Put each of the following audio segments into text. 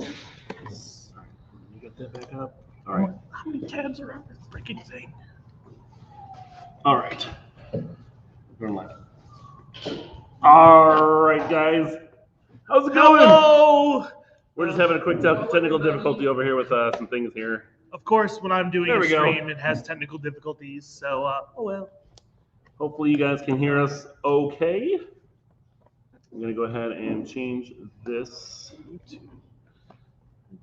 You get that back up. All right. How many tabs are on this freaking thing? All right. All right, guys. How's it going? Hello. We're just having a quick technical difficulty over here with some things here. Of course, when I'm doing There a we go. stream, it has technical difficulties. So, oh well. Hopefully you guys can hear us okay. I'm going to go ahead and change this.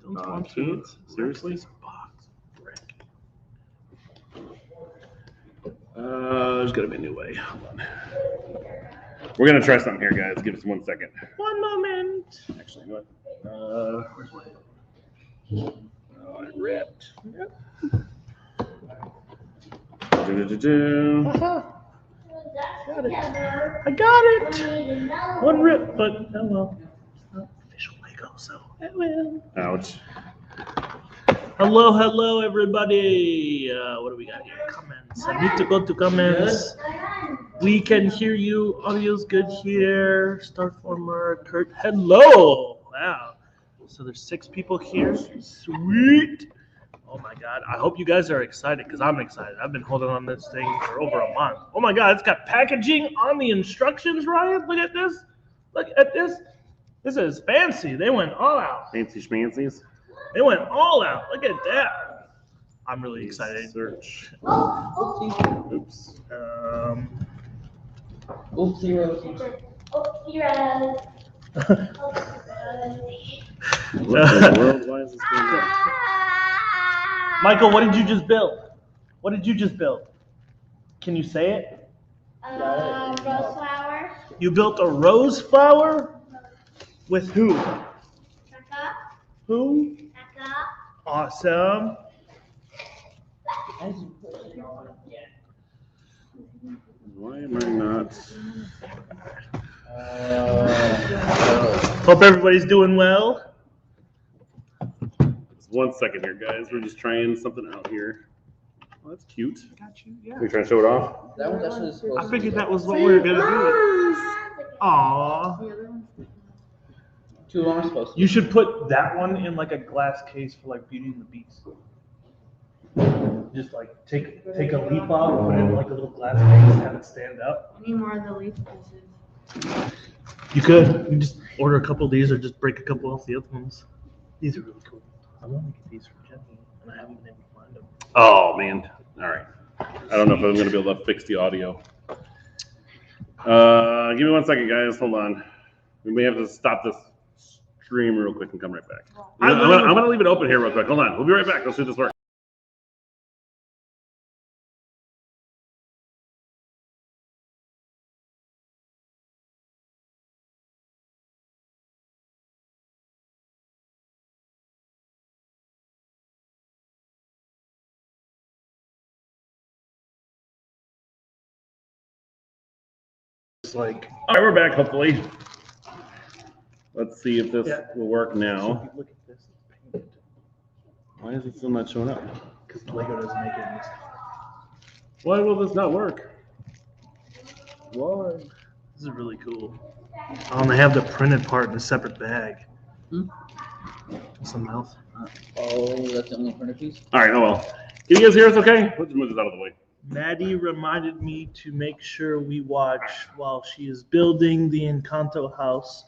Don't want to. Seriously? There's got to be a new way. Hold on. We're going to try something here, guys. Give us 1 second. One moment. Actually, you know what? Where's my... Oh, it ripped. Yep. Got it. I got it. One rip, but oh well. It's not official Lego, so it will. Ouch. Hello, everybody. What do we got here? Comments. I need to go to comments. We can hear you. Audio's good here. Starformer, Kurt. Hello. Wow. So there's 6 people here. Sweet. Oh my God. I hope you guys are excited because I'm excited. I've been holding on this thing for over a month. Oh my God. It's got packaging on the instructions, Ryan. Look at this. Look at this. This is fancy. They went all out. Fancy schmancies. They went all out. Look at that. I'm really excited. Search. Oops. Oops. What in the world? Why is this going on? Michael, what did you just build? What did you just build? Can you say it? Rose flower. You built a rose flower? With who? Becca. Who? Becca. Awesome. Why am I not? Hope everybody's doing well. Just 1 second here, guys. We're just trying something out here. Oh, that's cute. I got you. Yeah. Are you trying to show it off? That one's actually supposed I figured that was what we were gonna do. Aww. 2 are supposed to. You should put that one in like a glass case for like Beauty and the Beast. Just like take a leaf out, put it in like a little glass case, have it stand up. Any more of the leaf pieces? You could. You can just order a couple of these or just break a couple off the other ones. These are really cool. I want to get these from Jenny, and I haven't been able to find them. Oh, man. All right. I don't know if I'm going to be able to fix the audio. Give me 1 second, guys. Hold on. We may have to stop this stream real quick and come right back. I'm going to leave it open here real quick. Hold on. We'll be right back. Let's do this work. Like, All right, we're back, hopefully. Let's see if this will work now. Look at this. It's painted. Why is it still not showing up? Because Lego doesn't make it easy. Why will this not work? Why? This is really cool. Oh, and they have the printed part in a separate bag. Some mouth. Oh, that's the only printer piece? All right, oh well. Can you guys hear us okay? Let's move this out of the way. Maddie reminded me to make sure we watch while she is building the Encanto house.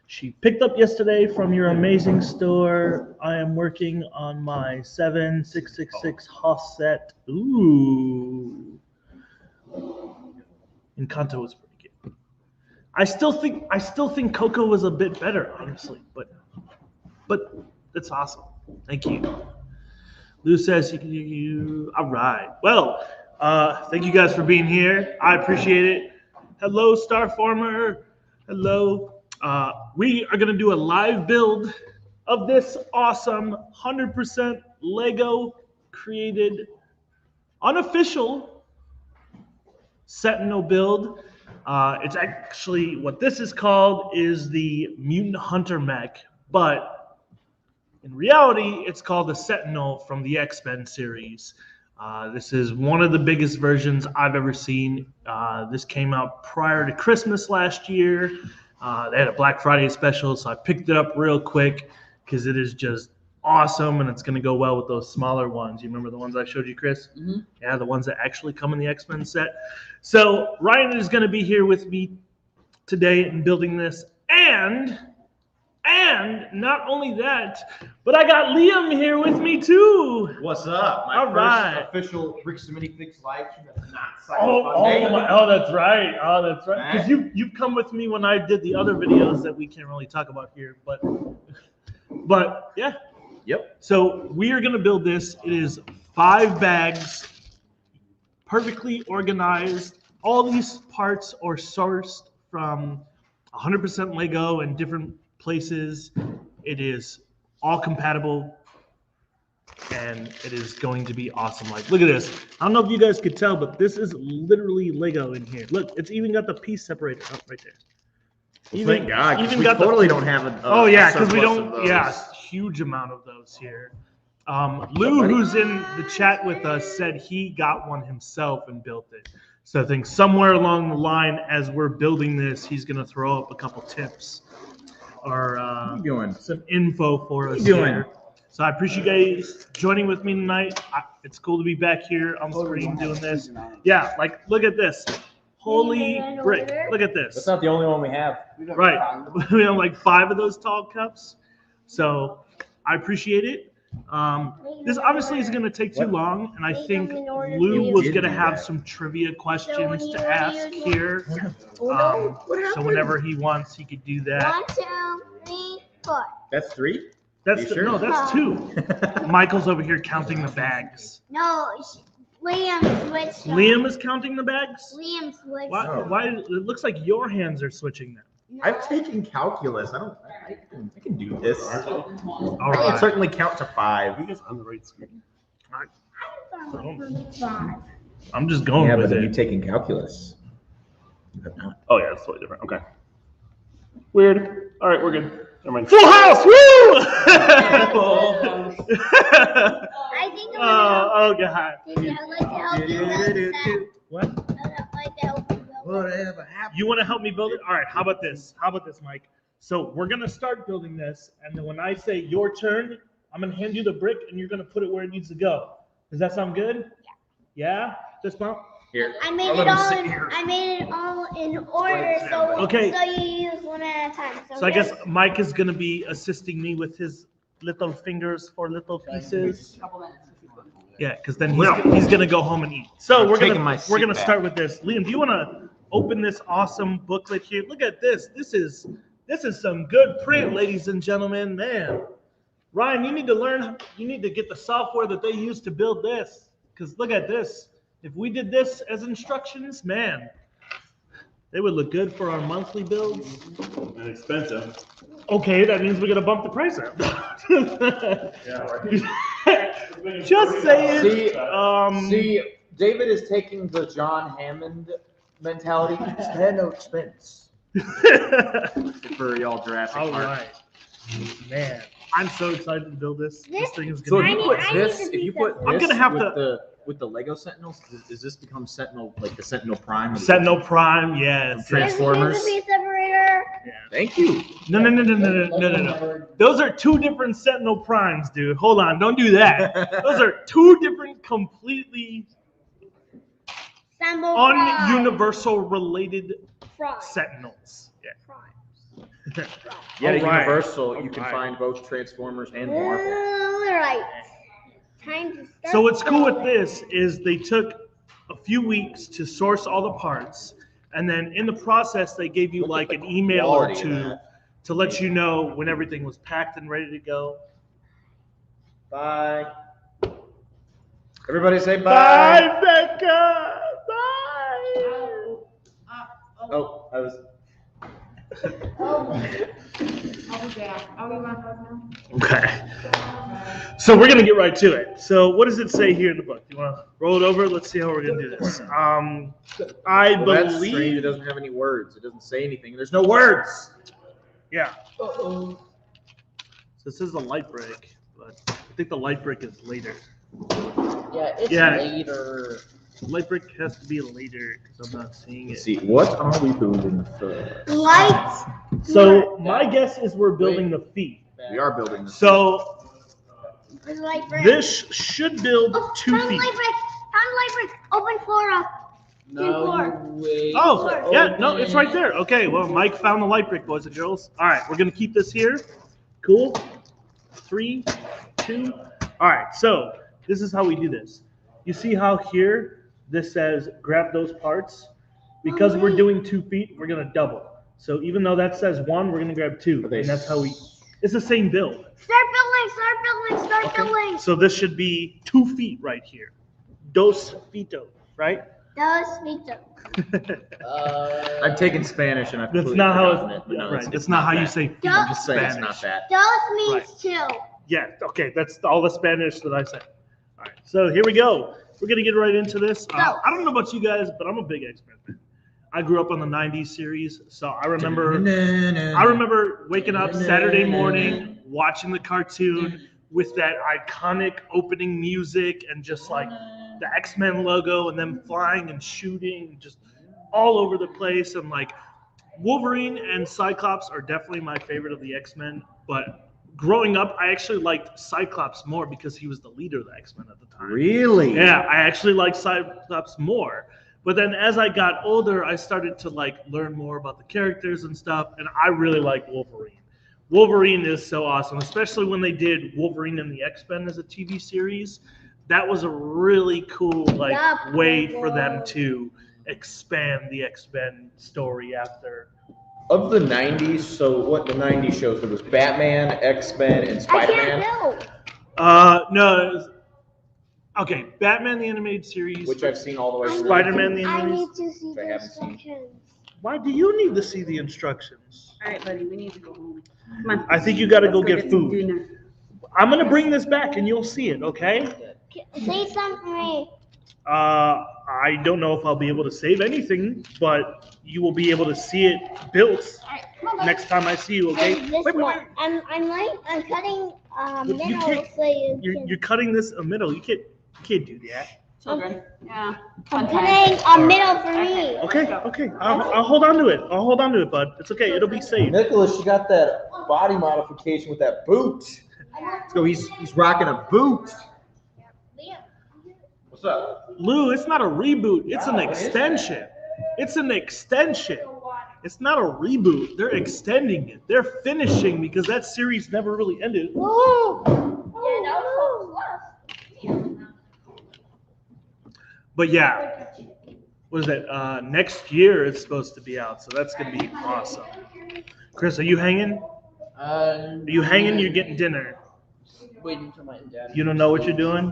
She picked up yesterday from your amazing store. I am working on my 7666 Hoss set. Ooh. Encanto was pretty good. I still think Coco was a bit better, honestly, but it's awesome. Thank you. Lou says you all right. Well, thank you guys for being here. I appreciate it. Hello, Starformer. Hello. We are going to do a live build of this awesome 100% Lego created unofficial Sentinel build. It's actually, what this is called is the Mutant Hunter Mech, but in reality, it's called the Sentinel from the X-Men series. This is one of the biggest versions I've ever seen. This came out prior to Christmas last year. They had a Black Friday special, so I picked it up real quick. because it is just awesome, and it's going to go well with those smaller ones. You remember the ones I showed you, Chris? Mm-hmm. Yeah, the ones that actually come in the X-Men set. So Ryan is going to be here with me today in building this, and not only that, but I got Liam here with me too. What's up? My All first right. official Rick Minnie Fix live stream that's not That's right. Oh, that's right. Because you've come with me when I did the other videos that we can't really talk about here, but yeah. Yep. So we are going to build this. It is 5 bags, perfectly organized. All these parts are sourced from 100% Lego and different places. It is all compatible, and it is going to be awesome. Like, look at this. I don't know if you guys could tell, but this is literally Lego in here. Look, it's even got the piece separator up right there. Thank God, 'cause even we got totally the, don't have a oh yeah, because we surplus don't. of those. Yeah, huge amount of those here. Lou, who's in the chat with us, said he got one himself and built it. So I think somewhere along the line, as we're building this, he's going to throw up a couple tips or What are you doing? some info for us What are you doing? here. So I appreciate you guys joining with me tonight. It's cool to be back here on screen doing this. Yeah, like look at this. Holy brick. Look at this. That's not the only one we have. Right. We have like 5 of those tall cups. So I appreciate it. This obviously is going to take too long, and I think Lou was going to have some trivia questions to ask here. So whenever he wants, he could do that. 1, 2, 3, 4. That's 3? That's You sure? no, that's 2. Michael's over here counting the bags. No, Liam switched. them. Liam is counting the bags. Liam switched. Why? Oh. Why? It looks like your hands are switching them. them. I've taken calculus. I can do this. All I can right. certainly count to 5. Are you guys on the right screen? I'm just going Yeah, with but have you it. taken calculus? You have not. Oh yeah, it's totally different. Okay. Weird. All right, we're good. Never mind. Full house! Woo! I think oh God. I'd like to help you build that. What? I'd like to help you build that. Whatever happened? You want to help me build it? All right. How about this? Mike? So we're gonna start building this, and then when I say your turn, I'm gonna hand you the brick, and you're gonna put it where it needs to go. Does that sound good? Yeah. This bump. Here. I made I'll it let him all. sit here. I made it all in order, so Okay. so you use one at a time. So I guess Mike is gonna be assisting me with his little fingers for little pieces. Yeah, because then he's gonna go home and eat. So I'm we're taking my gonna seat start with this. Liam, do you want to open this awesome booklet here? Look at this. This is some good print, ladies and gentlemen. Man, Ryan, you need to learn. You need to get the software that they use to build this. Because look at this. If we did this as instructions, man, they would look good for our monthly builds. And expensive. Okay, that means we're gonna bump the price up. Yeah, right. Just saying. See, David is taking the John Hammond mentality. It's had no expense for y'all Jurassic All Park. right, man, I'm so excited to build this. This thing is So gonna if be you put I this, need to if you be put I'm this gonna have with the Lego Sentinels, does this become Sentinel, like the Sentinel Prime? Sentinel Prime, yes. Transformers. Here's a piece separator. Thank you. No. Those are 2 different Sentinel Primes, dude. Hold on, don't do that. Those are 2 different, completely Assemble un-universal related Fries. Sentinels. Yeah. Yeah, All right. Universal, you All can right. find both Transformers and Marvel. All right. Time to start. So what's cool with this is they took a few weeks to source all the parts, and then in the process they gave you Look at like the an email or quality of 2 that. to let you know when everything was packed and ready to go. Bye. Everybody say bye. Bye, Becca. Bye. Oh, I was. Okay. So we're gonna get right to it. So what does it say here in the book? You want to roll it over? Let's see how we're gonna do this. I Well, that's strange. It believe. doesn't have any words. It doesn't say anything. There's no words. Yeah. So this is a light break, but I think the light break is later. Yeah, it's Yeah. later. Light break has to be later because I'm not seeing Let's it. see. What are we building first? Lights. So my guess is we're building the feet. We are building this. So There's a light brick. this should build Oh, 2 found a feet. light brick. Found a light brick. Open floor up. No, you wait. Oh, yeah, no, it's right there. Okay, well, Mike found the light brick, boys and girls. All right, we're going to keep this here. Cool. 3, 2. All right, so this is how we do this. You see how here this says grab those parts? Because we're doing 2 feet, we're going to double. So even though that says 1, we're going to grab 2. And that's how we, it's the same build. Start building. So this should be 2 feet right here. Dos fitos, right? Dos feet. I've taken Spanish and I've That's completely not how forgotten it. But no, right. it's That's not how you that. say feet. I'm just saying it's Spanish. not that. Dos means two. Yeah, okay, that's all the Spanish that I say. All right, so here we go. We're going to get right into this. I don't know about you guys, but I'm a big X-Men fan. I grew up on the 90s series, so I remember waking up Saturday morning, watching the cartoon with that iconic opening music and just like the X-Men logo and them flying and shooting just all over the place. And like Wolverine and Cyclops are definitely my favorite of the X-Men, but growing up, I actually liked Cyclops more because he was the leader of the X-Men at the time. Really? Yeah, I actually liked Cyclops more. But then as I got older, I started to like learn more about the characters and stuff, and I really like Wolverine. Wolverine is so awesome, especially when they did Wolverine and the X-Men as a TV series. That was a really cool way for them to expand the X-Men story after. Of the 90s, so what the 90s shows, there was Batman, X-Men, and I Spider-Man, can't build. No, it was, okay, Batman the animated series. which I've seen all the way through. Spider-Man the I animated. need to see I the haven't seen. instructions. Why do you need to see the instructions? All right, buddy, we need to go home. Come on. I think you got to go Let's get food. dinner. I'm gonna bring this back and you'll see it, okay? Say something for me. I don't know if I'll be able to save anything, but you will be able to see it built Alright, come on, next time I see you, okay? This Wait, one. I'm cutting You middle can't- so you can. You're cutting this a middle. You can't do that. Children, yeah. I'm Fun cutting time. a middle for me. Okay. I'll hold on to it. I'll hold on to it, bud. It's okay. It'll be safe. Nicholas, you got that body modification with that boot. So he's rocking a boot. What's up? Lou, it's not a reboot. It's an extension. It's an extension. It's not a reboot. They're extending it. They're finishing because that series never really ended. But yeah, what is that? Next year it's supposed to be out, so that's gonna be awesome. Chris, are you hanging? Are you hanging? You're getting dinner. Waiting for my dad. You don't know what you're doing?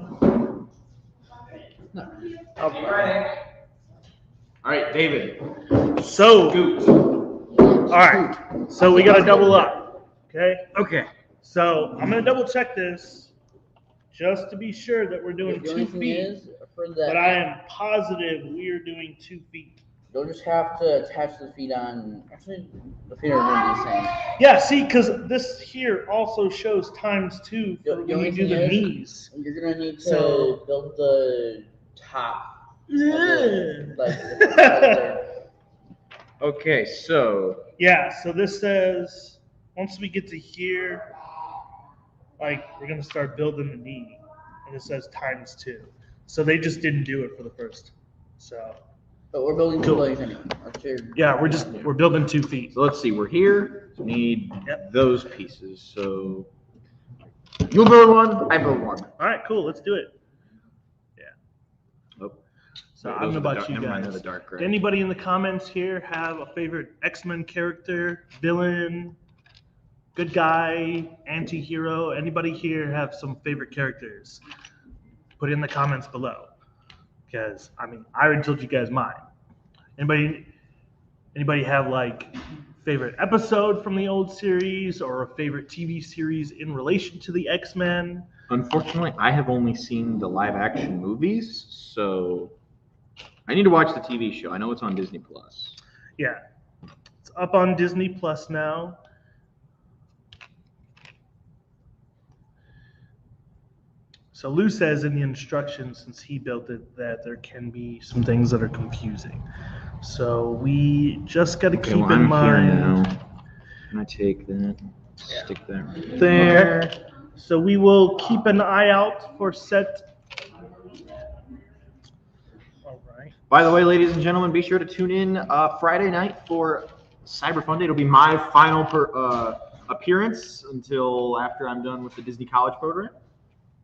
All right, David. So, Scoot. all right. So we gotta double up. Okay. Okay. So I'm gonna double check this just to be sure that we're doing The 2 only thing feet. is, for But that, I am positive we are doing 2 feet. you'll just have to attach the feet on. Actually, the feet are going to be the same. Yeah, see, because this here also shows ×2 The for when you only do thing the is- knees. You're gonna need to So- build the top. Yeah. Like, Okay, so Yeah, so this says once we get to here, like we're gonna start building the knee, and it says ×2. So they just didn't do it for the first. So but we're building Cool. two legs anyway. That's your- yeah, we're building 2 feet. so let's see. We're here. We need Yep. those pieces. So you build one. I build one. All right, cool. Let's do it. Oh, So I those don't know are the about dark- you never mind, guys. they're the dark gray. Did anybody in the comments here have a favorite X-Men character, villain, good guy, anti-hero? Anybody here have some favorite characters? Put it in the comments below. Because, I mean, I already told you guys mine. Anybody have, like, favorite episode from the old series or a favorite TV series in relation to the X-Men? Unfortunately, I have only seen the live action movies, so I need to watch the TV show. I know it's on Disney Plus. Yeah. It's up on Disney Plus now. So Lou says in the instructions, since he built it, that there can be some things that are confusing. So we just got to keep in mind. Can I take that? Stick that right there. Okay. So we will keep an eye out for set. All right. By the way, ladies and gentlemen, be sure to tune in Friday night for Cyber Fun Day. It'll be my final appearance until after I'm done with the Disney College program.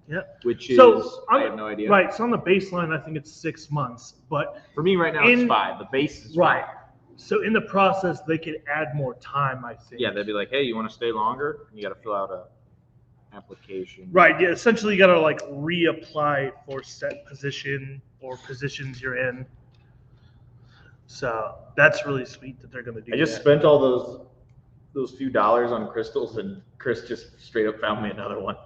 Yep. Which is, So, I have no idea. Right. So on the baseline, I think it's 6 months, but For me right now, it's 5. The base is right. 5. So in the process, they could add more time, I think. Yeah, they'd be like, hey, you want to stay longer? You got to fill out a application. Right. Yeah. Essentially, you got to like reapply for set position or positions you're in. So that's really sweet that they're going to do. I just that. spent all those few dollars on crystals, and Chris just straight up found me another one.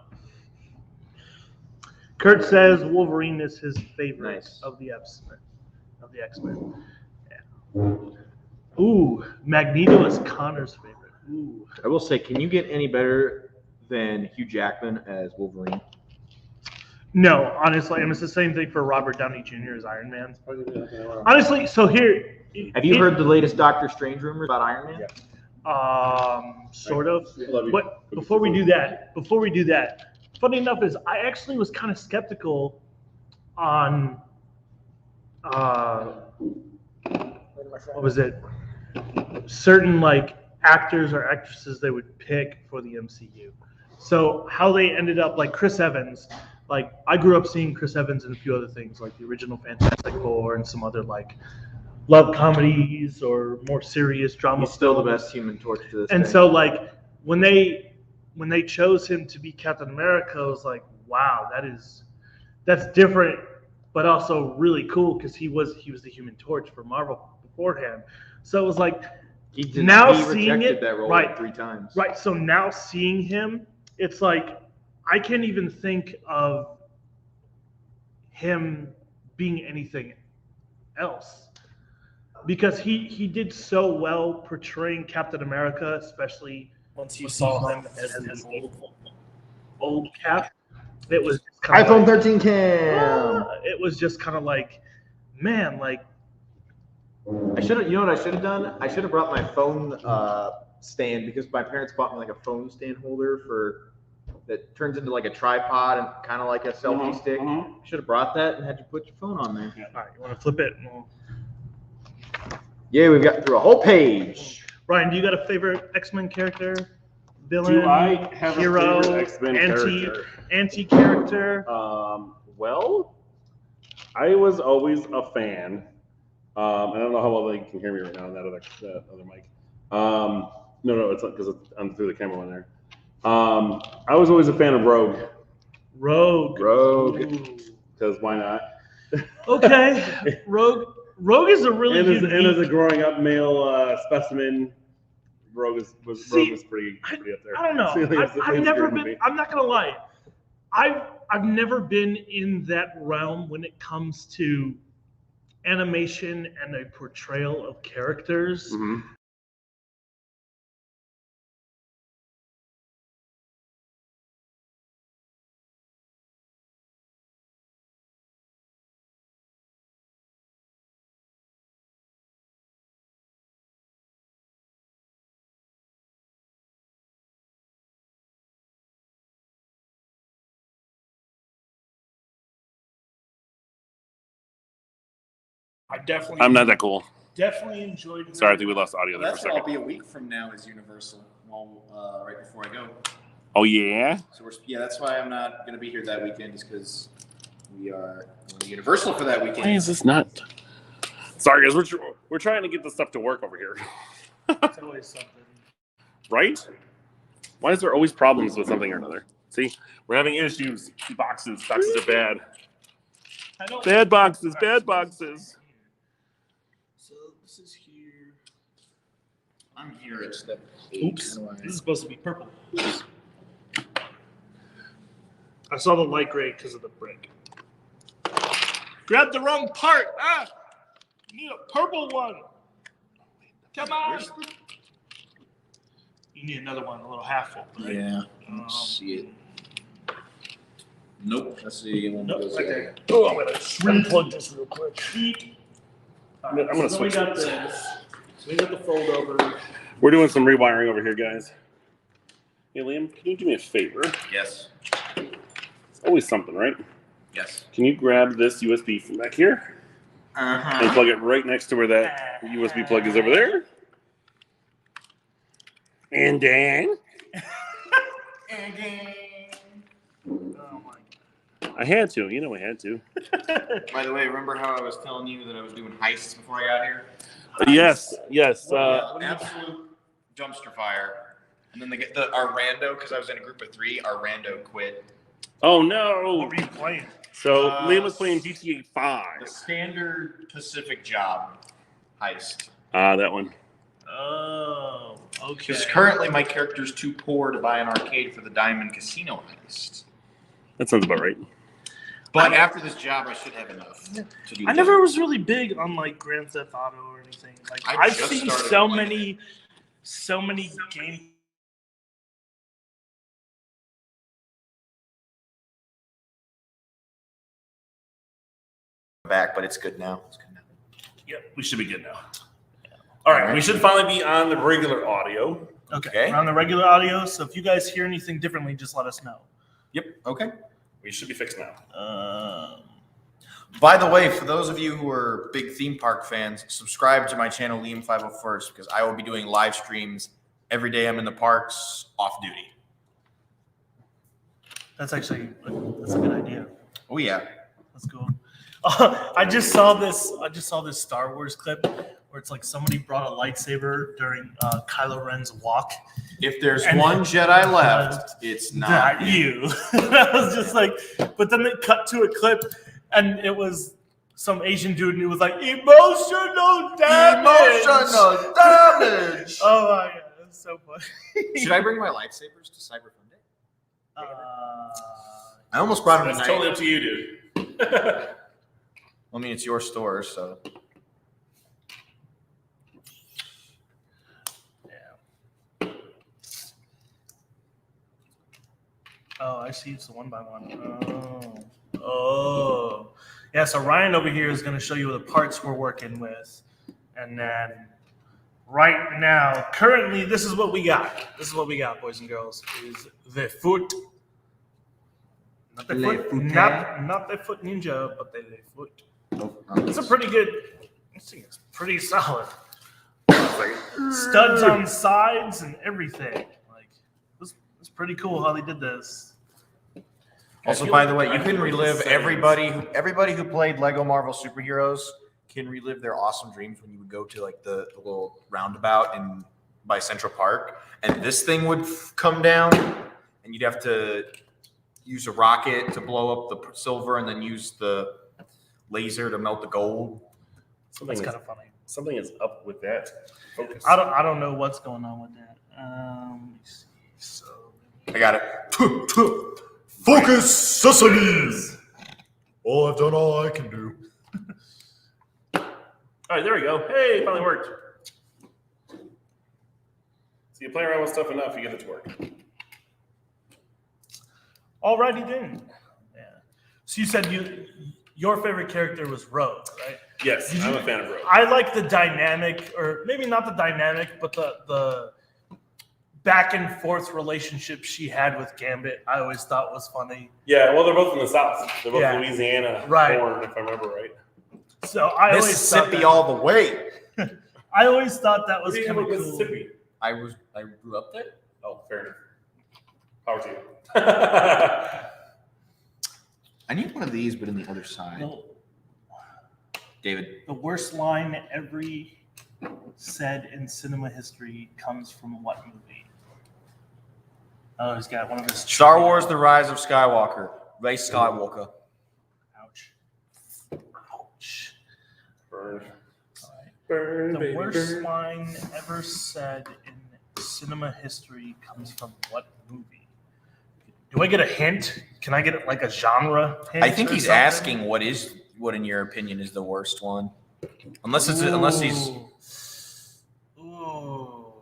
Kurt says Wolverine is his favorite Nice. of the X-Men. Yeah. Ooh, Magneto is Connor's favorite. Ooh. I will say, can you get any better than Hugh Jackman as Wolverine? No, honestly, and it's the same thing for Robert Downey Jr. as Iron Man. Honestly, so here. Have you heard the latest Doctor Strange rumors about Iron Man? Sort of. Love you. But before we do that, funny enough is I actually was kind of skeptical on what was it? Certain like actors or actresses they would pick for the MCU. So how they ended up like Chris Evans, like I grew up seeing Chris Evans in a few other things like the original Fantastic Four and some other like love comedies or more serious drama. He's still the films. best Human Torch to this And day. so like when they chose him to be Captain America, I was like, wow, that's different, but also really cool because he was the Human Torch for Marvel beforehand. So it was like he seeing rejected it, that role right, 3 times. right. So now seeing him, it's like I can't even think of him being anything else because he did so well portraying Captain America, especially once you saw him as the old Cap. It was just kind of iPhone like, 13 cam. it was just kind of like, man, like I should have. You know what I should have done? I should have brought my phone stand because my parents bought me like a phone stand holder that turns into like a tripod and kind of like a selfie stick. Should have brought that and had you put your phone on there. all right, you want to flip it? Yeah, we've got through a whole page. Ryan, do you got a favorite X-Men character? Villain, Do I have hero, a favorite X-Men character? anti-character? Well, I was always a fan. I don't know how well they can hear me right now on that other mic. No, it's not because I'm through the camera one there. I was always a fan of Rogue. Rogue. Rogue. Because why not? Okay, Rogue is a really and unique. as a growing up male specimen, Rogue was pretty up there. I don't know. I've never been. I'm not gonna lie. I've never been in that realm when it comes to animation and a portrayal of characters. Mm-hmm. I'm not that cool. Definitely enjoyed. Sorry, I think we lost audio there That's for a what second. I'll be a week from now is Universal. Well, right before I go. Oh yeah. So that's why I'm not going to be here that weekend, is because we are going to Universal for that weekend. Why is this not? Sorry, guys. We're trying to get the stuff to work over here. It's always something. Right? Why is there always problems with something or another? See, we're having issues. Boxes are bad. Bad boxes. So this is here. I'm here at step 8. Oops, this is supposed to be purple. I saw the light gray because of the brick. Grabbed the wrong part. You need a purple one. Come on. You need another one, a little half full. Right? Yeah. See it. Nope. Let's see. Nope, right there. Oh, I'm going to unplug this real quick. I'm gonna switch We got this. we got the fold over. We're doing some rewiring over here, guys. Hey, Liam, can you do me a favor? Yes. It's always something, right? Yes. Can you grab this USB from back here and plug it right next to where that USB plug is over there? And then Oh my I had to. You know I had to. By the way, remember how I was telling you that I was doing heists before I got here? Yes. Absolute dumpster fire. And then our rando, because I was in a group of 3, our rando quit. Oh What no! were you playing? So Liam was playing GTA 5. The standard Pacific job heist. That one. Oh, okay. Because currently my character's too poor to buy an arcade for the Diamond Casino heist. That sounds about right. But after this job, I should have enough to do. I never was really big on like Grand Theft Auto or anything. Like I've just seen started so playing many games. back, but it's good now. It's good now. Yep, we should be good now. All right, we should finally be on the regular audio. Okay. We're on the regular audio, so if you guys hear anything differently, just let us know. Yep. Okay. We should be fixed now. By the way, for those of you who are big theme park fans, subscribe to my channel, Liam 501st, because I will be doing live streams every day I'm in the parks off duty. That's a good idea. Oh yeah. That's cool. I just saw this Star Wars clip where it's like somebody brought a lightsaber during Kylo Ren's walk. If there's And- one Jedi left, it's not Not you. I was just like, but then they cut to a clip and it was some Asian dude and it was like emotional damage. Emotional damage. Oh my god, that's so funny. Should I bring my lightsabers to Cyber Fun Day? Uh, I almost brought them That's tonight. totally up to you, dude. I mean, it's your store, so. Oh, I see. It's the 1x1. Oh. Yeah, so Ryan over here is going to show you the parts we're working with. And then right now, currently, this is what we got. This is what we got, boys and girls, is the foot. Not the foot, not the foot ninja, but the foot. It's a pretty good, this thing is pretty solid. Studs on sides and everything. Like, it's pretty cool how they did this. Also, by the way, you can relive everybody who played Lego Marvel Superheroes can relive their awesome dreams when you would go to like the little roundabout by Central Park, and this thing would come down, and you'd have to use a rocket to blow up the silver, and then use the laser to melt the gold. That's kind of funny. Something is up with that. Focus. I don't know what's going on with that. Let me see. So I got it. Focus, Sesames! All I've done, all I can do. All right, there we go. Hey, it finally worked. So you play around with stuff enough, you get it to work. alrighty then. Yeah. So you said your favorite character was Rogue, right? Yes, I'm a fan of Rogue. I like the dynamic, or maybe not the dynamic, but the back and forth relationship she had with Gambit. I always thought was funny. Yeah, well, they're both in the South. They're both Yeah. Louisiana Right. born, if I remember right. So I always thought Mississippi that, all the way. I always thought that was What do you kind of think cool. of Mississippi? I grew up there. Oh, fair enough. Power to you. I need one of these, but in the other side. The, David. the worst line ever said in cinema history comes from what movie? Oh, he's got one of his Star Wars: The Rise of Skywalker. Ray Skywalker. Ouch. Ouch. Burn. Alright. Burn, The baby, worst burn. line ever said in cinema history comes from what movie? Do I get a hint? Can I get like a genre hint? I think or he's something? asking what in your opinion is the worst one. Unless he's Ooh.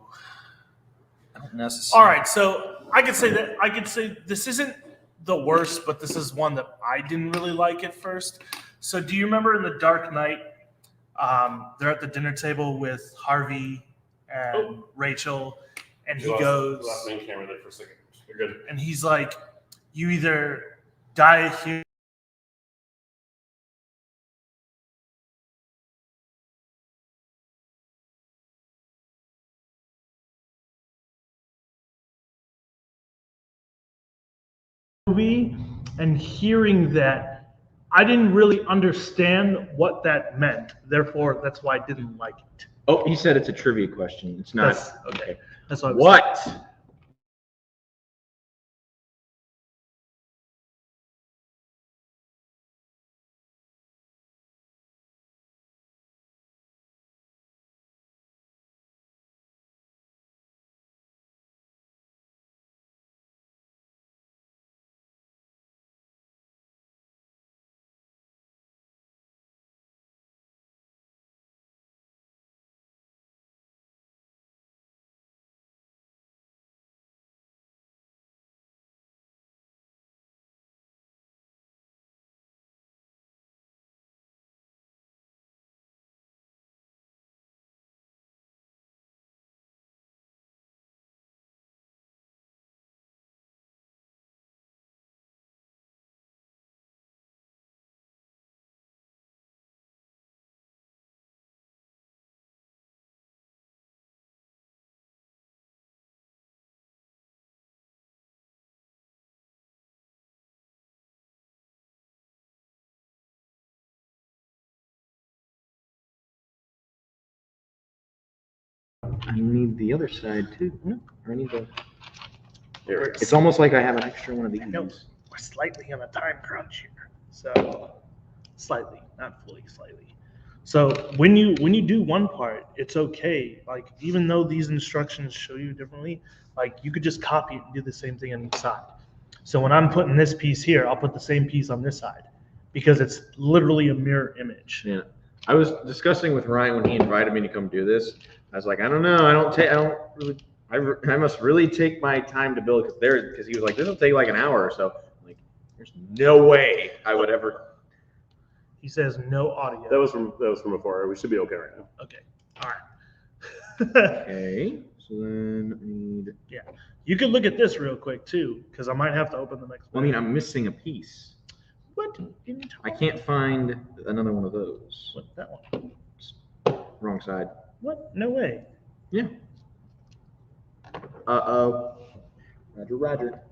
I don't necessarily. All right, so I could say this isn't the worst, but this is one that I didn't really like at first. So do you remember in The Dark Knight, they're at the dinner table with Harvey and Rachel, and he goes, Lost main camera there for a second. You're good. And he's like, you either die here. Movie and hearing that, I didn't really understand what that meant. Therefore, that's why I didn't like it. Oh, he said it's a trivia question. It's not. That's okay. That's what. What? I need the other side too. Or I need the. It's almost like I have an extra one of these. No, we're slightly on a time crunch here, so slightly, not fully, slightly. So when you do one part, it's okay. Like even though these instructions show you differently, like you could just copy it and do the same thing on each side. So when I'm putting this piece here, I'll put the same piece on this side because it's literally a mirror image. Yeah. I was discussing with Ryan when he invited me to come do this. I was like, I don't know. I must really take my time to build because he was like, this will take like an hour or so. I'm like, there's no way I would ever. He says no audio. That was from before. We should be okay right now. Okay. All right. Okay. So then I need. Yeah. You could look at this real quick too, because I might have to open the next Well, one. I mean, I'm missing a piece. What? I can't find another one of those. What? That one? Wrong side. What? No way. Yeah. Uh-oh. Roger.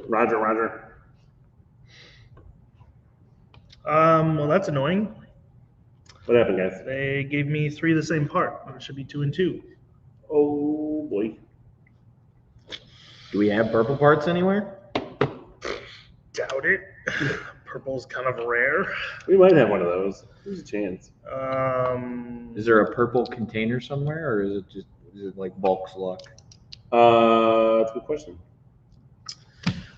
Roger. Well, that's annoying. What happened, guys? They gave me 3 of the same part. It should be 2 and 2. Oh boy. Do we have purple parts anywhere? Doubt it. Purple's kind of rare. We might have one of those. There's a chance. Is there a purple container somewhere, or is it like bulk luck? That's a good question.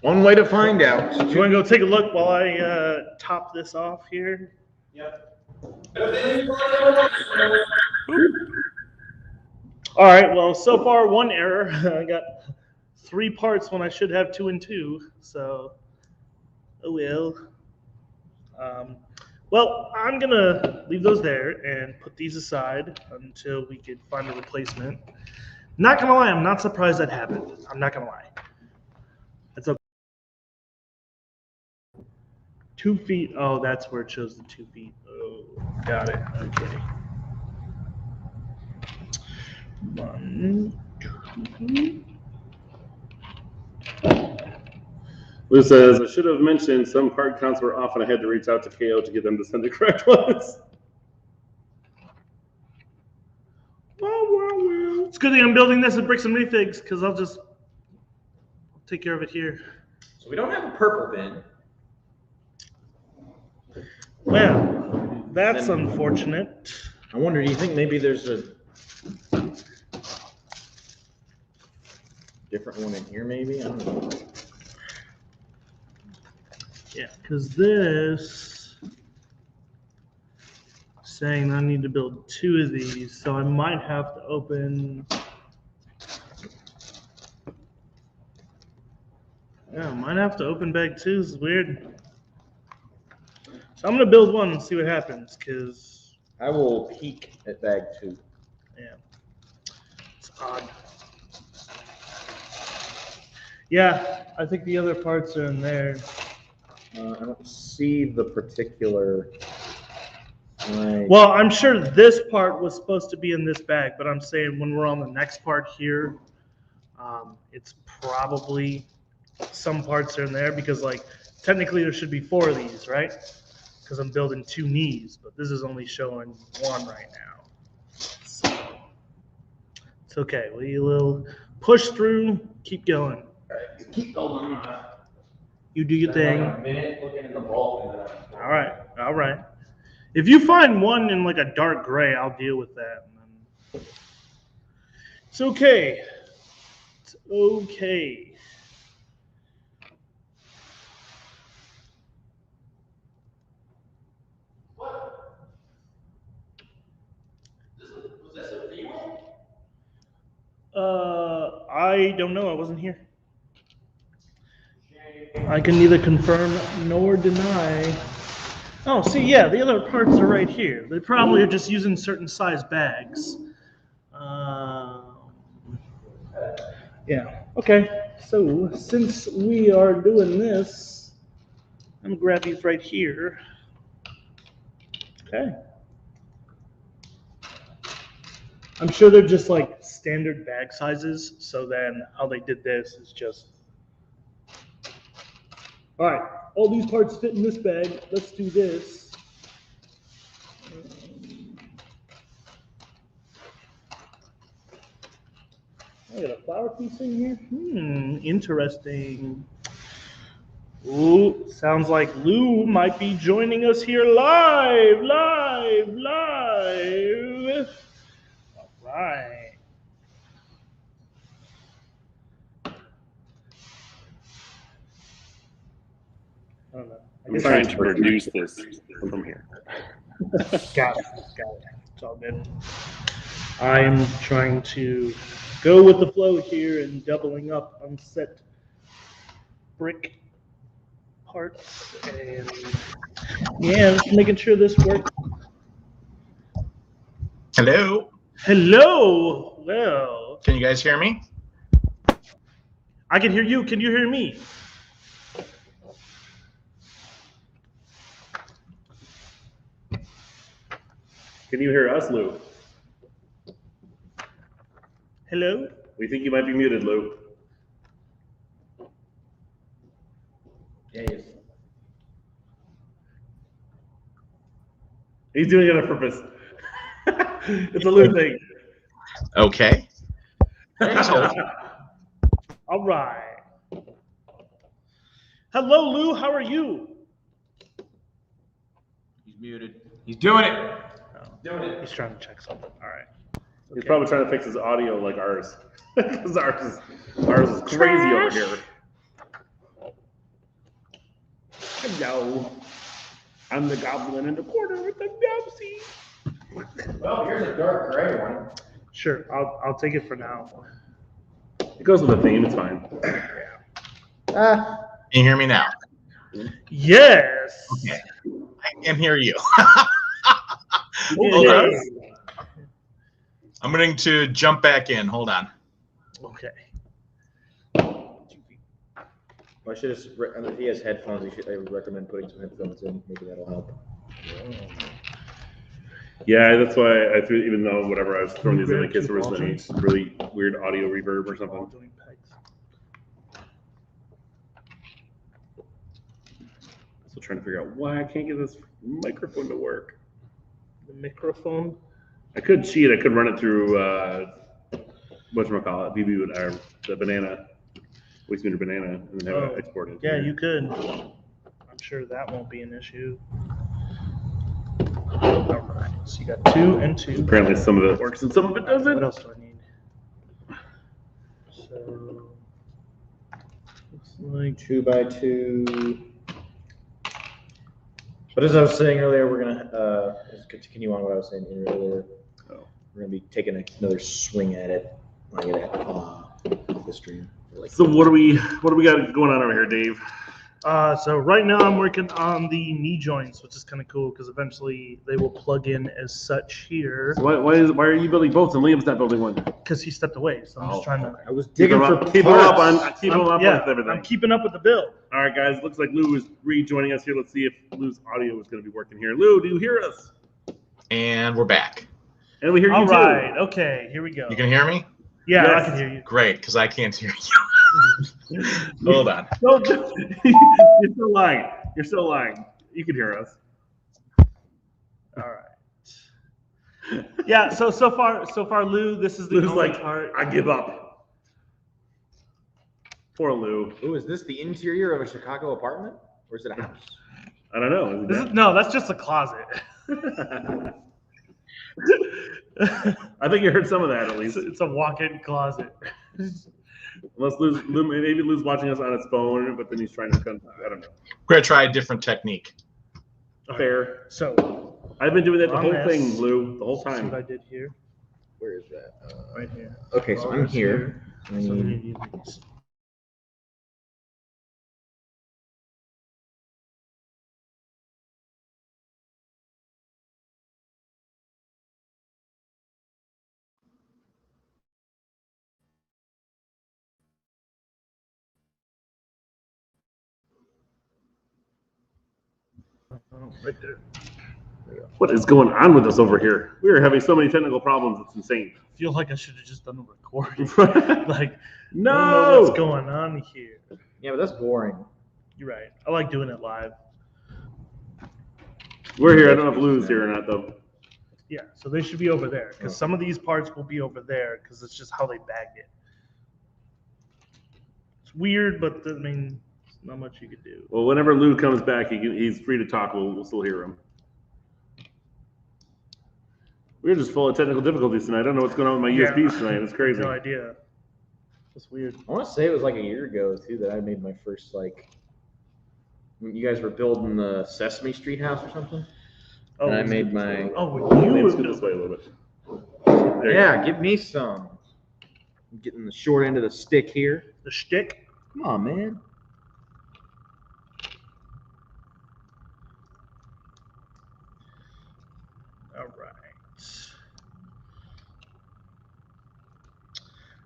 One way to find out. Do you want to go take a look while I top this off here? Yep. All right. Well, so far 1 error. I got 3 parts when I should have 2 and 2. So, oh well. Well, I'm gonna leave those there and put these aside until we can find a replacement. Not gonna lie, I'm not surprised that happened. I'm not gonna lie. That's okay. 2 feet. Oh, that's where it shows the 2 feet. Oh, got it. Okay. 1, 2. Lou says, I should have mentioned some part counts were off and I had to reach out to KO to get them to send the correct ones. It's a good thing I'm building this with bricks and refigs because I'll just take care of it here. So we don't have a purple bin. Well, that's unfortunate. I wonder, do you think maybe there's a different one in here maybe? I don't know. Yeah, because this saying I need to build 2 of these, so I might have to open. Yeah, I might have to open bag 2. This is weird. So I'm gonna build 1 and see what happens, because I will peek at bag 2. yeah, it's odd. Yeah, I think the other parts are in there. I don't see the particular. Well, I'm sure this part was supposed to be in this bag, but I'm saying when we're on the next part here, it's probably some parts are in there because, like, technically there should be 4 of these, right? Because I'm building 2 knees, but this is only showing 1 right now. So it's okay. We'll push through, keep going. Keep going. You do your thing. A minute looking at the vault. All right. If you find one in like a dark gray, I'll deal with that. It's okay. It's okay. I don't know. I wasn't here. I can neither confirm nor deny. Oh, see, yeah, the other parts are right here. They probably are just using certain size bags. Yeah, okay. So since we are doing this, I'm gonna grab these right here. Okay. I'm sure they're just like standard bag sizes. So then how they did this is just, all right, all these parts fit in this bag. Let's do this. I got a flower piece in here. Interesting. Ooh, sounds like Lou might be joining us here live. All right. I don't know. I'm trying to produce this from here. Got it. It's all good. I'm trying to go with the flow here and doubling up on set brick parts and yeah, just making sure this works. Hello. Hello. Well, Can you guys hear me? I can hear you. Can you hear me? Can you hear us, Lou? Hello? We think you might be muted, Lou. Yeah, yes. He's doing it on purpose. It's a Lou thing. Okay. All right. Hello, Lou. How are you? He's muted. He's doing it. He's trying to check something. All right. He's probably trying to fix his audio like ours. Because ours is crazy over here. Hello. I'm the goblin in the corner with the Dubsy. Well, here's a dark gray one. Sure. I'll take it for now. It goes with the theme, it's fine. Can you hear me now? Yes. Okay. I can hear you. Hold on. I'm going to jump back in. Hold on. Okay. I should just, if he has headphones, I would recommend putting some headphones in. Maybe that'll help. Yeah, that's why I threw, even though whatever I was throwing these in in case there was any really weird audio reverb or something. Still trying to figure out why I can't get this microphone to work. The microphone. I could cheat. I could run it through whatchamacallit, BB would the banana, waste meter banana, and then have it exported. Yeah, you could. I'm sure that won't be an issue. All right. So you got 2 and 2. Apparently, some of it works and some of it doesn't. What else do I need? So looks like 2 by 2. But as I was saying earlier, we're gonna continue on what I was saying earlier. We're gonna be taking another swing at it. I get it off the stream. So what do we got going on over here, Dave? So right now I'm working on the knee joints, which is kind of cool because eventually they will plug in as such here. So why are you building both and Liam's not building one? Because he stepped away, so I'm just trying to. I was Keep digging him for up, keep him up parts. on Yeah, with everything. I'm keeping up with the build. All right, guys. Looks like Lou is rejoining us here. Let's see if Lou's audio is going to be working here. Lou, do you hear us? And we're back. And we hear you All too. right, okay, here we go. You can hear me? Yeah, Yes. I can hear you. Great, because I can't hear you. Hold on. No, you're still lying. You're still lying. You can hear us. All right. Yeah. So far, Lou, this is the Lou's only like, part. I give up. Poor Lou. Ooh, is this the interior of a Chicago apartment? Or is it a house? I don't know. This is, no, that's just a closet. I think you heard some of that at least. It's a walk-in closet. Unless maybe Lou's watching us on his phone, but then he's trying to come. I don't know. We're going to try a different technique. Fair. So I've been doing that the on whole this, thing, Lou, the whole see what time. I did here, Where is that? right here. Okay, so I'm here. So then you need these. Right there. What is going on with us over here? We are having so many technical problems. It's insane. I feel like I should have just done a recording. Like, I don't know No. what's going on here. Yeah, but that's boring. You're right. I like doing it live. We're here. I don't know if Lou's here or not, though. Yeah, so they should be over there because some of these parts will be over there because it's just how they bagged it. It's weird, but I mean, there's not much you could do. Well, whenever Lou comes back, he's free to talk. We'll still hear him. We're just full of technical difficulties tonight. I don't know what's going on with my USBs tonight. It's crazy. No idea. It's weird. I want to say it was like a year ago, too, that I made my first, like, when you guys were building the Sesame Street house or something. Oh, And I made my... Oh, you Liam, were scoot this way a little bit. There you Yeah, give me some. I'm getting the short end of the stick here. the shtick. Come on, man. All right.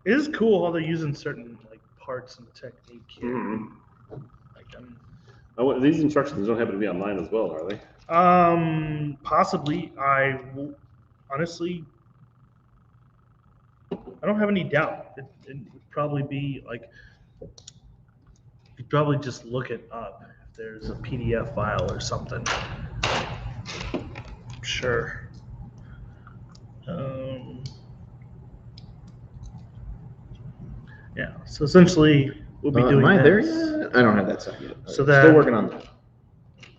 It is cool how they're using certain like parts and technique here. Mhm. Like, Oh, these instructions don't happen to be online as well, are they? possibly. I will, honestly, I don't have any doubt. It would probably be like, you'd probably just look it up if there's a PDF file or something. Sure. Yeah. So essentially, we'll be doing. Am I there this. yet? I don't have that set yet. So Still working on that.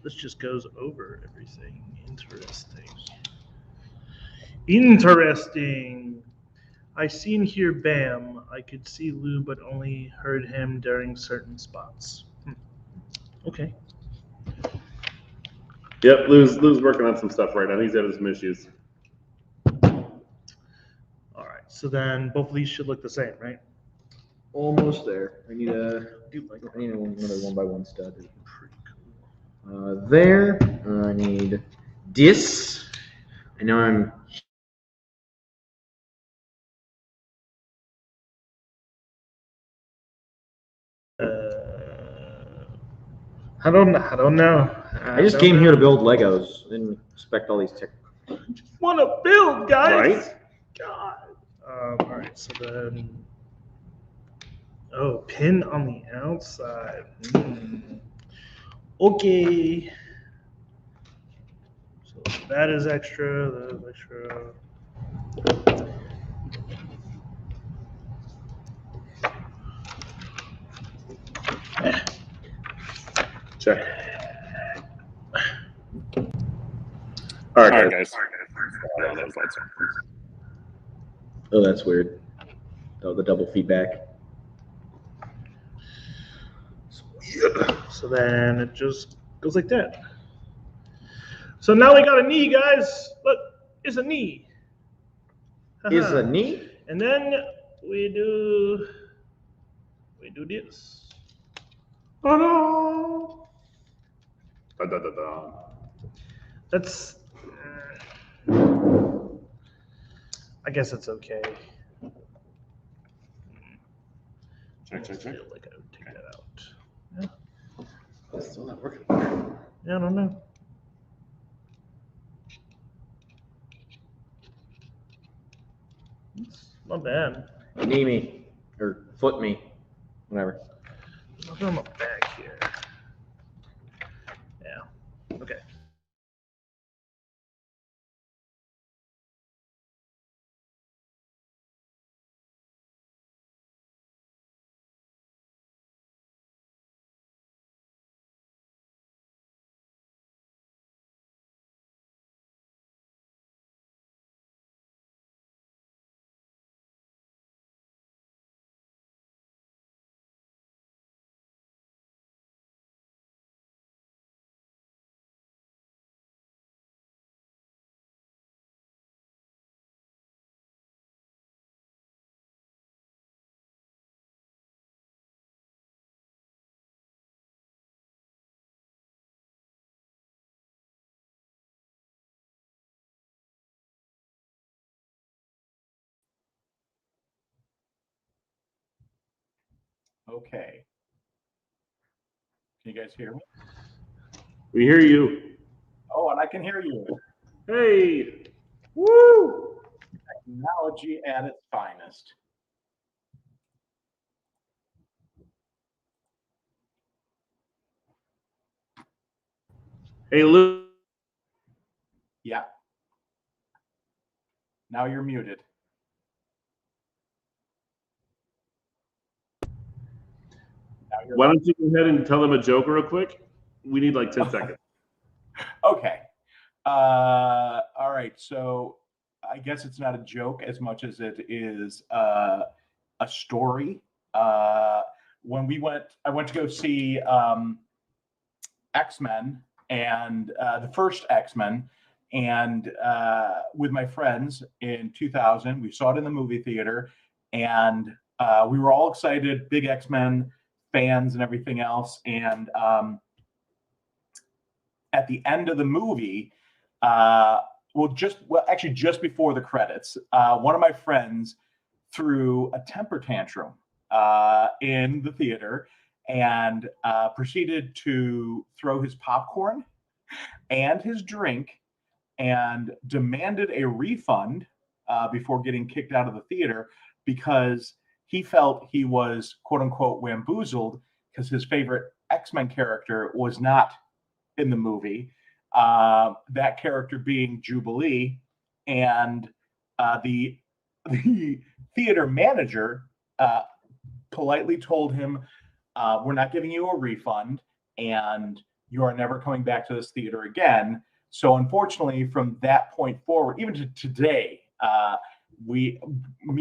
This just goes over everything. Interesting. Interesting. I seen here Bam. I could see Lou, but only heard him during certain spots. Okay. Yep, Lou's working on some stuff right now. He's having some issues. All right. So then both of these should look the same, right? Almost there. I need a Like another 1x1 stud. pretty cool. There. I need this. I know I'm. I don't know. I just came here to build Legos. Didn't expect all these tech. Want to build, guys? Right? God. All right. So then. Oh, pin on the outside. Okay. So that is extra. That is extra. Check. All right, guys. Oh, that's weird. Oh, the double feedback. So then it just goes like that. So now we got a knee, guys. Look, it's a knee. Is a knee? And then we do this. Oh no! Da, da, da, da. That's. I guess it's okay. Check, check, I check. feel like I would take that out. It's still not working. Yeah, I don't know. It's not bad. Knee me or foot me, whatever. Nothing on the back here. Yeah. Okay. Okay. Can you guys hear me? We hear you. Oh, and I can hear you. Hey! Woo! Technology at its finest. Hey, Lou. Yeah. Now you're muted. Why don't you go ahead and tell them a joke real quick? We need like 10 seconds. Okay. All right. So I guess it's not a joke as much as it is a story. When I went to go see X-Men and the first X-Men, and with my friends in 2000, we saw it in the movie theater, and we were all excited, big X-Men fans and everything else. And at the end of the movie, actually just before the credits, one of my friends threw a temper tantrum in the theater and proceeded to throw his popcorn and his drink and demanded a refund before getting kicked out of the theater because he felt he was quote unquote bamboozled because his favorite X-Men character was not in the movie. That character being Jubilee, and the theater manager politely told him, "We're not giving you a refund, and you are never coming back to this theater again." So, unfortunately, from that point forward, even to today, me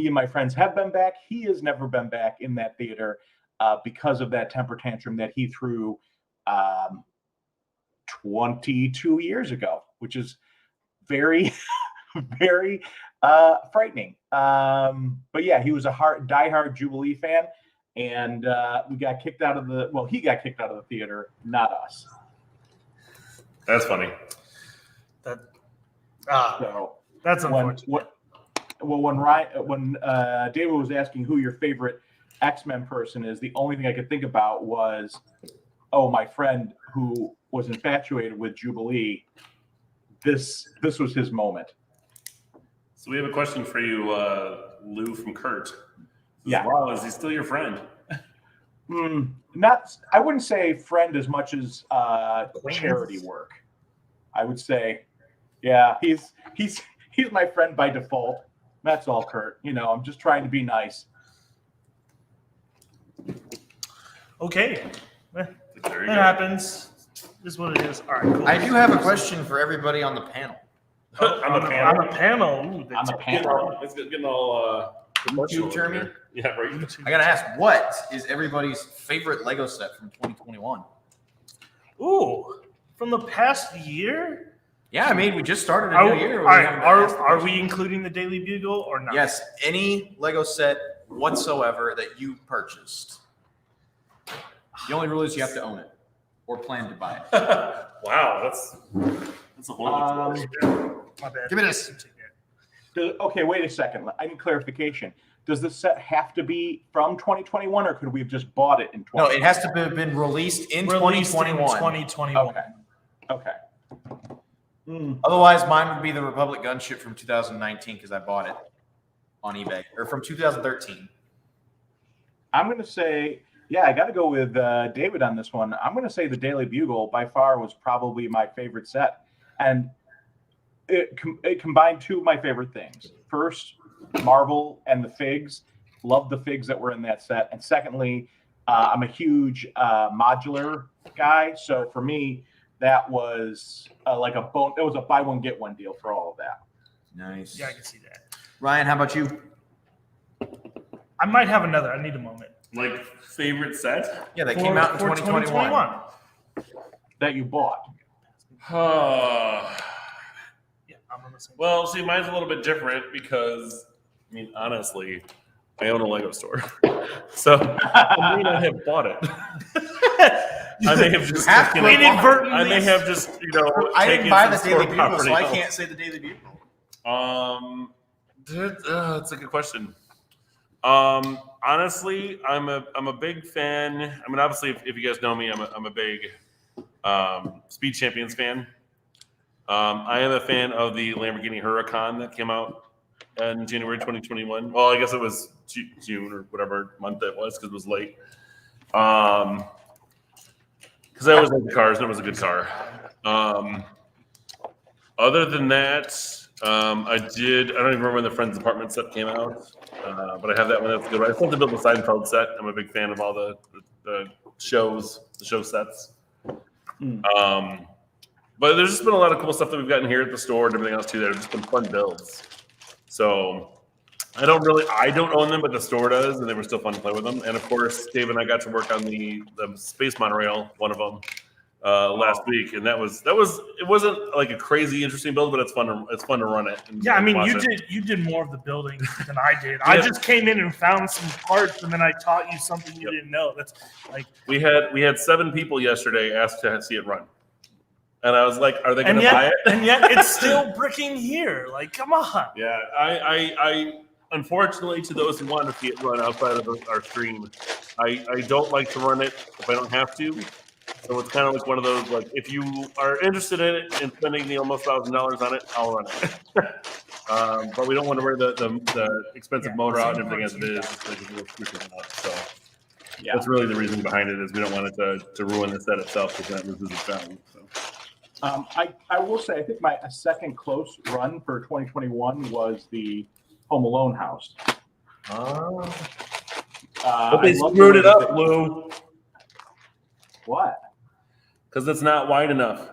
and my friends have been back. He has never been back in that theater because of that temper tantrum that he threw 22 years ago, which is very, very frightening. But yeah, he was a diehard Jubilee fan, and he got kicked out of the theater, not us. That's funny. That's unfortunate. When David was asking who your favorite X-Men person is, the only thing I could think about was, my friend who was infatuated with Jubilee. This was his moment. So we have a question for you, Lou from Kurt. Yeah. Wow, is he still your friend? I wouldn't say friend as much as charity work. I would say, yeah, he's my friend by default. That's all, Kurt. I'm just trying to be nice. Okay. That happens. This is what it is. All right, cool. I do have a question for everybody on the panel. On the panel. On the panel. Ooh, On the panel. It's getting all YouTube termy? Yeah, right. I gotta ask, what is everybody's favorite Lego set from 2021? Ooh, from the past year? Yeah, I mean, we just started a new year. Are we including the Daily Bugle or not? Yes, any Lego set whatsoever that you purchased. The only rule is you have to own it or plan to buy it. Wow, that's a whole other story. My bad. Give me this. Okay, wait a second. I need clarification. Does this set have to be from 2021, or could we have just bought it in 2021? No, it has to have been released in Released 2021. 2021. Okay. Otherwise, mine would be the Republic Gunship from 2019 because I bought it on eBay, or from 2013. I'm going to say, yeah, I got to go with David on this one. I'm going to say the Daily Bugle by far was probably my favorite set. And it combined two of my favorite things. First, Marvel and the figs. Loved the figs that were in that set. And secondly, I'm a huge modular guy. So for me, that was like a bone. It was a buy one, get one deal for all of that. Nice. Yeah, I can see that. Ryan, how about you? I might have another. I need a moment. Like favorite set? Yeah, they came out in 2021. That you bought. Yeah, I'm on the same. Well, see, mine's a little bit different because, I mean, honestly, I own a Lego store, so I may not have bought it. I may have just inadvertently. I may have just I didn't taken buy the some Daily store Bugle, so property I else. can't say the Daily Bugle. That's a good question. Honestly, I'm a big fan. I mean, obviously, if you guys know me, I'm a big Speed Champions fan. I am a fan of the Lamborghini Huracan that came out in January 2021. Well, I guess it was June or whatever month it was because it was late. Because I always like the cars and it was a good car. Other than that, I don't even remember when the Friends Apartment set came out, but I have that one. That's a good one. I still have to build the Seinfeld set. I'm a big fan of all the show sets. But there's just been a lot of cool stuff that we've gotten here at the store and everything else too. That have just been fun builds. So I don't own them, but the store does, and they were still fun to play with them. And of course, Dave and I got to work on the Space Monorail, one of them, last week, and it wasn't like a crazy interesting build, but it's fun to run it. Yeah, I mean, watch you it. did more of the building than I did. I just came in and found some parts, and then I taught you something you didn't know. That's like we had 7 people yesterday ask to see it run, and I was like, "Are they going to buy it?" And yet, it's still bricking here. Like, come on. Yeah, I unfortunately, to those who want to see it run outside of our stream, I don't like to run it if I don't have to. So it's kind of like one of those, like, if you are interested in it and spending the almost $1,000 on it, I'll run it. But we don't want to wear the expensive motor out and everything as it is. So that's really the reason behind it is we don't want it to ruin the set itself because that loses its value. So. I will say, I think my second close run for 2021 was the Home Alone house. But they screwed it up, Lou. What? Because it's not wide enough.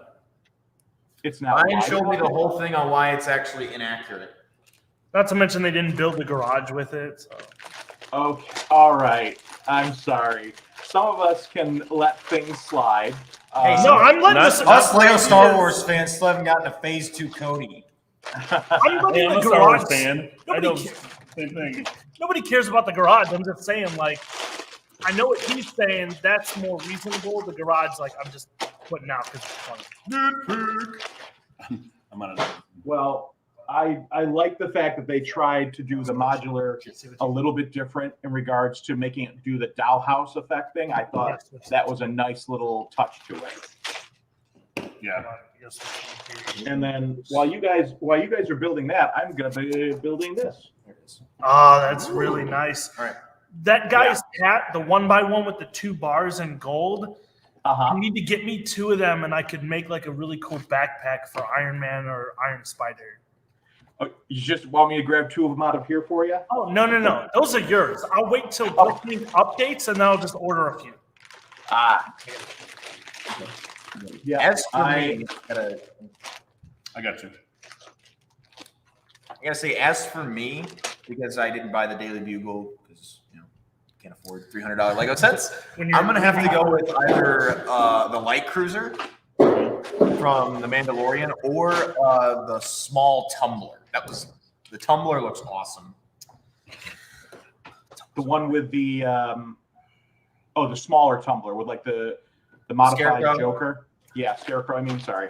It's not. Ryan showed me the whole thing on why it's actually inaccurate. Not to mention they didn't build the garage with it. So. Okay. All right. I'm sorry. Some of us can let things slide. No, I'm letting us Lego Star Wars fans still haven't gotten to Phase 2 Cody. I'm letting I'm the a Star Wars garage fan. Same thing. Nobody cares about the garage. I'm just saying, like, I know what he's saying. That's more reasonable. The garage, like, I'm just putting out because it's funny. I'm on it. Well, I like the fact that they tried to do the modular a little bit different in regards to making it do the dollhouse effect thing. I thought that was a nice little touch to it. Yeah. And then while you guys are building that, I'm gonna be building this. Oh, that's really nice. All right. That guy's hat, the 1x1 with the 2 bars in gold. You need to get me 2 of them, and I could make like a really cool backpack for Iron Man or Iron Spider. Oh, you just want me to grab 2 of them out of here for you? Oh, no. Those are yours. I'll wait till Brooklyn updates, and then I'll just order a few. Yeah. As for me, I got you. I gotta say, as for me, because I didn't buy the Daily Bugle because can't afford $300 Lego sets, I'm gonna have to go with either the light cruiser from The Mandalorian or the small tumbler. The tumbler looks awesome. The one with the Oh, the smaller tumbler with like the modified Scarecrow? Joker. Yeah, Scarecrow. I mean, sorry.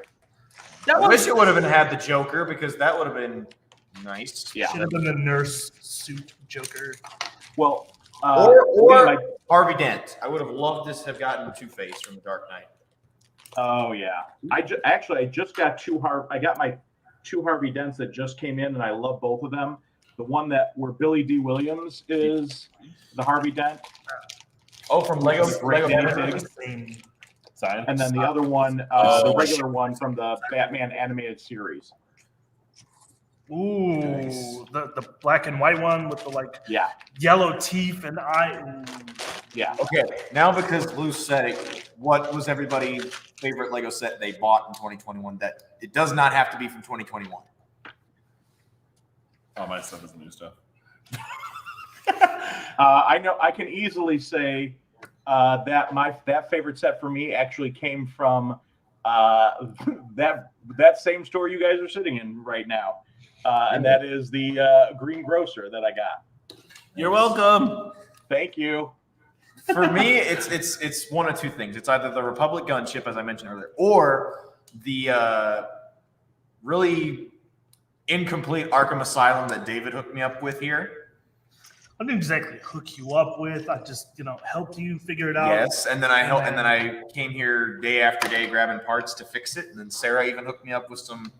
I wish it would have had the Joker because that would have been nice. Yeah. Should have been the nurse suit Joker. Well, Or like, Harvey Dent. I would have loved this to have gotten Two-Face from The Dark Knight. oh yeah. I just got I got my 2 Harvey Dents that just came in, and I love both of them. The one where Billy D. Williams is the Harvey Dent. Oh, from Lego. Great Lego name tag. And then the other one, the regular one from the Batman animated series. Ooh, Nice. the black and white one with the like Yeah. yellow teeth and eye. Ooh. Yeah. Okay, now because Blue said it, what was everybody's favorite Lego set they bought in 2021 that it does not have to be from 2021? All my stuff is new stuff. I know I can easily say that favorite set for me actually came from that same store you guys are sitting in right now, and that is the Green Grocer that I got. You're welcome. Thank you. For me, it's one of two things. It's either the Republic gunship, as I mentioned earlier, or the really incomplete Arkham Asylum that David hooked me up with here. I didn't exactly hook you up with. I just, helped you figure it out. Yes, and then I came here day after day grabbing parts to fix it, and then Sarah even hooked me up with some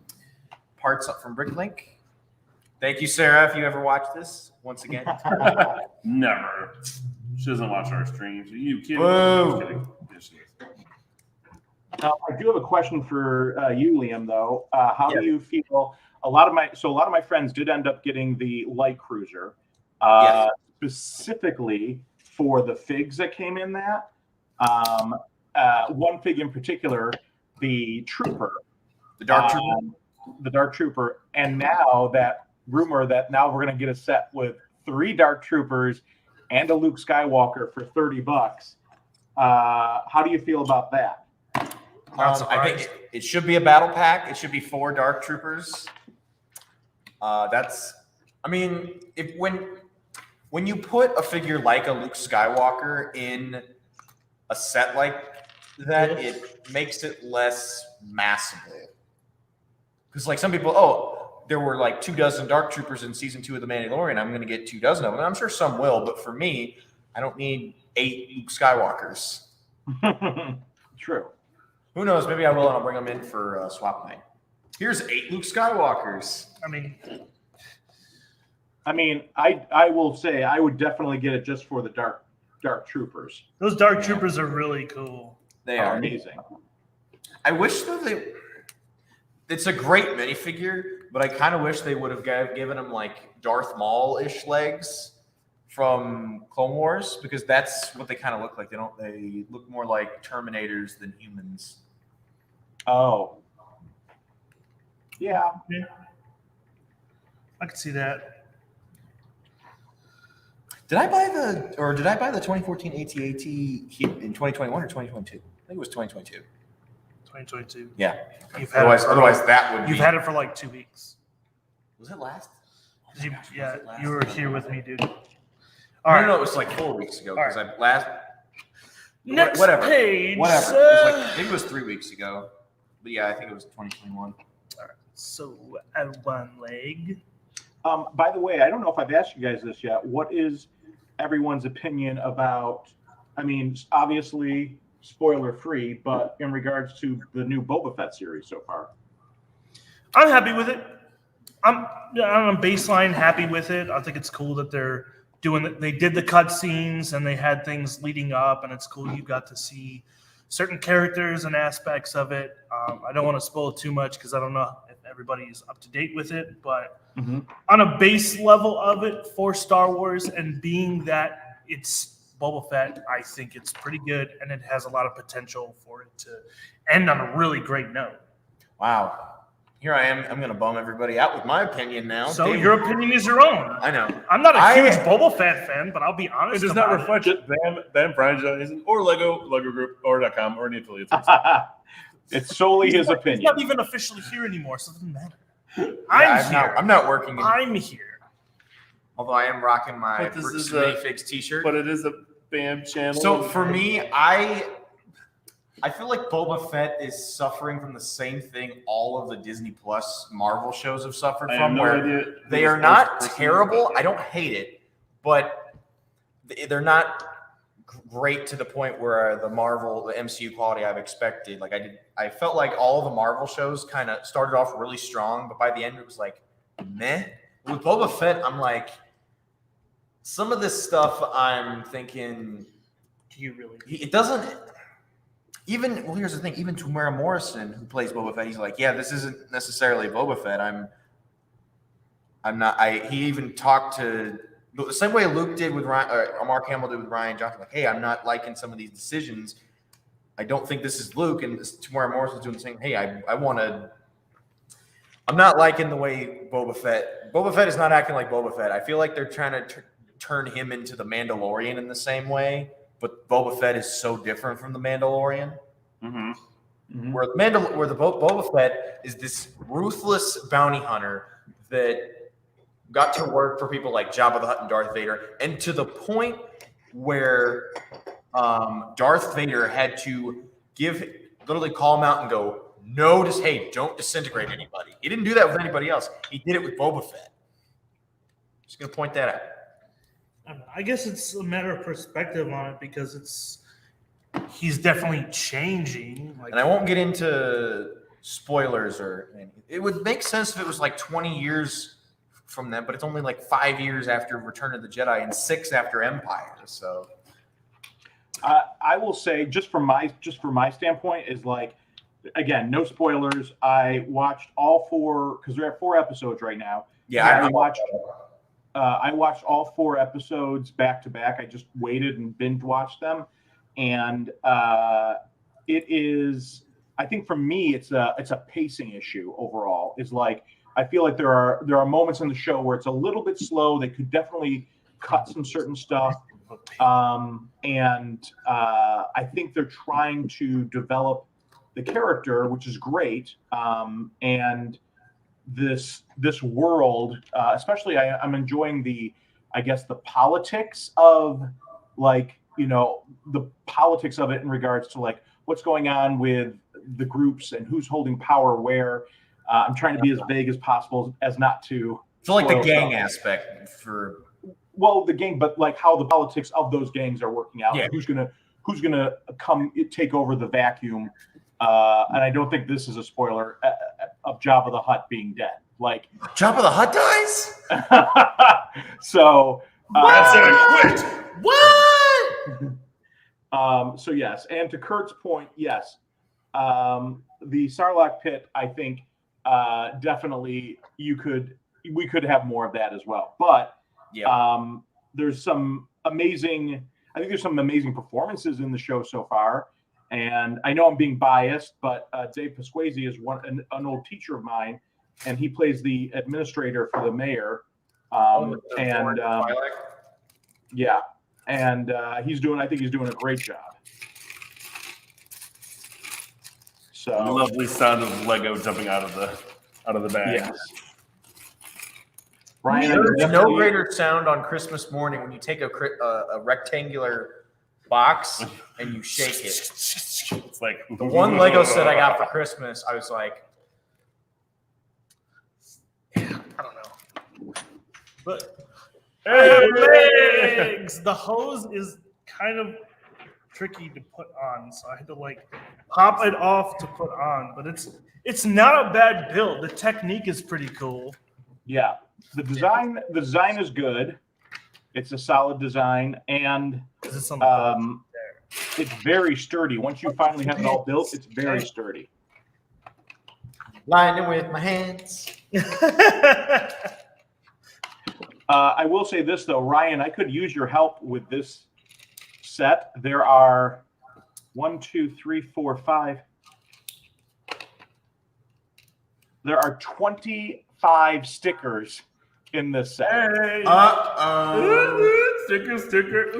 parts up from Bricklink. Thank you, Sarah, if you ever watch this once again. Never. She doesn't watch our streams. Are you kidding? Whoa. I'm kidding. Yes, she is. I do have a question for you, Liam. Though, how do you feel? A lot of my friends did end up getting the light cruiser, specifically for the figs that came in that. One fig in particular, the Trooper, The Dark Trooper. the Dark Trooper, and now that rumor that now we're going to get a set with 3 Dark Troopers and a Luke Skywalker for $30. How do you feel about that? I think it should be a battle pack. It should be 4 Dark Troopers. When you put a figure like a Luke Skywalker in a set like that, it makes it less massable. Because like some people, there were like 24 Dark Troopers in season 2 of The Mandalorian. I'm going to get 24 of them. And I'm sure some will, but for me, I don't need 8 Luke Skywalkers. True. Who knows? Maybe I will, and I'll bring them in for swap night. Here's 8 Luke Skywalkers. I will say I would definitely get it just for the Dark Troopers. Those Dark Troopers are really cool. They are amazing. I wish that it's a great minifigure, but I kind of wish they would have given him like Darth Maul-ish legs from Clone Wars, because that's what they kind of look like. They look more like Terminators than humans. Oh. Yeah. I could see that. Did I buy the 2014 AT-AT in 2021 or 2022? I think it was 2022. 2022. Yeah. Otherwise, that would. You've had it for like 2 weeks. Was it last? You were here with me, dude. No, it was like 4 weeks ago. Because Next whatever. page. Whatever. Maybe it was 3 weeks ago. But yeah, I think it was 2021. All right. So at one leg. By the way, I don't know if I've asked you guys this yet. What is everyone's opinion about? Obviously spoiler free, but in regards to the new Boba Fett series so far. I'm happy with it. I'm baseline happy with it. I think it's cool that they're doing it. They did the cutscenes and they had things leading up, and it's cool you got to see certain characters and aspects of it. I don't want to spoil too much because I don't know if everybody's up to date with it, but on a base level of it for Star Wars, and being that it's Boba Fett, I think it's pretty good, and it has a lot of potential for it to end on a really great note. Wow. Here I am. I'm going to bum everybody out with my opinion now. So your opinion is your own. I know. I'm not a huge Boba Fett fan, but I'll be honest. It does not reflect it. BAMfam or Lego Group or .com or any affiliates. It's solely his opinion. He's not even officially here anymore, so it doesn't matter. I'm not working. I'm here. Although I am rocking my Minifigs t-shirt. But it is BAM channel. So for me, I feel like Boba Fett is suffering from the same thing all of the Disney Plus Marvel shows have suffered I have from, no where idea who they this are not person is. terrible. I don't hate it, but they're not great to the point where the MCU quality I've expected. Like I felt like all the Marvel shows kind of started off really strong, but by the end it was like meh. With Boba Fett, I'm like, some of this stuff I'm thinking, Do you really? it doesn't. Even here's the thing. Even Tamara Morrison, who plays Boba Fett, he's like, yeah, this isn't necessarily Boba Fett. I'm not. He even talked to the same way Luke did with Ryan, or Mark Hamill did with Ryan Johnson. Like, hey, I'm not liking some of these decisions. I don't think this is Luke. And Tamara Morrison's doing the same. Hey, I want to. I'm not liking the way Boba Fett is not acting like Boba Fett. I feel like they're trying to turn him into the Mandalorian in the same way. But Boba Fett is so different from the Mandalorian. Mm-hmm. Where the Boba Fett is this ruthless bounty hunter that got to work for people like Jabba the Hutt and Darth Vader, and to the point where Darth Vader had to literally call him out and go, no, hey, don't disintegrate anybody. He didn't do that with anybody else. He did it with Boba Fett. Just gonna point that out. I guess it's a matter of perspective on it because he's definitely changing. Like, And I won't get into spoilers it would make sense if it was like 20 years from then, but it's only like 5 years after Return of the Jedi and 6 after Empire. So I will say, just from my standpoint, is like, again, no spoilers. I watched all 4 because there are 4 episodes right now. yeah, I watched all 4 episodes back to back. I just waited and binge watched them, and it is. I think for me, it's a pacing issue overall. Is like I feel like there are moments in the show where it's a little bit slow. They could definitely cut some certain stuff, and I think they're trying to develop the character, which is great, and this world, especially I'm enjoying the politics of, like, the politics of it in regards to like what's going on with the groups and who's holding power where. I'm trying to be as vague as possible as not to. So like the spoil gang stuff. aspect for. Well, the gang, but like how the politics of those gangs are working out. Yeah. Who's gonna come take over the vacuum? And I don't think this is a spoiler of Jabba the Hutt being dead. Like Jabba the Hutt dies? So That's it. Quit. What? So yes, and to Kurt's point, yes, the Sarlacc pit, I think definitely we could have more of that as well. But there's some amazing performances in the show so far. And I know I'm being biased, but Dave Pasquazi is an old teacher of mine, and he plays the administrator for the mayor. I think he's doing a great job. So Lovely sound of Lego jumping out of the bag. yes. Ryan, There's no greater sound on Christmas morning when you take a rectangular box and you shake it. It's like The one Lego set I got for Christmas, I was like, I don't know. But legs. The hose is kind of tricky to put on, so I had to like pop it off to put on. But it's not a bad build. The technique is pretty cool. yeah, the design is good. It's a solid design, and It's on it's very sturdy. Once you finally have it all built, it's very sturdy. lining with my hands. I will say this though, Ryan, I could use your help with this set. There are 1, 2, 3, 4, 5. There are 25 stickers in this set. Hey. Sticker.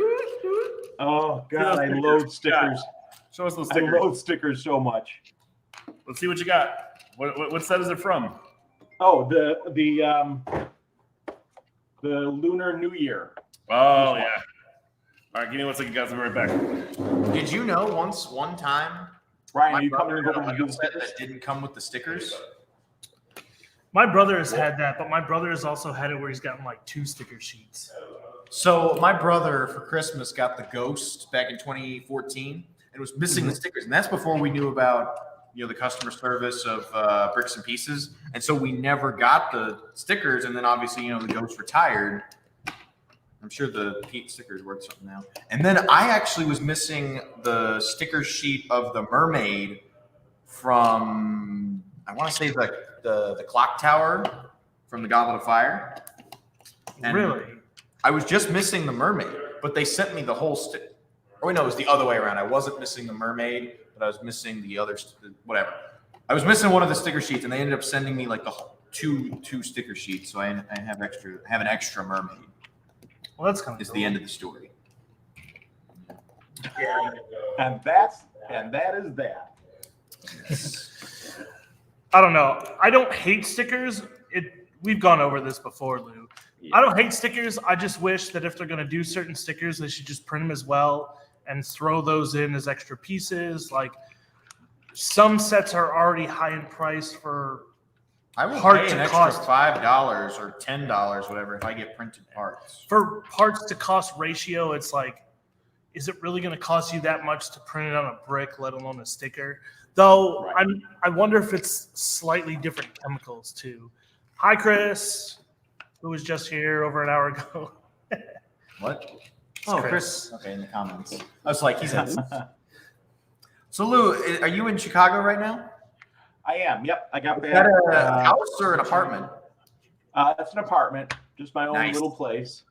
Oh God, I loathe stickers. Show us those I stickers. loathe stickers so much. Let's see what you got. What set is it from? Oh, the Lunar New Year. Oh yeah. All right, right, give me 1 second, guys. I'll be right back. Did you know one time Ryan, my are you coming brother to had go a over Lego the set stickers? that didn't come with the stickers? My brother has had that, but my brother has also had it where he's gotten like 2 sticker sheets. So my brother for Christmas got the Ghost back in 2014 and was missing the stickers, and that's before we knew about the customer service of Bricks and Pieces, and so we never got the stickers. And then obviously the Ghost retired. I'm sure the Pete sticker is worth something now. And then I actually was missing the sticker sheet of the mermaid from, I want to say the clock tower from the Goblet of Fire. And Really? I was just missing the mermaid, but they sent me the whole stick. Or no, it was the other way around. I wasn't missing the mermaid, but I was missing the other, whatever. I was missing one of the sticker sheets, and they ended up sending me like the two sticker sheets. So I have an extra mermaid. Well, that's kind of It's the end of the story. And that is that. I don't know. I don't hate stickers. We've gone over this before, Lou. I don't hate stickers. I just wish that if they're going to do certain stickers, they should just print them as well and throw those in as extra pieces. Like some sets are already high in price for I will Part pay to an extra cost. $5 or $10, whatever, if I get printed parts. for parts to cost ratio. It's like, is it really going to cost you that much to print it on a brick, let alone a sticker? Though I wonder if it's slightly different chemicals too. Hi, Chris, who was just here over an hour ago. What? Oh, Chris. Okay, in the comments. I was like, he's in. So, Lou, are you in Chicago right now? I am. Yep. I got Is that back. a house or an apartment? It's an apartment, just my own Nice. little place.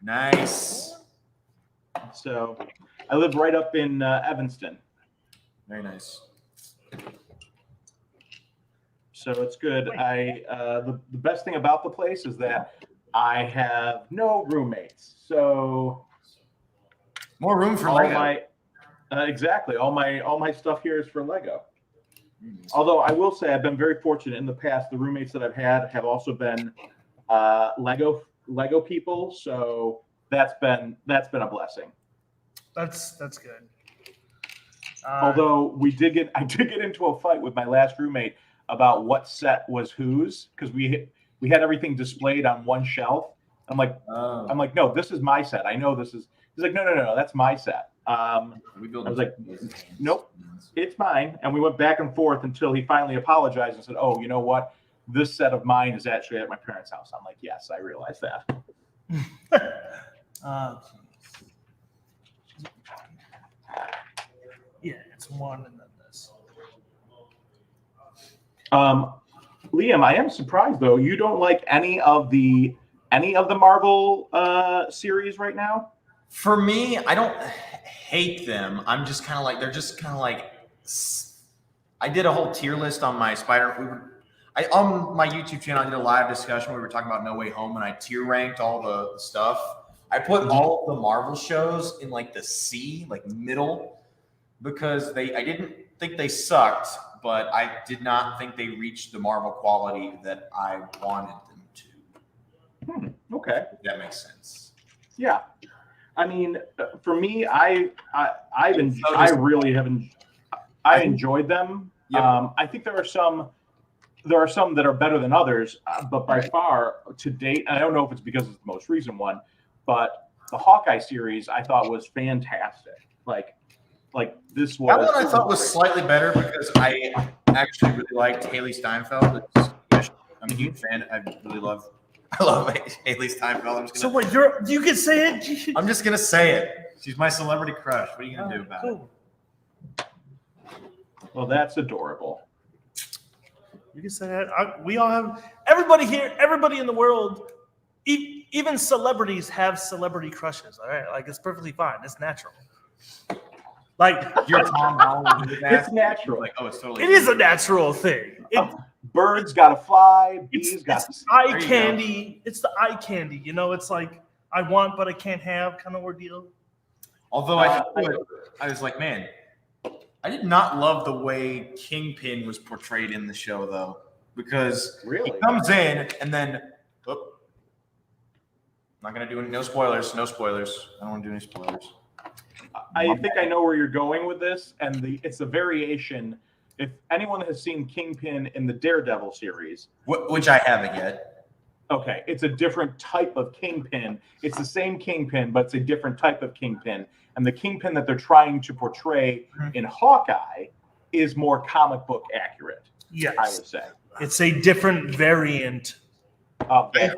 Nice. So I live right up in Evanston. Very nice. So it's good. The best thing about the place is that I have no roommates. So More room for all Lego. my exactly all my stuff here is for Lego. Although I will say I've been very fortunate in the past. The roommates that I've had have also been Lego people. So that's been a blessing. That's good. Although I did get into a fight with my last roommate about what set was whose, because we had everything displayed on one shelf. I'm like, no, this is my set. I know this is. He's like, no, that's my set. I was like, nope, it's mine. And we went back and forth until he finally apologized and said, oh, you know what? This set of mine is actually at my parents' house. I'm like, yes, I realize that. Yeah, it's one and then this. Liam, I am surprised though. You don't like any of the Marvel series right now? For me, I don't hate them. I'm just kind of like, they're just kind of like, I did a whole tier list on my on my YouTube channel, I did a live discussion where we were talking about No Way Home, and I tier ranked all the stuff. I put all of the Marvel shows in like the C, like middle, because I didn't think they sucked, but I did not think they reached the Marvel quality that I wanted them to. Okay. If that makes sense. Yeah. I mean, for me, I enjoyed them. Yep. I think there are some that are better than others, but by far to date, and I don't know if it's because it's the most recent one, but the Hawkeye series I thought was fantastic. Like this was. That one I thought was slightly better because I actually really liked Haley Steinfeld. I'm a huge fan. I love Haley Steinfeld. So what? You can say it. I'm just gonna say it. She's my celebrity crush. What are you gonna do about it? Well, that's adorable. You can say that. We all have everybody here. Everybody in the world, even celebrities have celebrity crushes. All right, like it's perfectly fine. It's natural. Like You're Tom Holland. It's natural. Like, oh, it's totally. it is a natural thing. Birds gotta fly. Bees got. It's eye candy. It's the eye candy. You know, it's like I want but I can't have kind of ordeal. Although I was like, man, I did not love the way Kingpin was portrayed in the show, though, because Really? he comes in and then, I'm not gonna do any, no spoilers. I don't want to do any spoilers. I think I know where you're going with this, and it's a variation. If anyone has seen Kingpin in the Daredevil series, which I haven't yet. Okay, it's a different type of Kingpin. It's the same Kingpin, but it's a different type of Kingpin. And the Kingpin that they're trying to portray in Hawkeye is more comic book accurate. Yes, I would say. It's a different variant of that.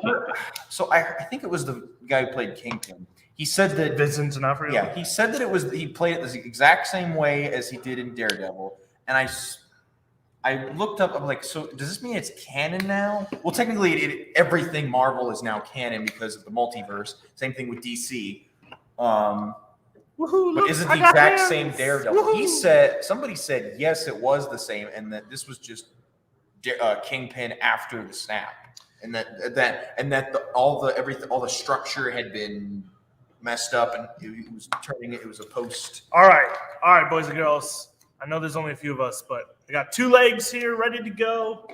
So I think it was the guy who played Kingpin. He said that Vincent D'Onofrio. Yeah, he said that he played it the exact same way as he did in Daredevil. And I looked up. I'm like, so does this mean it's canon now? Well, technically, everything Marvel is now canon because of the multiverse. Same thing with DC. Woohoo, but is it the exact same Daredevil? Woohoo. Somebody said yes, it was the same, and that this was just Kingpin after the snap, and that all the structure had been messed up, and it was turning it. It was a post. All right, boys and girls. I know there's only a few of us, but I got 2 legs here ready to go.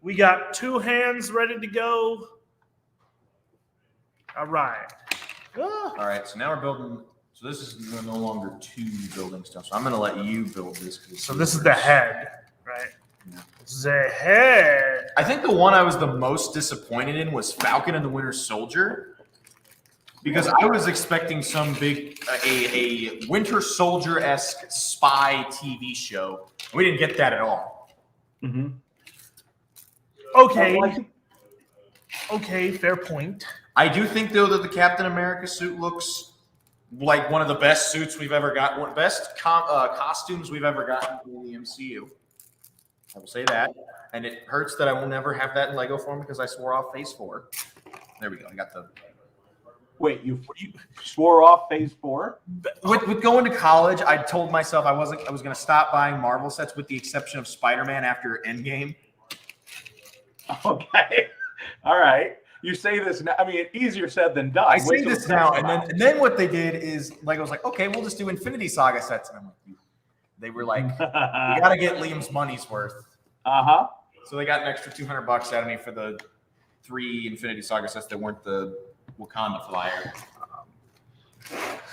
We got 2 hands ready to go. All right. All right. So now we're building. So this is no longer 2 building stuff. So I'm going to let you build this. So this is the head, right? Yeah. The head. I think the one I was the most disappointed in was Falcon and the Winter Soldier. Because I was expecting some big, a Winter Soldier-esque spy TV show. We didn't get that at all. Mm-hmm. Okay, fair point. I do think, though, that the Captain America suit looks like one of the best suits we've ever got, one of the best costumes we've ever gotten in the MCU. I will say that. And it hurts that I will never have that in Lego form because I swore off Phase 4. There we go. I got the... Wait, you swore off Phase 4? With going to college, I told myself I was going to stop buying Marvel sets with the exception of Spider-Man after Endgame. Okay. All right. You say this now. I mean, easier said than done. I say this now, and then what they did is Lego was like, okay, we'll just do Infinity Saga sets. And I'm like, they were like, we got to get Liam's money's worth. Uh-huh. So they got an extra $200 out of me for the 3 Infinity Saga sets that weren't the Wakanda flyer.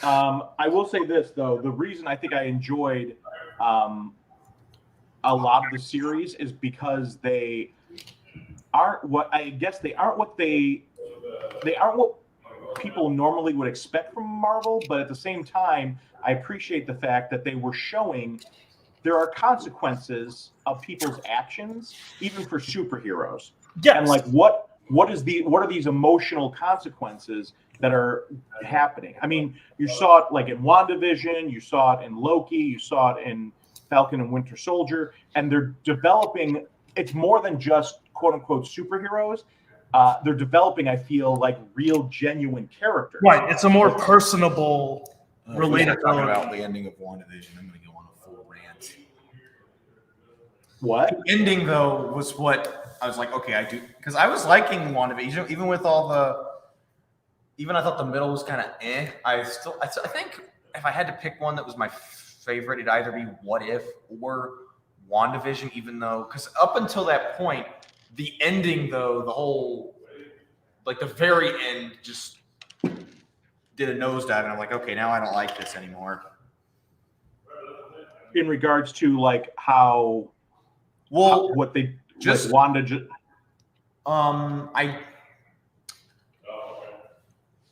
I will say this though: the reason I think I enjoyed a lot of the series is because they aren't what people normally would expect from Marvel. But at the same time, I appreciate the fact that they were showing there are consequences of people's actions, even for superheroes. Yes. And like what are these emotional consequences that are happening? I mean, you saw it like in WandaVision, you saw it in Loki, you saw it in Falcon and Winter Soldier, and they're developing. It's more than just quote unquote superheroes. They're developing, I feel, like real, genuine characters. Right. It's a more personable, related. Talking about the ending of WandaVision, I'm going to go on a full rant. What? The ending though was what. I was like, okay, I do, because I was liking WandaVision, even with all I thought the middle was kind of eh. I think if I had to pick one that was my favorite, it'd either be What If or WandaVision, even though, because up until that point, the ending though, the whole, like the very end just did a nosedive, and I'm like, okay, now I don't like this anymore. In regards to like what they just like Wanda.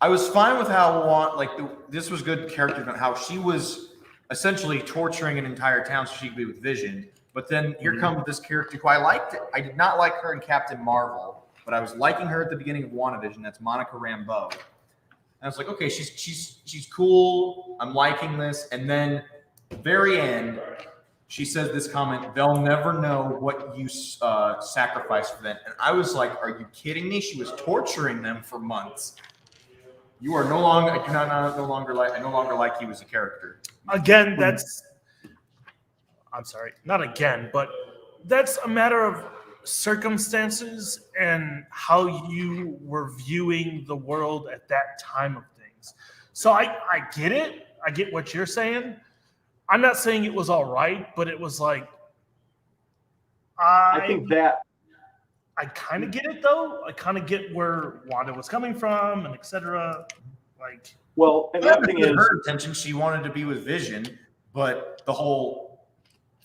I was fine with how this was good character, how she was essentially torturing an entire town so she could be with Vision. But then here comes this character who I liked. I did not like her in Captain Marvel, but I was liking her at the beginning of WandaVision. That's Monica Rambeau. And I was like, okay, she's cool. I'm liking this. And then very end, she says this comment, they'll never know what you sacrificed for them. And I was like, are you kidding me? She was torturing them for months. You are no longer, I no longer like you as a character. Again, I'm sorry, not again, but that's a matter of circumstances and how you were viewing the world at that time of things. So I get it. I get what you're saying. I'm not saying it was all right, but it was like I think that I kind of get it though. I kind of get where Wanda was coming from and etc. Well, and the other thing is, her intention, she wanted to be with Vision, but the whole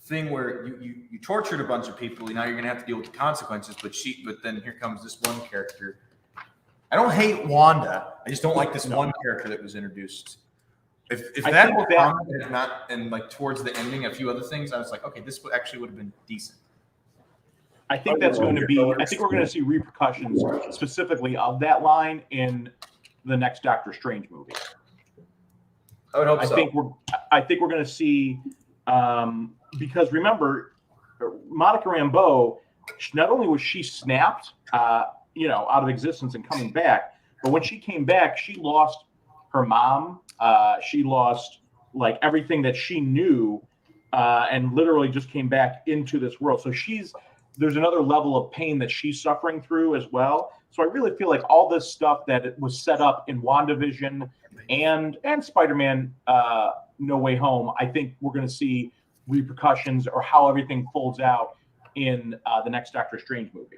thing where you tortured a bunch of people, now you're gonna have to deal with the consequences. But then here comes this one character. I don't hate Wanda. I just don't like this one character that was introduced. If that were common, if not, and like towards the ending, a few other things, I was like, okay, this actually would have been decent. I think that's going to be. I think we're going to see repercussions specifically of that line in the next Doctor Strange movie. I would hope so. I think we're going to see because remember, Monica Rambeau. Not only was she snapped, out of existence and coming back, but when she came back, she lost her mom. She lost like everything that she knew, and literally just came back into this world. So there's another level of pain that she's suffering through as well. So I really feel like all this stuff that it was set up in WandaVision and Spider-Man No Way Home, I think we're going to see repercussions or how everything folds out in the next Doctor Strange movie.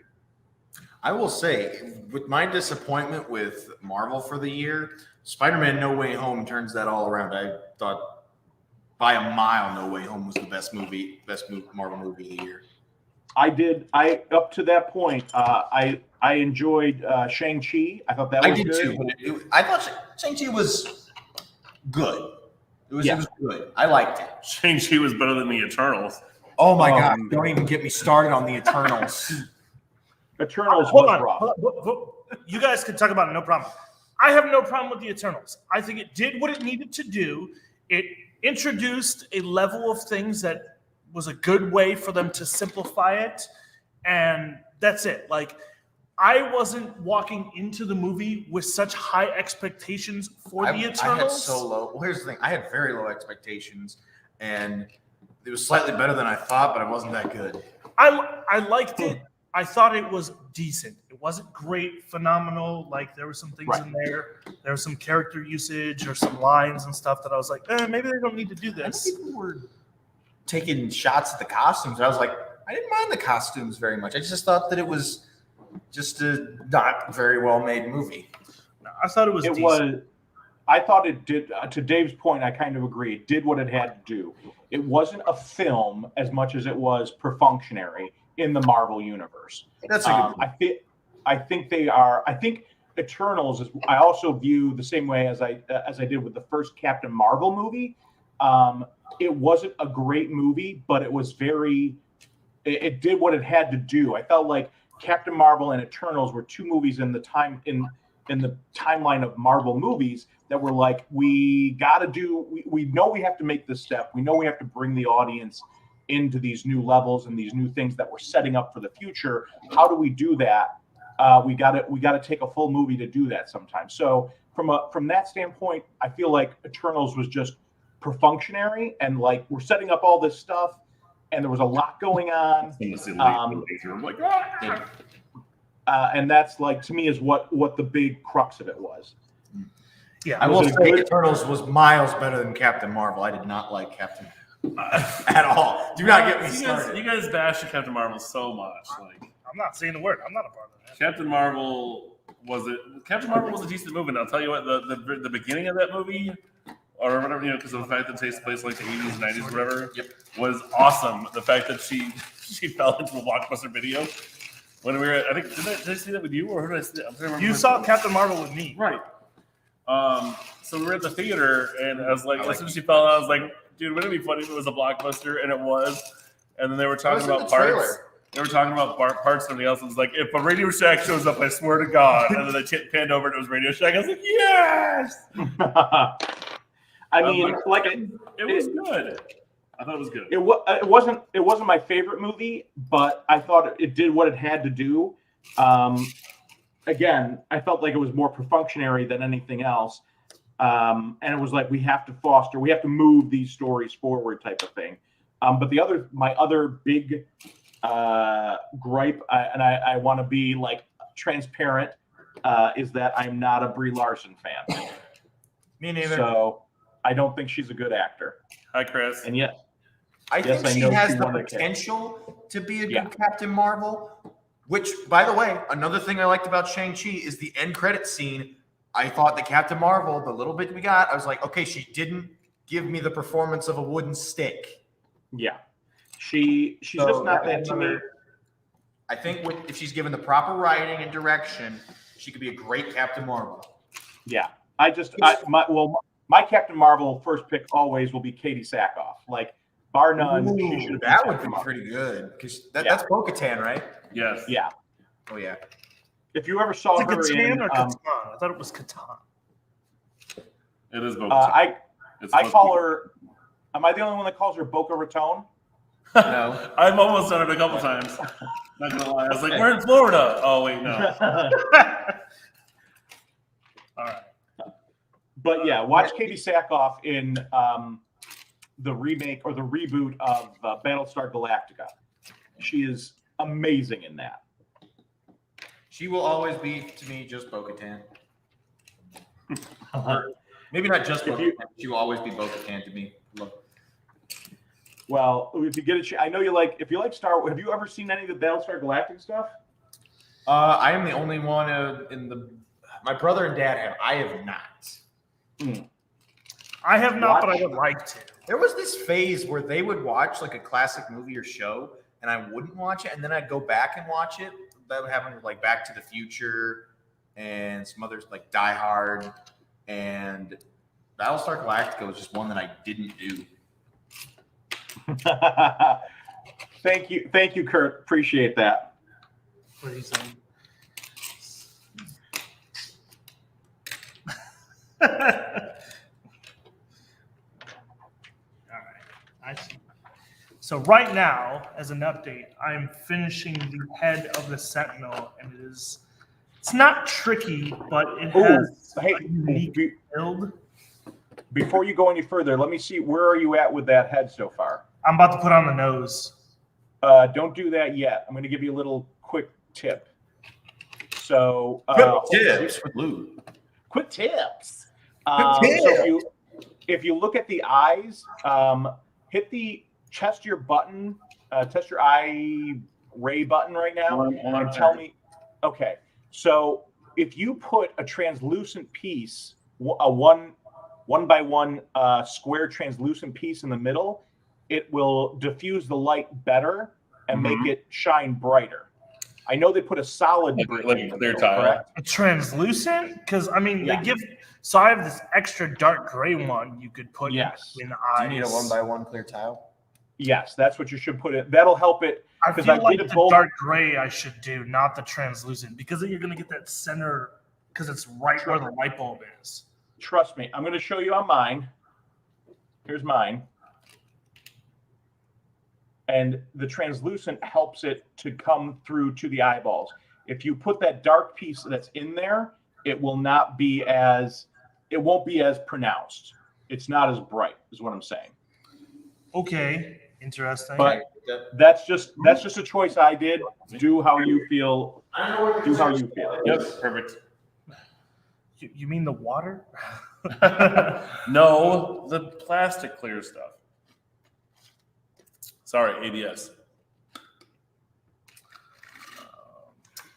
I will say, with my disappointment with Marvel for the year, Spider-Man No Way Home turns that all around. I thought by a mile No Way Home was the best Marvel movie of the year. Up to that point, I enjoyed Shang-Chi. I thought that was good. I did too. I thought Shang-Chi was good. It was good. I liked it. Shang-Chi was better than the Eternals. Oh my God! Don't even get me started on the Eternals. Eternals Hold was on. rough. You guys can talk about it, no problem. I have no problem with the Eternals. I think it did what it needed to do. It introduced a level of things that was a good way for them to simplify it, and that's it. Like, I wasn't walking into the movie with such high expectations for the Eternals. I had so low. Well, here's the thing. I had very low expectations, and it was slightly better than I thought, but it wasn't that good. I liked it. I thought it was decent. It wasn't great, phenomenal. Like, there were some things in there. There was some character usage or some lines and stuff that I was like, maybe they don't need to do this. People were taking shots at the costumes. I was like, I didn't mind the costumes very much. I just thought that it was just a not very well made movie. No, I thought it was decent. I thought it did. To Dave's point, I kind of agree. It did what it had to do. It wasn't a film as much as it was perfunctory in the Marvel universe. That's a good I think they are. I think Eternals is. I also view the same way as I did with the first Captain Marvel movie. It wasn't a great movie, but it was very. It did what it had to do. I felt like Captain Marvel and Eternals were two movies in the timeline of Marvel movies that were like, we got to do. We know we have to make this step. We know we have to bring the audience into these new levels and these new things that we're setting up for the future. How do we do that? We got to take a full movie to do that sometimes. So from that standpoint, I feel like Eternals was just perfunctory, and like, we're setting up all this stuff, and there was a lot going on. And that's, like, to me, is what the big crux of it was. Yeah, I will say Eternals was miles better than Captain Marvel. I did not like Captain at all. Do not get me started. You guys bash Captain Marvel so much. Like, I'm not saying the word. I'm not a part of that. Captain Marvel was a decent movie. And I'll tell you what, the beginning of that movie, or whatever, because of the fact that it takes place like the 80s, 90s, whatever, was awesome. The fact that she fell into a Blockbuster video when we were, I think, did I see that with you, or who did I see that? You saw Captain Marvel with me. Right. So we were at the theater, and I was like, as soon as she fell out, I was like, dude, wouldn't it be funny if it was a Blockbuster? And it was. And then they were talking about parts. They were talking about parts. Somebody else was like, if a Radio Shack shows up, I swear to God. And then they panned over and it was Radio Shack. I was like, yes! I mean, it was good. I thought it was good. It wasn't my favorite movie, but I thought it did what it had to do. Again, I felt like it was more perfunctory than anything else. And it was like, we have to move these stories forward type of thing. But my other big gripe, and I want to be like transparent, is that I'm not a Brie Larson fan. Me neither. So I don't think she's a good actor. Hi, Chris. And yet, I think she has the potential to be a good Captain Marvel. Which, by the way, another thing I liked about Shang-Chi is the end credit scene. I thought that Captain Marvel, the little bit we got, I was like, okay, she didn't give me the performance of a wooden stick. Yeah. She's just not that to me. I think if she's given the proper writing and direction, she could be a great Captain Marvel. Yeah. My Captain Marvel first pick always will be Katie Sackhoff. Like, bar none, she should have been That would Captain be Marvel. pretty good because that's Bo-Katan, right? Yes. Yeah. Oh yeah. If you ever saw Is it her Catan in, or Catan? I thought it was Catan. It is Bo-Katan. I call her. Am I the only one that calls her Boca Raton? No. I've almost done it a couple times. Not gonna lie. I was like, we're in Florida. Oh wait, no. All right. But yeah, watch Katie Sackhoff in the remake or the reboot of Battlestar Galactica. She is amazing in that. She will always be to me just Bo-Katan. Maybe not just Bo-Katan. She will always be Bo-Katan to me. Well, if you get a chance, I know you like. If you like Star Wars, have you ever seen any of the Battlestar Galactica stuff? I am the only one my brother and dad have. I have not. I have not, but I would like to. There was this phase where they would watch like a classic movie or show, and I wouldn't watch it, and then I'd go back and watch it. That would happen with like Back to the Future and some others like Die Hard, and Battlestar Galactica was just one that I didn't do. Thank you, Kurt. Appreciate that. What are you saying? All right. So right now, as an update, I'm finishing the head of the Sentinel, and it's not tricky, but it has a unique build. Before you go any further, let me see, where are you at with that head so far? I'm about to put on the nose. Don't do that yet. I'm going to give you a little quick tip. So, tips with Lou. Quick tips. Quick tips. So if you look at the eyes, test your button, test your eye ray button right now, and tell me. Okay, so if you put a translucent piece, a one by one square translucent piece in the middle, it will diffuse the light better and make it shine brighter. I know they put a solid brick in the middle, correct? A translucent? Because I mean, they give. So I have this extra dark gray one you could put in the eyes. Do you need a 1x1 clear tile? Yes, that's what you should put in. That'll help it. I feel like the dark gray I should do, not the translucent, because then you're going to get that center, because it's right where the light bulb is. Trust me, I'm going to show you on mine. Here's mine. And the translucent helps it to come through to the eyeballs. If you put that dark piece that's in there, it won't be as pronounced. It's not as bright, is what I'm saying. Okay, interesting. But that's just a choice I did. Do how you feel. Do how you feel. Yep, perfect. You mean the water? No, the plastic clear stuff. Sorry, ABS.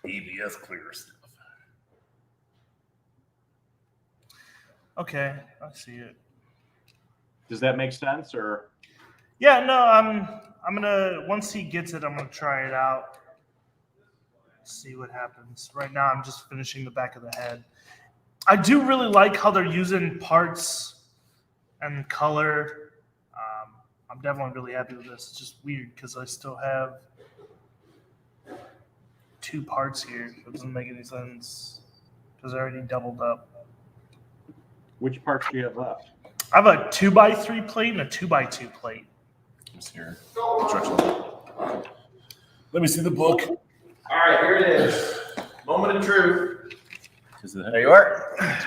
ABS clear stuff. Okay, I see it. Does that make sense, or? Yeah, no, I'm gonna, once he gets it, I'm gonna try it out. See what happens. Right now, I'm just finishing the back of the head. I do really like how they're using parts and color. I'm definitely really happy with this. It's just weird because I still have 2 parts here. It doesn't make any sense because I already doubled up. Which parts do you have left? I have a 2x3 plate and a 2x2 plate. Just here. Let me see the book. All right, here it is. Moment of truth. There you are. Yeah.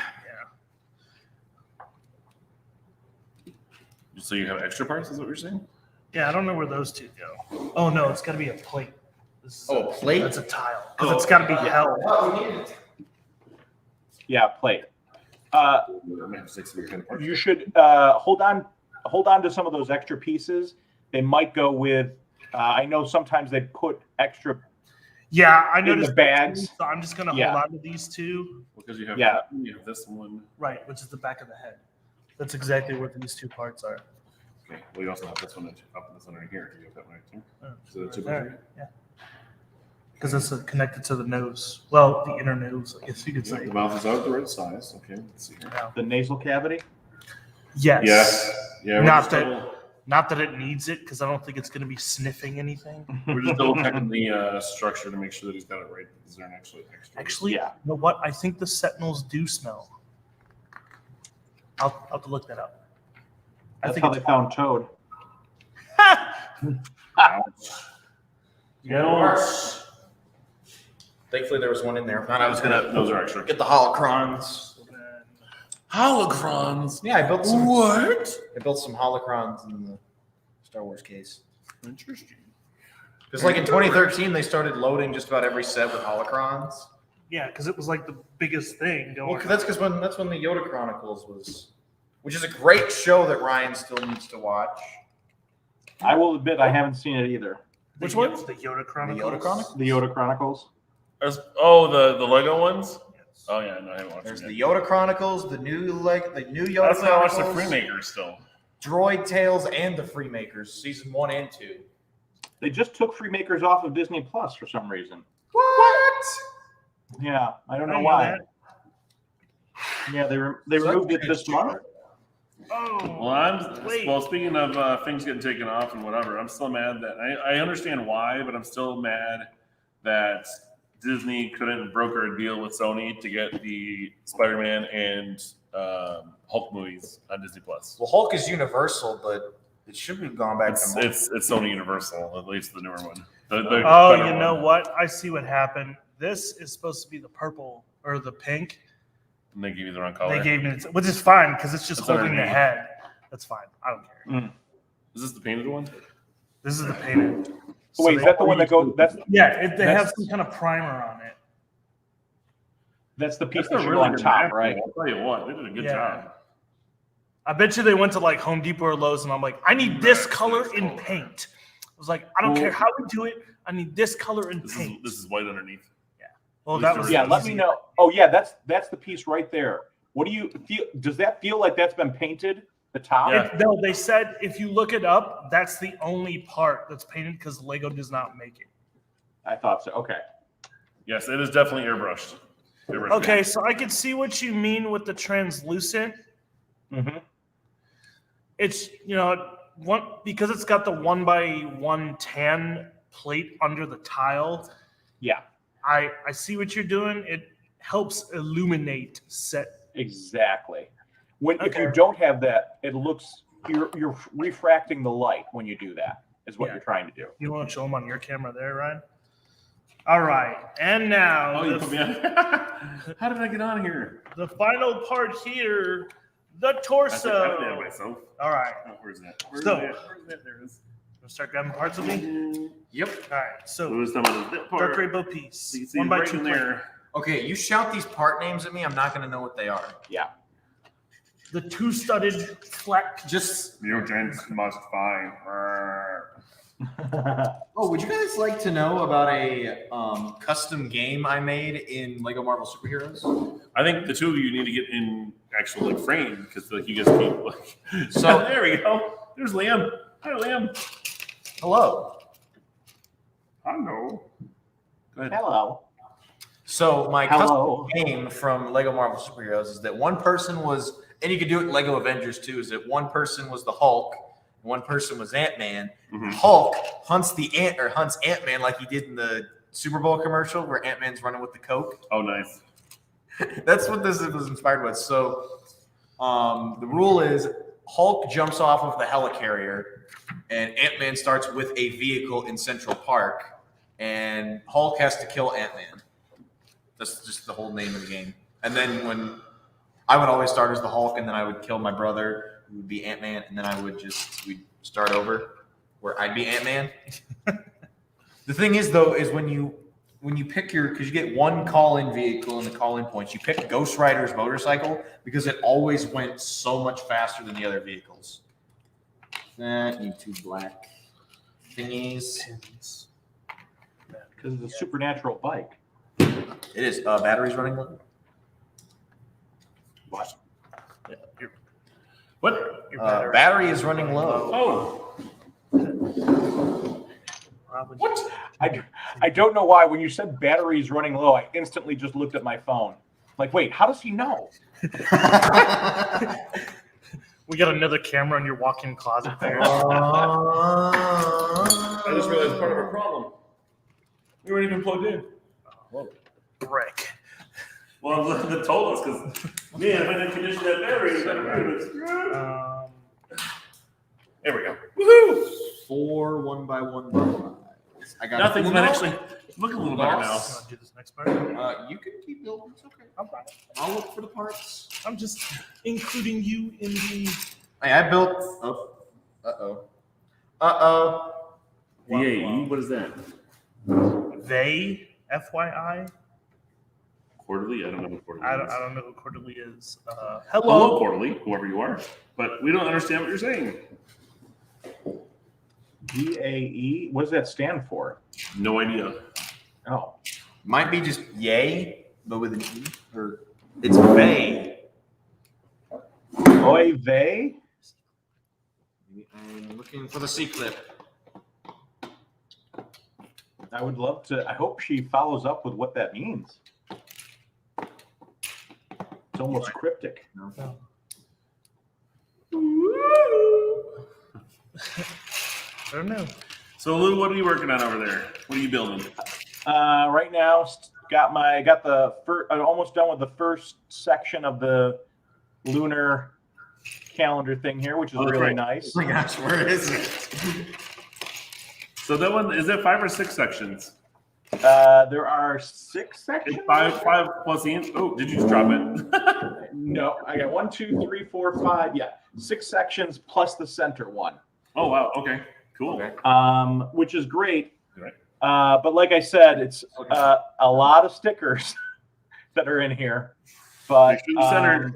So you have extra parts, is what you're saying? Yeah, I don't know where those 2 go. Oh, no, it's got to be a plate. A plate? That's a tile. Because it's got to be held. Yeah, plate. You should hold on to some of those extra pieces. They might go with. I know sometimes they put extra Yeah, I in noticed the bags. So I'm just gonna Yeah. hold on to these two. Because you have Yeah. you have this one. Right, which is the back of the head. That's exactly what these two parts are. Okay. Well, you also have this one up and this one right here. You have that one right here. Oh, So the two there, yeah. Because it's connected to the nose. Well, the inner nose, I guess you could Yeah, say. the mouth is out the right size. Okay, let's see here. Yeah. The nasal cavity. Yes. Yes. Yeah. We're Not just that- Not that it needs it, because I don't think it's going to be sniffing anything. We're just double checking the structure to make sure that he's got it right. Is there an actually extra? Actually, Yeah. you know what? I think the sentinels do smell. I'll have to look that up. That's how they found Toad. Yes. Thankfully, there was one in there. If not, I was gonna Those are extra. get the holocrons. Holocrons. Yeah, I built some. What? I built some holocrons in the Star Wars case. Interesting. Because like in 2013, they started loading just about every set with holocrons. Yeah, because it was like the biggest thing going. Well, that's when the Yoda Chronicles was, which is a great show that Ryan still needs to watch. I will admit I haven't seen it either. Which one? The Yoda Chronicles. The Yoda Chronicles? The Yoda Chronicles. Oh, the Lego ones. Yes. Oh yeah, no, I haven't watched There's it. the Yoda Chronicles, the new Yoda That's why I watched Chronicles, the Freemakers still. Droid Tales, and the Freemakers, season 1 and 2. They just took Freemakers off of Disney Plus for some reason. What? Yeah, I don't know know why. that. Yeah, they removed it this month. Oh. Well, Wait. speaking of things getting taken off and whatever, I'm still mad that I understand why, but I'm still mad that Disney couldn't broker a deal with Sony to get the Spider-Man and Hulk movies on Disney Plus. Well, Hulk is Universal, but it should have gone back to Marvel. It's Sony Universal, at least the newer one. The Oh, better you know one. what? I see what happened. This is supposed to be the purple or the pink. And they gave you the wrong color. They gave me, which is fine because it's just It's holding the underneath. head. That's fine. I don't care. Is this the painted one? This is the painted. Oh, wait, is that the one that goes? That's Yeah, they have That's- some kind of primer on it. the piece That's that a should really go on good top, map, right? I'll tell you what, they did a good Yeah. job. I bet you they went to like Home Depot or Lowe's, and I'm like, I need this color in paint. I was like, I don't care how we do it. I need this color in paint. This is white underneath. Well, that was Yeah, let easy. me know. Oh, yeah, that's the piece right there. What do you feel? Does that feel like that's been painted? The top? Yeah. No, they said if you look it up, that's the only part that's painted because Lego does not make it. I thought so. Okay. Yes, it is definitely airbrushed. Okay, so I can see what you mean with the translucent. Mm-hmm. It's because it's got the 1x1 tan plate under the tile. Yeah. I see what you're doing. It helps illuminate set. Exactly. If you Okay. don't have that, it looks you're refracting the light when you do that. Is what Yeah. you're trying to do. You want to show them on your camera there, Ryan? All right, and now Oh, you put me on. How did I get on here? the final part here, the I did torso. myself. All right, Oh, where's that? Where's So- that? Where's that? There it is. we'll start grabbing parts with me. Yep. All right, So so who's talking about this dark part? rainbow piece, So you see 1x2 right in plate. there. Okay, you shout these part names at me, I'm not going to know what they are. The two-studded flat. Just, Mutants must find. oh, would you guys like to know about a custom game I made in Lego Marvel Superheroes? I think the two of you need to get in actual like frame because like you guys keep like. So- there we go. There's Liam. Hi, Liam. Hello. Hello. Go ahead. Hello. So my Hello. custom game from Lego Marvel Superheroes is that one person was, and you could do it in Lego Avengers too, is that one person was the Hulk, one person was Ant-Man. Mhm. Hulk hunts Ant-Man like he did in the Super Bowl commercial where Ant-Man's running with the Coke. Oh, nice. That's what this was inspired with. So the rule is Hulk jumps off of the helicarrier and Ant-Man starts with a vehicle in Central Park and Hulk has to kill Ant-Man. That's just the whole name of the game. And then when I would always start as the Hulk and then I would kill my brother who would be Ant-Man and then we'd start over where I'd be Ant-Man. The thing is though, is when you pick because you get one call-in vehicle and the call-in points, you pick Ghost Rider's motorcycle because it always went so much faster than the other vehicles. That, you two black thingies. because it's a supernatural bike. It is. Battery's running low. What? Yeah, What? your battery. Battery is running low. Oh. Probably. What? I don't know why. When you said battery is running low, I instantly just looked at my phone. Like, wait, how does he know? We got another camera in your walk-in closet there. I just realized part of our problem. We weren't even plugged in. Brick. Well, they told us because, man, if I didn't condition that battery, then there we go. Woohoo! 4 1x1 butterflies. I got Nothing's Uno. been actually look a little better now. Want to do this next part? You can keep building. It's okay. I'm fine. I'll look for the parts. I'm just including you in the. Hey, I built. Oh. Uh-oh. VAE, what is that? They, FYI. Quarterly? I don't know what quarterly I is. don't know who Quarterly is. Hello, Hello. quarterly, whoever you are. But we don't understand what you're saying. VAE. What does that stand for? No idea. Oh, Might be just yay, but with an E. Or it's Vay. oy vey. I'm looking for the C clip. I would love to. I hope she follows up with what that means. It's almost cryptic. I don't know. So Lou, what are you working on over there? What are you building? Right now, almost done with the first section of the lunar calendar thing here, which is Oh, really right. nice. Oh my gosh, where is it? So that one, is it 5 or 6 sections? There are 6 sections. It's five plus the Oh, did you just drop it? No, I got 1, 2, 3, 4, 5. Yeah, 6 sections plus the center one. Oh wow, okay. Cool. Okay. Which is great. Right. But like I said, it's a lot of stickers that are in here. But Make sure they're centered.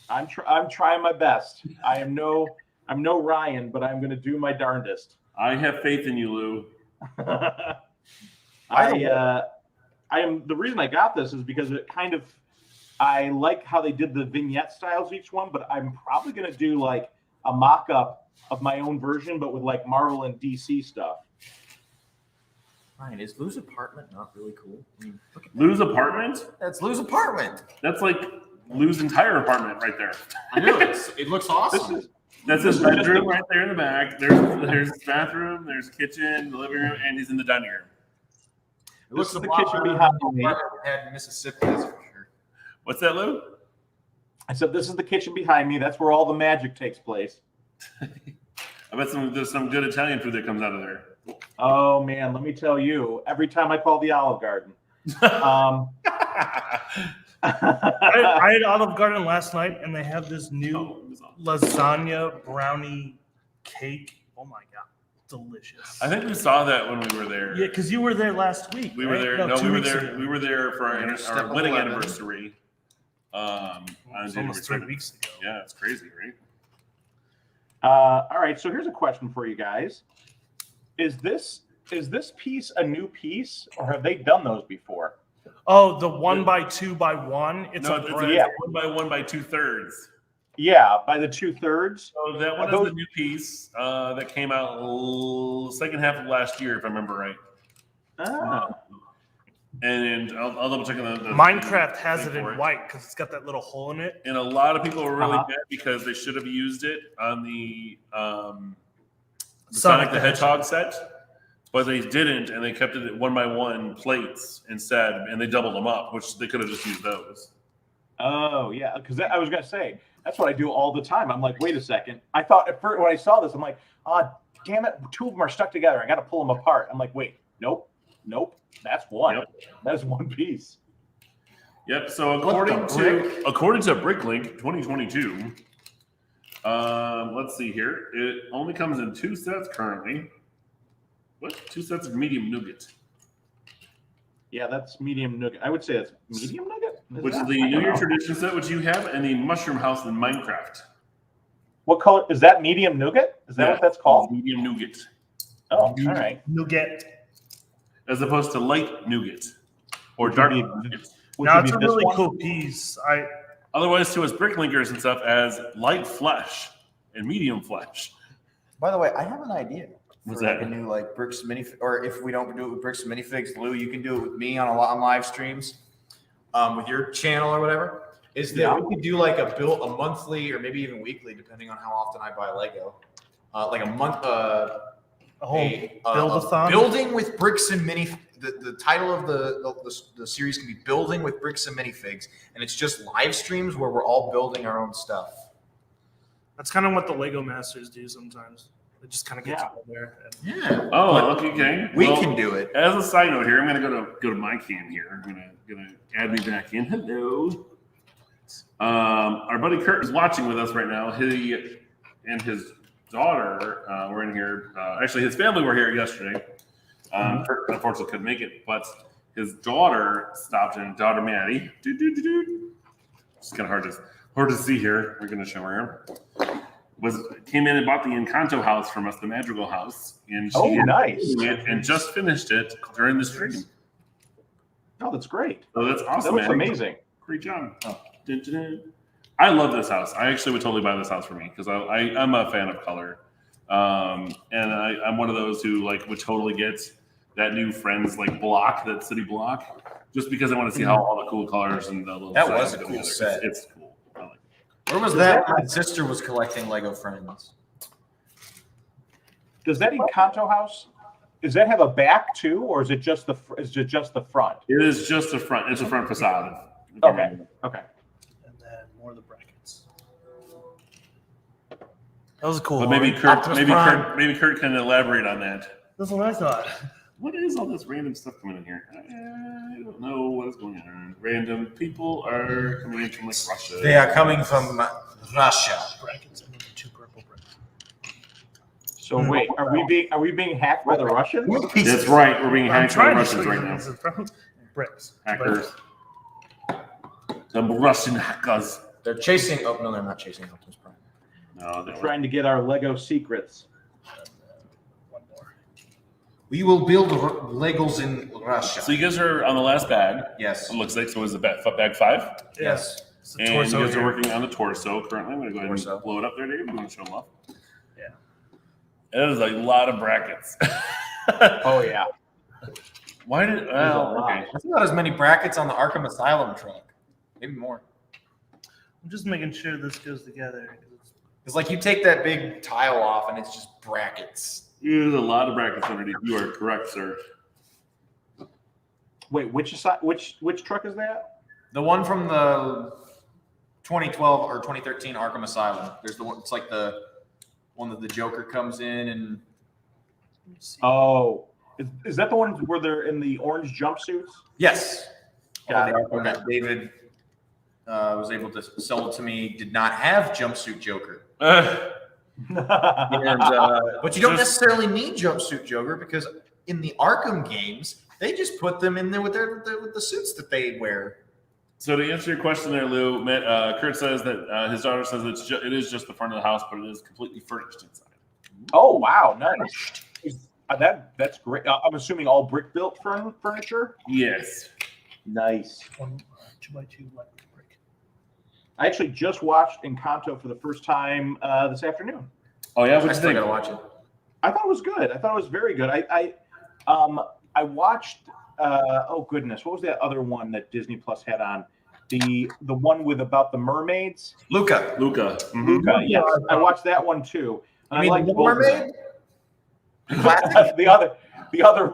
I'm trying my best. I'm no Ryan, but I'm going to do my darndest. I have faith in you, Lou. I am the reason I got this is because I like how they did the vignette styles each one, but I'm probably going to do like a mock-up of my own version, but with like Marvel and DC stuff. Ryan, is Lou's apartment not really cool? I mean, look at Lou's apartment? that's Lou's apartment. That's like Lou's entire apartment right there. I know it looks awesome. That's his bedroom right there in the back. There's his bathroom, there's kitchen, the living room, and he's in the dining room. It looks This is a the lot kitchen better behind than me. the apartment we had in Mississippi, that's for sure. What's that, Lou? I said, this is the kitchen behind me. That's where all the magic takes place. I bet there's some good Italian food that comes out of there. Oh man, let me tell you, every time I call the Olive Garden. I had Olive Garden last night, and they have this new lasagna brownie cake. Oh my god, delicious! I think we saw that when we were there. Yeah, because you were there last week. We were right? there. No, No, 2 we were weeks there. ago. We were there for our Step wedding 11. anniversary. On It's January almost 3 2nd. weeks ago. Yeah, it's crazy, right? All right, so here's a question for you guys: Is this piece a new piece, or have they done those before? Oh, the 1x2x1. It's No, a it's brand. yeah. 1 by 2/3. Yeah, by the 2/3. So that one is the new piece that came out second half of last year, if I remember right. Ah. And I'll double check on the Minecraft has thing it in for white because it's got that little hole in it. And a lot of people were really Uh-huh. mad because they should have used it on the Sonic Sonic the the Hedgehog set, but they didn't, and they kept it at 1x1 plates instead, and they doubled them up, which they could have just used those. Oh yeah, because I was gonna say that's what I do all the time. I'm like, wait a second. I thought at first when I saw this, I'm like, damn it, 2 of them are stuck together. I got to pull them apart. I'm like, wait, nope, that's one. Yep. That's one piece. Yep. So according to Bricklink 2022, let's see here. It only comes in 2 sets currently. What? 2 sets of medium nougat, Yeah, that's medium nugget. I would say that's medium nugget. which is that? the I New don't Year know. tradition set, which you have, and the Mushroom House in Minecraft. What color is that? Medium nougat? Is that Yeah. what that's called? Medium nougat. Oh, all right. You'll get. as opposed to light nougat or Which dark would be- nougat. Which Now would it's be a this really one? cool piece. Otherwise, to us bricklinkers and stuff, as light flesh and medium flesh. By the way, I have an idea. What's For like that? a new like bricks mini, or if we don't do it with bricks and minifigs, Lou, you can do it with me on live streams, with your channel or whatever. Is that we could do like a monthly or maybe even weekly, depending on how often I buy Lego, like a month, build-a-thon? building with bricks and mini. The title of the series can be building with bricks and minifigs, and it's just live streams where we're all building our own stuff. That's kind of what the Lego Masters do sometimes. They just kind of get together. Yeah. Oh, okay. We Well, can do it. As a side note here, I'm gonna go to my cam here. I'm gonna add me back in. Hello. Our buddy Kurt is watching with us right now. He and his daughter were in here. Actually, his family were here yesterday. Kurt unfortunately couldn't make it, but his daughter stopped in. Daughter Maddie. It's kind of hard to see here. We're gonna show her. Came in and bought the Encanto house from us, the Madrigal house, and she nice. and just finished it during the stream. Oh, that's great. So that's awesome. That looks man. amazing. Great job. Dun, dun, dun. I love this house. I actually would totally buy this house for me because I'm a fan of color, and I'm one of those who would totally get that new Friends block, that city block, just because I want to see how all the cool colors and the little. That was a go cool together. set. It's cool. I like it. Where was that? My sister was collecting Lego Friends. Does that Encanto house? Does that have a back too, or is it just the front? It is just the front. It's a front facade. Okay. Okay. And then more of the brackets. That was a cool. But maybe one. maybe Kurt can elaborate on that. That's what I thought. What is all this random stuff coming in here? I don't know what is going on. Random people are coming in from Russia. They are coming from Russia. Brackets and then the two purple brackets. So wait, are we being hacked by the Russians? That's right. We're being hacked by the trying to Russians show right you now. this is from bricks. Hackers. Some Russian hackers. They're chasing. Oh no, they're not chasing Optimus Prime. No, they're Trying to get our Lego secrets. One more. We will build Legos in Russia. So you guys are on the last bag. Yes. It looks like so. Is it bag 5? Yes. It's the And you torso guys are here. working on the torso currently. I'm going to go ahead Torso. and blow it up there, Dave. You want to show them off? Yeah. That is a lot of brackets. Oh yeah. Why did? a Well, lot. okay. That's not as many brackets on the Arkham Asylum truck. Maybe more. I'm just making sure this goes together. It's you take that big tile off and it's just brackets. There's a lot of brackets underneath. You are correct, sir. Wait, which truck is that? The one from the 2012 or 2013 Arkham Asylum. There's the one. It's like the one that the Joker comes in and. Oh, is that the one where they're in the orange jumpsuits? Yes. Got The it. Arkham that David was able to sell it to me did not have jumpsuit Joker. Uh, And, but you don't necessarily need jumpsuit Joker because in the Arkham games, they just put them in there with with the suits that they wear. so to answer your question there, Lou, Kurt says that his daughter says it is just the front of the house, but it is completely furnished inside. Oh wow, nice. That's great. I'm assuming all brick built furniture. Yes. Nice. 2x2 light brick. I actually just watched Encanto for the first time this afternoon. Oh yeah, I what you still think? gotta watch it. I thought it was good. I thought it was very good. I watched. Oh goodness, what was that other one that Disney Plus had on? The one with about the mermaids. Luca. Luca. Mhm. Luca. Yes, I watched that one too. You I mean liked the both of them. mermaid? Classic. the other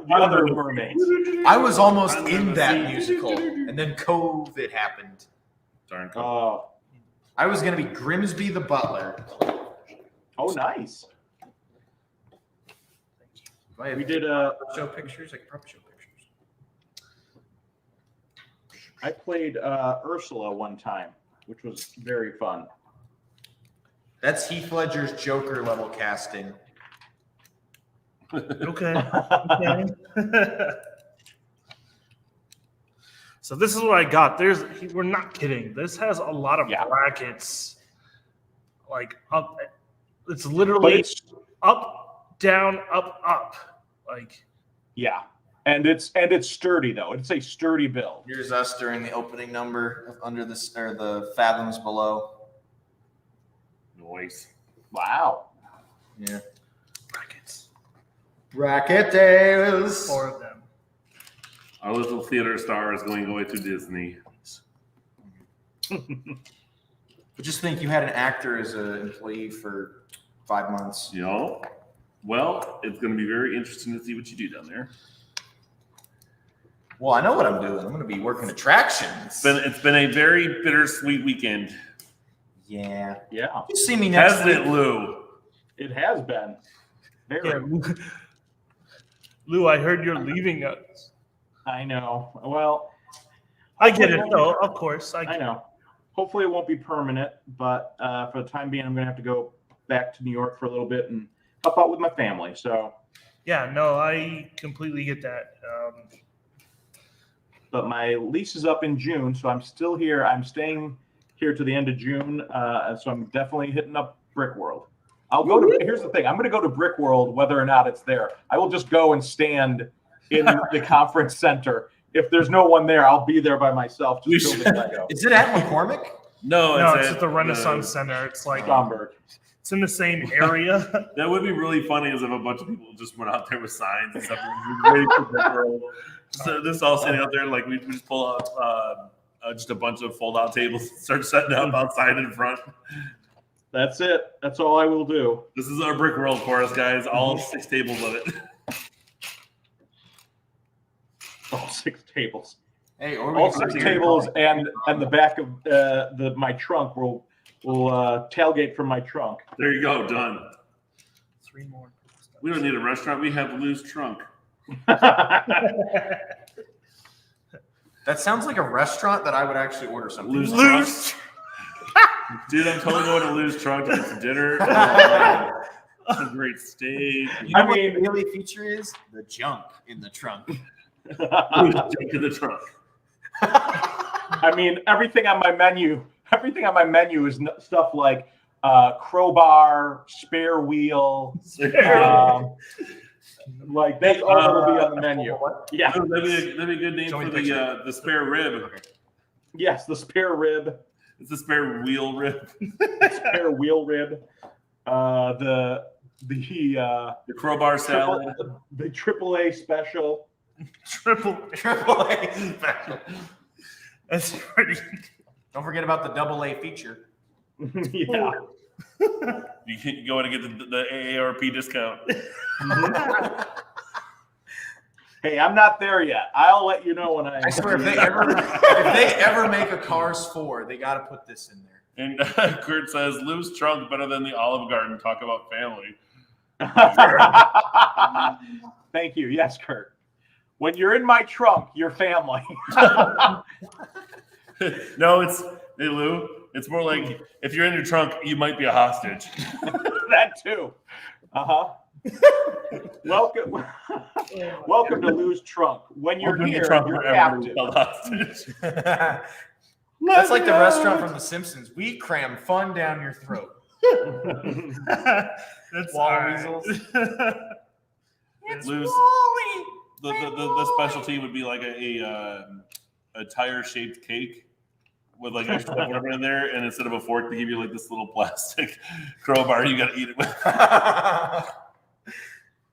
mermaids. I was almost in that musical, and then COVID happened. Darn. Oh, I was gonna be Grimsby the butler. oh, nice. If I had We did show pictures. I could probably show pictures. I played Ursula one time, which was very fun. That's Heath Ledger's Joker level casting. Okay. Okay. So this is what I got. We're not kidding. This has a lot of brackets. Up. It's But literally it's up, down, up, up. yeah. And it's sturdy though. It's a sturdy build. Here's us during the opening number of Under the or the Fathoms Below. Noise. Wow. Yeah. Brackets. Bracket Tales. 4 of them. Our little theater star is going away to Disney. But just think, you had an actor as an employee for 5 months. You know? Well, it's going to be very interesting to see what you do down there. Well, I know what I'm doing. I'm going to be working attractions. It's been a very bittersweet weekend. Yeah. Yeah. You see me next Hasn't it, week. Lou? It has been. Very. Yeah. Lou, I heard you're leaving us. I know. Well, I get it, though. Of course, I know. Hopefully, it won't be permanent, but for the time being, I'm going to have to go back to New York for a little bit and help out with my family. So, yeah, no, I completely get that. but my lease is up in June, so I'm still here. I'm staying here to the end of June, so I'm definitely hitting up Brick World. I'll go to. Here's the thing: I'm going to go to Brick World whether or not it's there. I will just go and stand in the conference center. If there's no one there, I'll be there by myself. Just building Lego. Is it at McCormick? No, It's at the Renaissance Center. It's like Schaumburg. it's in the same area. That would be really funny is if a bunch of people just went out there with signs and stuff. Waiting for the girl. So this all sitting out there, like we just pull out just a bunch of fold-out tables and start setting up outside in front. That's it. That's all I will do. This is our Brick World for us, guys. All 6 tables of it. All 6 tables. Hey, or All 6 tables and the back of my trunk will tailgate from my trunk. There you go, done. 3 more. We don't need a restaurant. We have Lou's trunk. That sounds like a restaurant that I would actually order something. Lou's from. Dude, I'm totally going to Lou's trunk to get some dinner. Some great steak. You know what the really feature is? The junk in the trunk. Lou's junk in the trunk. I mean, everything on my menu is stuff like crowbar, spare wheel, like that's all that will be on the menu. Yeah, that'd be a good name for the spare rib. Yes, the spare rib. It's the spare wheel rib. Spare wheel rib. The crowbar salad. The AAA special. Triple A special. That's pretty. Don't forget about the AA feature. Yeah. You go in and get the AARP discount. Hey, I'm not there yet. I'll let you know when I swear, if they ever make a Cars 4, they got to put this in there. And Kurt says, Lou's trunk better than the Olive Garden. Talk about family. Thank you. Yes, Kurt. When you're in my trunk, you're family. No, hey Lou, it's more like if you're in your trunk, you might be a hostage. That too. Welcome to Lou's trunk. When you're here, you're captive. That's like the restaurant from The Simpsons. We cram fun down your throat. That's Wall weasels. It's Lou's. The specialty would be like a tire-shaped cake with like extra whatever in there, and instead of a fork, they give you like this little plastic crowbar you got to eat it with.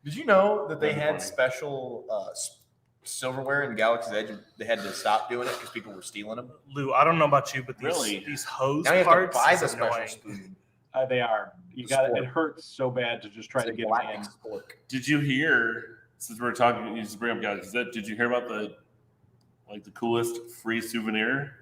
Did you know that they had special silverware in Galaxy's Edge? They had to stop doing it because people were stealing them. Lou, I don't know about you, but these hose now you have parts to buy the is special annoying. spoon. They are. You got it. Hurts so bad to just try to get them in. Did you hear? Since we're talking, you just bring up Galaxy's Edge. Did you hear about the coolest free souvenir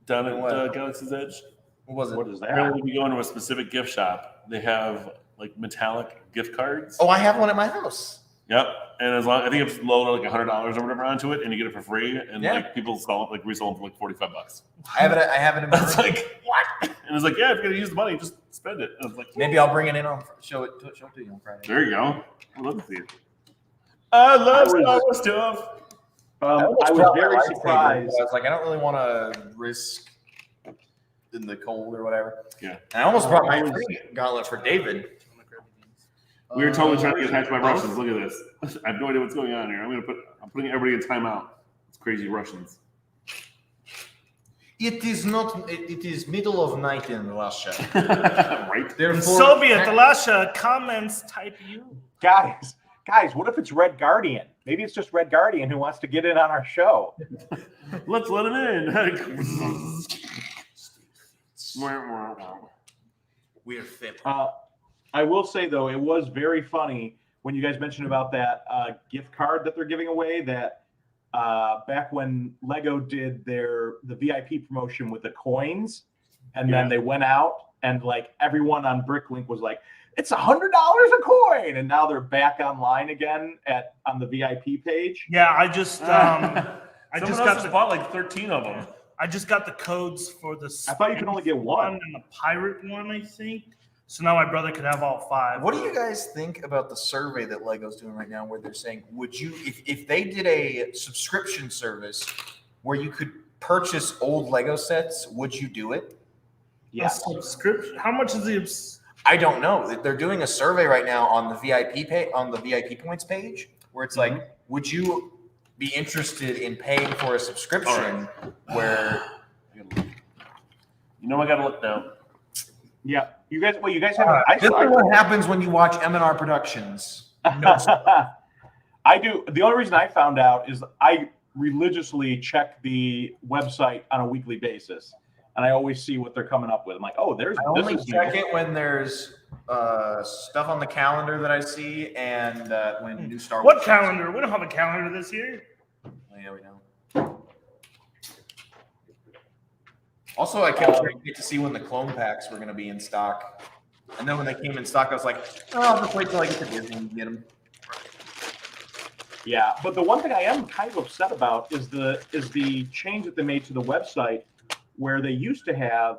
down at Galaxy's Edge? What was it? What is that? Apparently, if you go into a specific gift shop, they have like metallic gift cards. Oh, I have one at my house. Yep, and I think it's loaded like $100 or whatever onto it, and you get it for free. And like people sell it, like resell them for like $45. I have it in my It's like what? And it's like, yeah, if you're gonna use the money, just spend it. And I was like, maybe I'll bring it in on show it to you on Friday. there you go. I'd love to see it. I love Star Wars stuff. I was very surprised. I was like, I don't really want to risk in the cold or whatever. Yeah. And I almost brought my gauntlet for David. We were totally trying to get hacked by Russians. Look at this. I have no idea what's going on here. I'm putting everybody in timeout. It's crazy Russians. It is not. It is middle of night in Russia. Right? In Soviet, Russia, comments type you. Guys, what if it's Red Guardian? Maybe it's just Red Guardian who wants to get in on our show. Let's let him in. We're fit. I will say though, it was very funny when you guys mentioned about that gift card that they're giving away. That back when Lego did the VIP promotion with the coins, and then they went out and like everyone on Bricklink was like, "It's $100 a coin," and now they're back online again on the VIP page. Yeah, I just bought like 13 of them. I just got the codes for the. I thought you could only get one and the pirate one, I think. So now my brother could have all 5. What do you guys think about the survey that Lego's doing right now, where they're saying, would you, if they did a subscription service where you could purchase old Lego sets, would you do it? Yes. A subscription? How much is the? I don't know. They're doing a survey right now on the VIP VIP points page, where it's like, would you be interested in paying for a subscription where? I gotta look now. Yeah, you guys have. This is what happens when you watch M&R Productions. No. I do. The only reason I found out is I religiously check the website on a weekly basis, and I always see what they're coming up with. I'm like, oh, there's. I only check it when there's stuff on the calendar that I see, and when new Star Wars. What calendar? We don't have a calendar this year. Oh, yeah, we don't. Also, I kept trying to get to see when the clone packs were going to be in stock. And then when they came in stock, I was like, oh, I'll just wait till I get to Disney and get them. Yeah, but the one thing I am kind of upset about is the change that they made to the website, where they used to have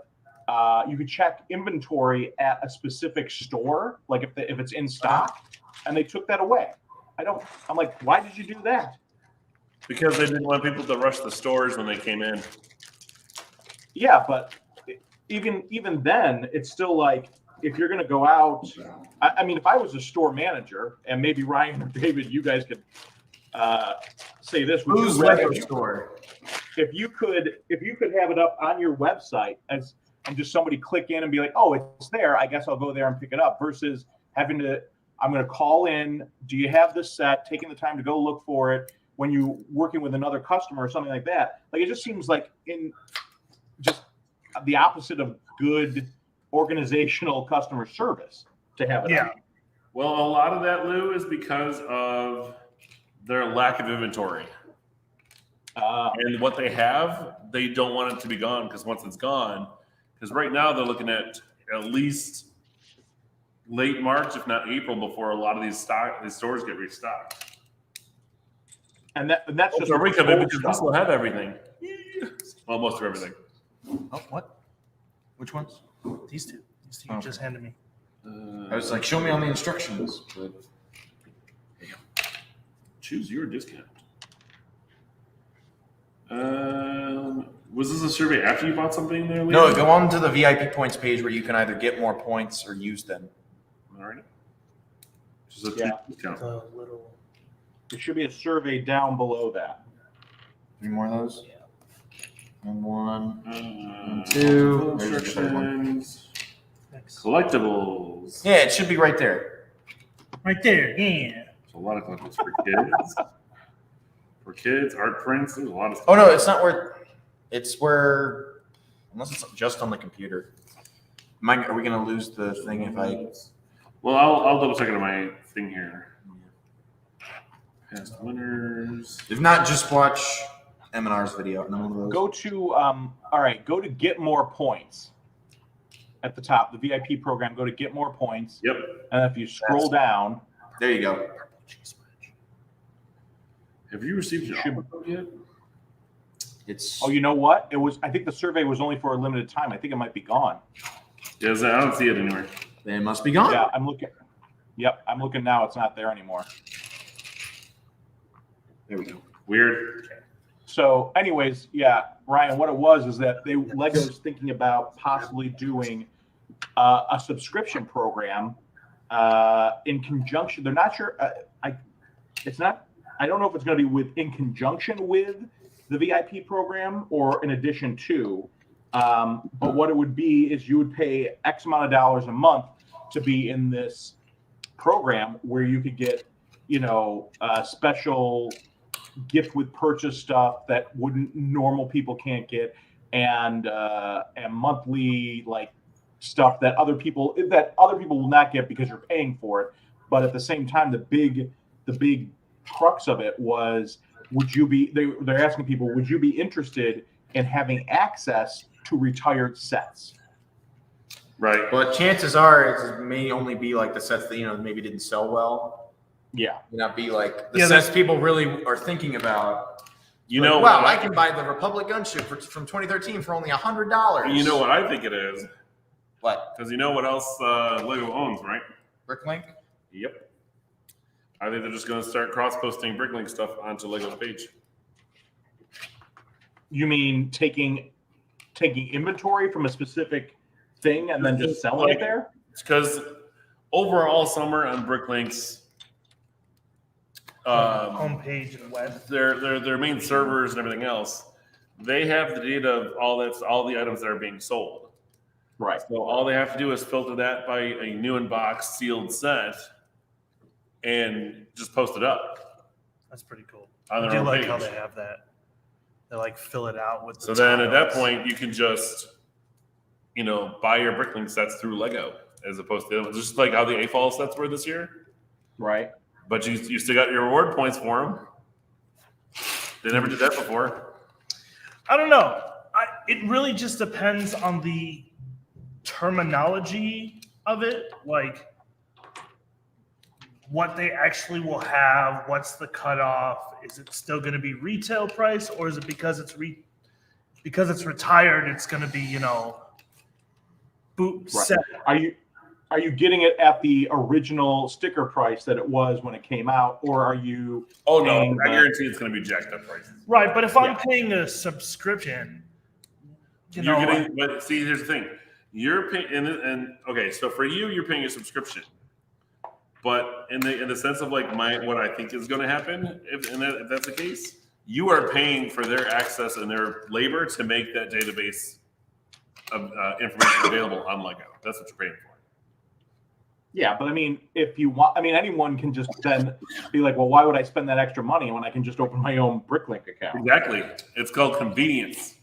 you could check inventory at a specific store, like if it's in stock, and they took that away. I'm like, why did you do that? Because they didn't want people to rush the stores when they came in. Yeah, but even then, it's still like, if you're going to go out, I mean, if I was a store manager, and maybe Ryan or David, you guys could say this. Who's Lego store? If you could have it up on your website and just somebody click in and be like, oh, it's there, I guess I'll go there and pick it up, versus having to, I'm going to call in, do you have this set, taking the time to go look for it when you're working with another customer or something like that. Like, it just seems like just the opposite of good organizational customer service to have it. Yeah. Well, a lot of that, Lou, is because of their lack of inventory. And what they have, they don't want it to be gone, because once it's gone, because right now they're looking at least late March, if not April, before a lot of these stores get restocked. And that's just because we still have everything. Well, most of everything. Oh, what? Which ones? These two you just handed me. I was like, show me on the instructions. But... Choose your discount. Was this a survey after you bought something there, Leo? No, go on to the VIP points page where you can either get more points or use them. All right. Just a discount. There should be a survey down below that. 3 more of those? Yeah. And 1, and 2. Instructions. Collectibles. Yeah, it should be right there. Right there, yeah. There's a lot of collectibles for kids. For kids, art prints, there's a lot of stuff. Oh, no, it's not where... It's where... Unless it's just on the computer. Are we going to lose the thing if I... Well, I'll double check it on my thing here. Past winners. If not, just watch M&R's video. Go to get more points. At the top, the VIP program, go to get more points. Yep. And if you scroll down. There you go. Have you received your offer code yet? Oh, you know what? I think the survey was only for a limited time. I think it might be gone. Yes, I don't see it anywhere. Then it must be gone. Yeah, I'm looking. Yep, I'm looking now. It's not there anymore. There we go. Weird. So, anyways, yeah, Ryan, what it was is that Lego's thinking about possibly doing a subscription program in conjunction. They're not sure. It's not. I don't know if it's going to be in conjunction with the VIP program or in addition to. But what it would be is you would pay X amount of dollars a month to be in this program where you could get, special gift with purchase stuff that normal people can't get, and monthly stuff that other people will not get because you're paying for it. But at the same time, the big crux of it was, they're asking people, would you be interested in having access to retired sets? Right. But chances are it may only be like the sets that maybe didn't sell well. Yeah. May not be like the sets people really are thinking about. Wow, I can buy the Republic gunship from 2013 for only $100. You know what I think it is? What? Because you know what else Lego owns, right? Bricklink? Yep. I think they're just going to start cross-posting Bricklink stuff onto Lego's page. You mean taking inventory from a specific thing and then just selling it there? It's because overall summer on Bricklink's homepage and web, their main servers and everything else, they have the data of all the items that are being sold. Right. So all they have to do is filter that by a new in-box sealed set and just post it up. That's pretty cool. On I their do own like page. how they have that. They fill it out with. So then at that point, you can just, buy your Bricklink sets through Lego as opposed to just like how the AFOL sets were this year. Right. But you still got your reward points for them. They never did that before. I don't know. It really just depends on the terminology of it, what they actually will have. What's the cutoff? Is it still going to be retail price, or is it because it's retired? It's going to be boot Right. set. Are you getting it at the original sticker price that it was when it came out, or are you? Oh no, I guarantee it's going to be jacked up prices. Right, but if I'm paying a subscription, But see, here's the thing: you're paying, and okay, so for you're paying a subscription. But in the sense of what I think is going to happen, if that's the case, you are paying for their access and their labor to make that database of information available on Lego. That's what you're paying for. Yeah, but if you want, anyone can just then be like, well, why would I spend that extra money when I can just open my own Bricklink account? Exactly. It's called convenience.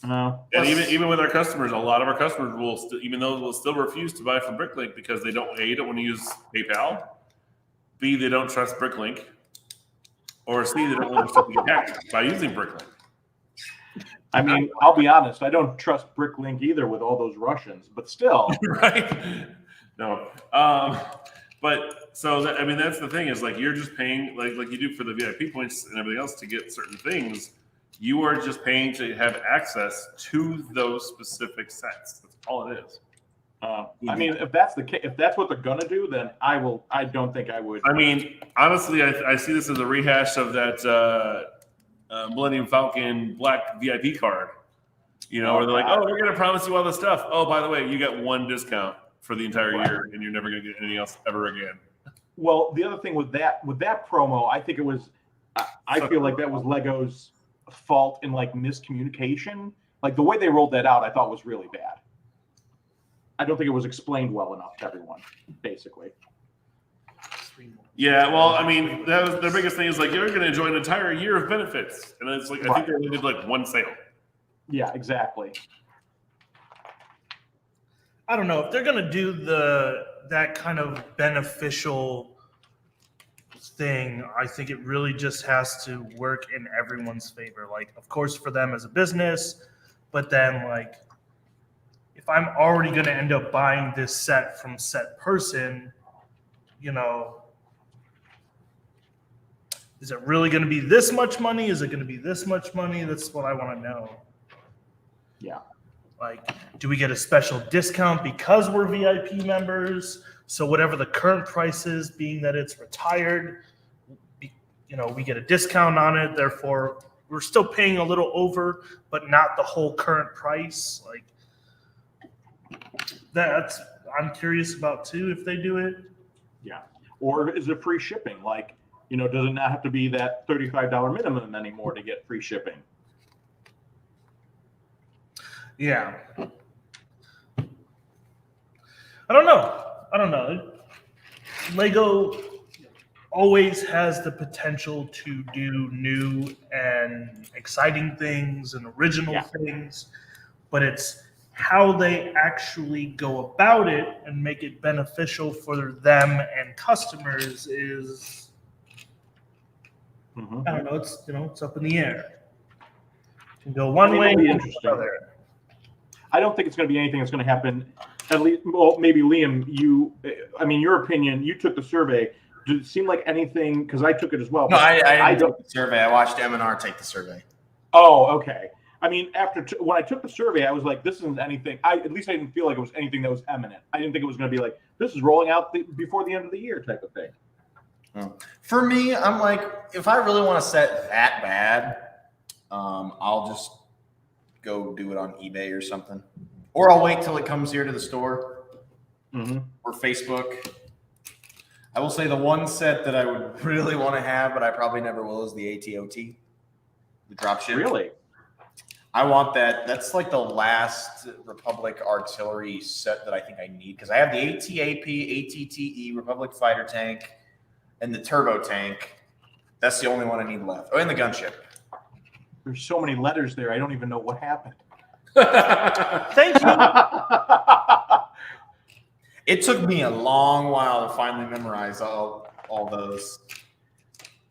And even with our customers, a lot of our customers will still, even though will still refuse to buy from Bricklink because they don't want to use PayPal. B, they don't trust Bricklink. Or C, they don't want to get hacked by using Bricklink. I'll be honest, I don't trust Bricklink either with all those Russians, but still. Right? No. But so that's the thing is you're just paying like you do for the VIP points and everything else to get certain things. You are just paying to have access to those specific sets. That's all it is. If that's the case, if that's what they're gonna do, then I don't think I would. Honestly, I see this as a rehash of that Millennium Falcon Black VIP card. Where they're like, "Oh, we're gonna promise you all this stuff. Oh, by the way, you got one discount for the entire year, and you're never gonna get anything else ever again." Well, the other thing with that promo, I think it was. I feel like that was Lego's fault in miscommunication. The way they rolled that out, I thought was really bad. I don't think it was explained well enough to everyone, basically. Yeah, well, that was their biggest thing is you're going to enjoy an entire year of benefits, and it's I think they only did one sale. Yeah, exactly. I don't know if they're going to do that kind of beneficial thing. I think it really just has to work in everyone's favor. Of course, for them as a business, but then if I'm already going to end up buying this set from set person, is it really going to be this much money? Is it going to be this much money? That's what I want to know. Yeah. Do we get a special discount because we're VIP members? So whatever the current price is, being that it's retired, we get a discount on it. Therefore, we're still paying a little over, but not the whole current price. I'm curious about too if they do it. Yeah. Or is it free shipping? Like, does it not have to be that $35 minimum anymore to get free shipping? Yeah. I don't know. Lego always has the potential to do new and exciting things and original things, but it's how they actually go about it and make it beneficial for them and customers is, I don't know, it's up in the air. It can go one way, it'll be or interesting. another. I don't think it's going to be anything that's going to happen. At least, well, maybe Liam, your opinion. You took the survey. Did it seem like anything? Because I took it as well. No, I didn't take the survey. I watched M&R take the survey. Oh, okay. I mean, when I took the survey, I was like, this isn't anything. At least I didn't feel like it was anything that was imminent. I didn't think it was going to be like, this is rolling out before the end of the year type of thing. For me, I'm like, if I really want to set that bad, I'll just go do it on eBay or something. Or I'll wait till it comes here to the store or Facebook. I will say the one set that I would really want to have, but I probably never will, is the ATOT, the dropship. Really? I want that. That's like the last Republic artillery set that I think I need, because I have the ATAP, ATTE, Republic fighter tank, and the turbo tank. That's the only one I need left. Oh, and the gunship. There's so many letters there. I don't even know what happened. Thank you. It took me a long while to finally memorize all those.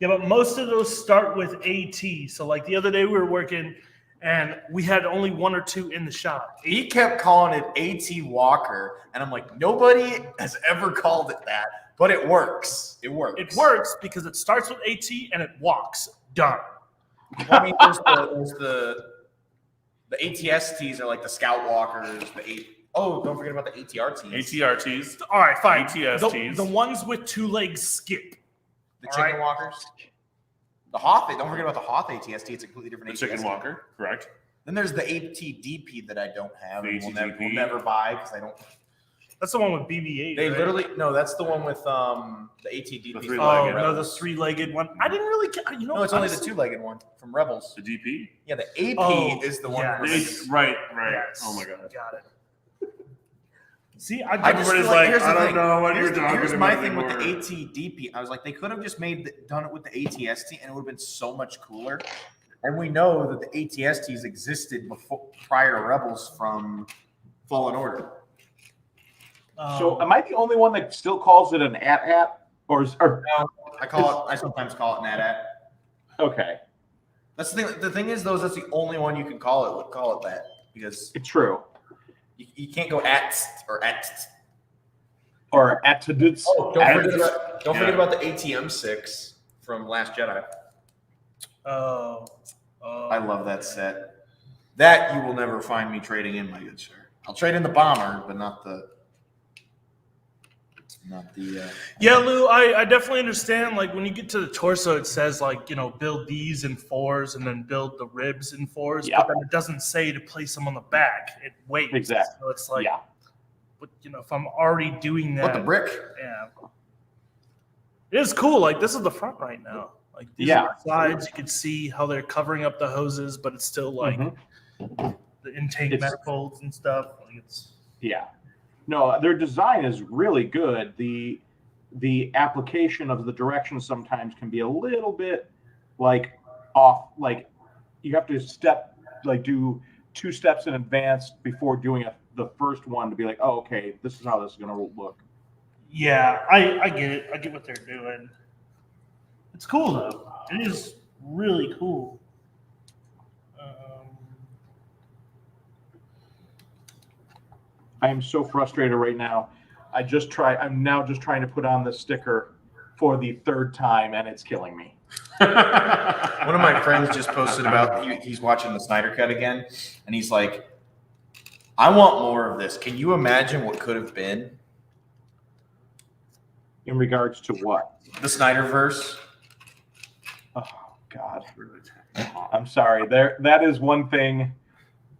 Yeah, but most of those start with AT. So like the other day we were working and we had only one or two in the shop. He kept calling it AT Walker, and I'm like, nobody has ever called it that, but it works. It works. It works because it starts with AT and it walks. Done. I mean, there's the ATSTs are like the Scout Walkers. Don't forget about the ATRTs. ATRTs. All right, fine. ATSTs. The ones with 2 legs skip. The Chicken Walkers. The Hoth. Don't forget about the Hoth ATST. It's a completely different The ATST. Chicken Walker, correct. Then there's the ATDP that I don't have. The And ATDP. we'll never buy because I don't. That's the one with BB-8. They right? literally that's the one with the ATDP. The Oh, three-legged. no, the 3-legged one. I didn't really care. No, it's only the 2-legged one from Rebels. The DP. Yeah, the AP is the one. yes. with Right. Yes. Oh my god. Got it. See, I just Everybody's feel like, here's the I don't thing. know what you're talking Here's my about thing with the anymore. ATDP. I was like, they could have just done it with the ATST, and it would have been so much cooler. And we know that the ATSTs existed prior to Rebels from Fallen Order. So am I the only one that still calls it an AT-AT? Or No, I sometimes call it an AT-AT. Okay. That's the thing. The thing is, though, that's the only one you can call it. Call it that, because It's true. you can't go at or at. Or AT-ATs. Oh, don't forget about the ATM-6 from Last Jedi. I love that set. That you will never find me trading in, my good sir. I'll trade in the bomber, but not the. Yeah, Lou, I definitely understand. Like when you get to the torso, it says like, build these in 4s and then build the ribs in 4s. Yep. But then it doesn't say to place them on the back. It waits. Exactly. So it's like, Yeah. but if I'm already doing that. What, the brick? Yeah. It is cool. Like this is the front right now. Like these are the sides. You can see how they're covering up the hoses, but it's still like the intake manifolds and stuff. Like it's No, their design is really good. The application of the directions sometimes can be a little bit like off. Like you have to do 2 steps in advance before doing the first one to be like, oh, okay, this is how this is going to look. Yeah, I get it. I get what they're doing. It's cool though. It is really cool. I am so frustrated right now. I'm now just trying to put on the sticker for the 3rd time, and it's killing me. One of my friends just posted about he's watching the Snyder Cut again, and he's like, I want more of this. Can you imagine what could have been? In regards to what? The Snyderverse. Oh God, I'm sorry. That is one thing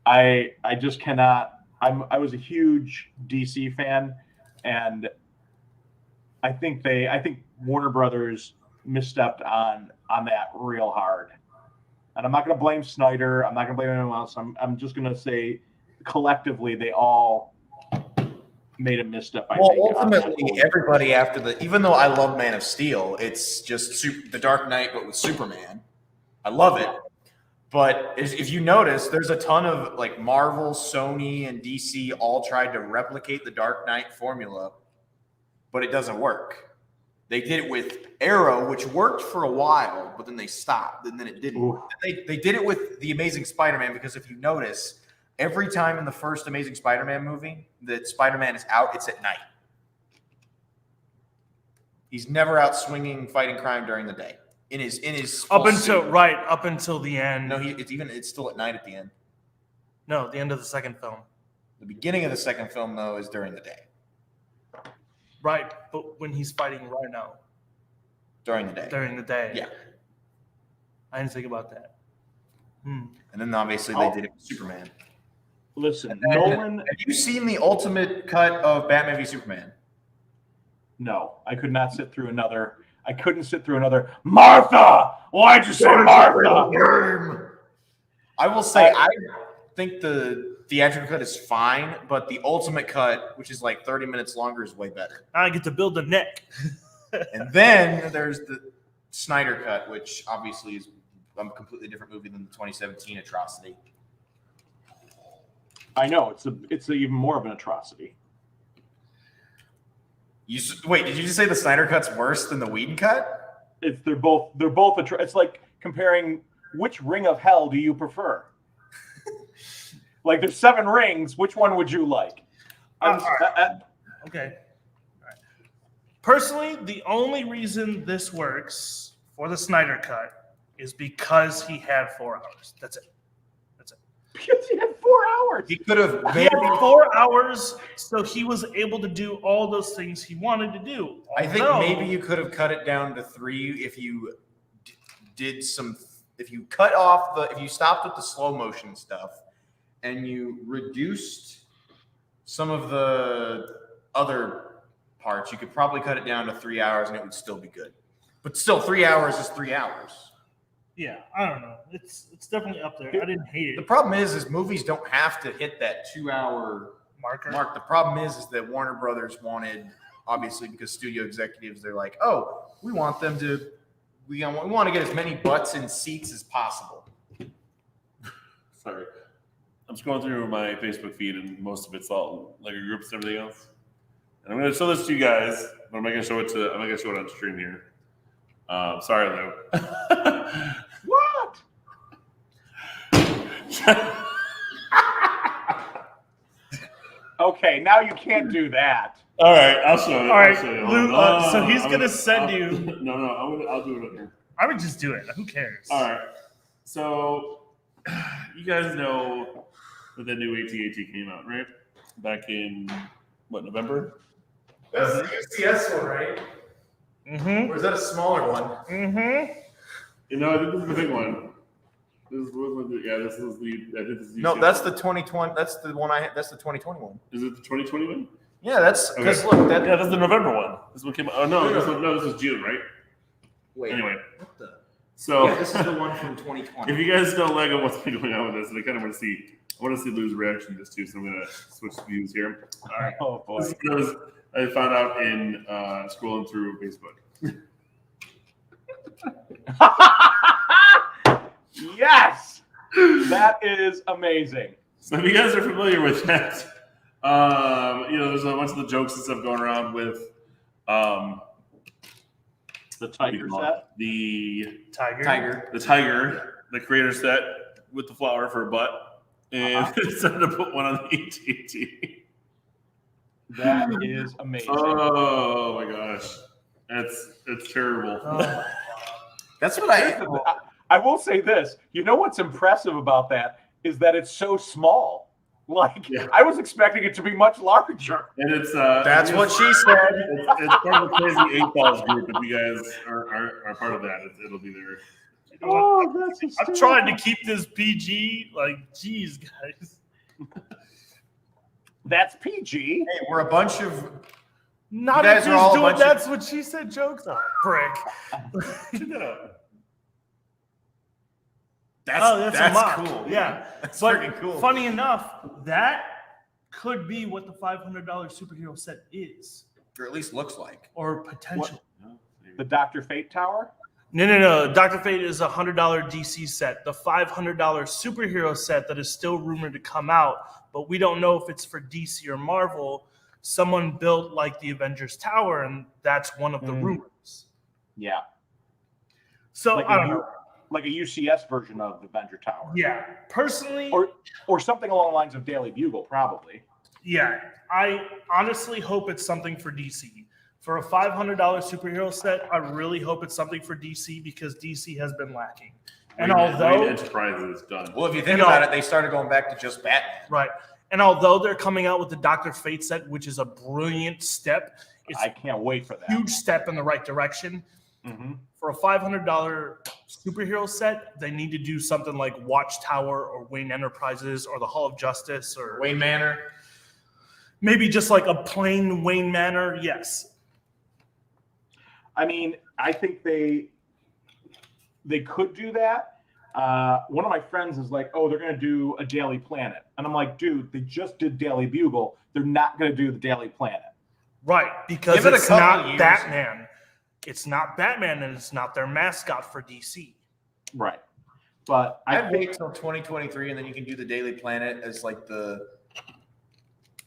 I just cannot. I was a huge DC fan, and I think Warner Brothers misstepped on that real hard. And I'm not going to blame Snyder. I'm not going to blame anyone else. I'm just going to say collectively they all made a misstep. I think, ultimately, everybody even though I love Man of Steel, it's just The Dark Knight, but with Superman. I love it. But if you notice, there's a ton of like Marvel, Sony, and DC all tried to replicate the Dark Knight formula, but it doesn't work. They did it with Arrow, which worked for a while, but then they stopped, and then it didn't. They did it with The Amazing Spider-Man, because if you notice, every time in the first Amazing Spider-Man movie that Spider-Man is out, it's at night. He's never out swinging, fighting crime during the day. In his up until the end. No, it's still at night at the end. No, the end of the second film. The beginning of the second film, though, is during the day. Right, but when he's fighting Rhino. During the day. During the day. Yeah. I didn't think about that. And then obviously they did it with Superman. Listen, Nolan. Have you seen the ultimate cut of Batman v Superman? No, I could not sit through another. I couldn't sit through another. Martha, why'd you say Martha? I will say I think the theatrical cut is fine, but the ultimate cut, which is like 30 minutes longer, is way better. I get to build a neck. And then there's the Snyder cut, which obviously is a completely different movie than the 2017 atrocity. I know it's even more of an atrocity. Wait, did you just say the Snyder cut's worse than the Whedon cut? They're both it's like comparing which ring of hell do you prefer? Like there's 7 rings, which one would you like? Okay. All right. Personally, the only reason this works for the Snyder cut is because he had 4 hours. That's it. Because he had 4 hours. He could have He had 4 hours, so he was able to do all those things he wanted to do. I think maybe you could have cut it down to 3 if you if you stopped with the slow motion stuff and you reduced some of the other parts. You could probably cut it down to 3 hours and it would still be good. But still, 3 hours is 3 hours. Yeah, I don't know. It's definitely up there. I didn't hate it. The problem is movies don't have to hit that 2 hour mark. The problem is that Warner Brothers wanted, obviously, because studio executives, they're like, oh, we want them to, we want to get as many butts in seats as possible. Sorry. I'm scrolling through my Facebook feed and most of it's all Lego groups and everything else. And I'm going to show this to you guys, but I'm not going to show it on stream here. Sorry, Lou. What? Okay, now you can't do that. All right, I'll show you. All right, Lou. So he's gonna send you. No, I'll do it up here. I would just do it. Who cares? All right. So you guys know that the new AT-AT came out, right? Back in November? That's the UCS one, right? Mm-hmm. Or is that a smaller one? Mm-hmm. You know, I think this is the big one. This is the No, that's the 2020. That's the one that's the 2020 one. Is it the 2020 one? Yeah, that's because okay. Look, that's the November one. This one came out. Oh no, this is June, right? Wait. Anyway. What the? So yeah, this is the one from 2020. If you guys know Lego, what's been going on with this, and I kind of want to see Lou's reaction to this too. So I'm gonna switch views here. All right. Oh boy. This is I found out in scrolling through Facebook. Yes, that is amazing. So if you guys are familiar with that, there's a bunch of the jokes and stuff going around with the tiger set, the tiger, the creator set with the flower for a butt, and they decided to put one on the AT-AT. That is amazing. Oh my gosh, it's terrible. Oh. That's what I will say this. You know what's impressive about that is that it's so small. Like I was expecting it to be much larger. And it's that's what she said. It's part of the Crazy 8 Balls group. If you guys are part of that, it'll be there. Oh, that's I'm trying to keep this PG. Like, geez, guys. That's PG. Hey, we're a bunch of Not You if guys he's are all a doing bunch of- that's what she said jokes on. Prick. That's a mock. cool. Yeah. That's But freaking cool. funny enough, that could be what the $500 superhero set is, Or at least looks like. or potential. The Dr. Fate Tower? No. Dr. Fate is a $100 DC set. The $500 superhero set that is still rumored to come out, but we don't know if it's for DC or Marvel. Someone built like the Avengers Tower, and that's one of the rumors. Yeah. So Like I don't know. Like a UCS version of the Avenger Tower. Yeah, personally, Or something along the lines of Daily Bugle, probably. yeah, I honestly hope it's something for DC. For a $500 superhero set, I really hope it's something for DC because DC has been lacking. And although Enterprise is done. Well, if you think about it, they started going back to just Batman. right, and although they're coming out with the Dr. Fate set, which is a brilliant step, it's I can't wait for that. a huge step in the right direction. Mm-hmm. For a $500 superhero set, they need to do something like Watchtower or Wayne Enterprises or the Hall of Justice or Wayne Manor. maybe just like a plain Wayne Manor. Yes. I mean, I think they could do that. One of my friends is like, oh, they're going to do a Daily Planet. And I'm like, dude, they just did Daily Bugle. They're not going to do the Daily Planet. Right, because Give it a it's couple not years. Batman. It's not Batman, and it's not their mascot for DC. Right. But I'd wait till 2023, and then you can do the Daily Planet as like the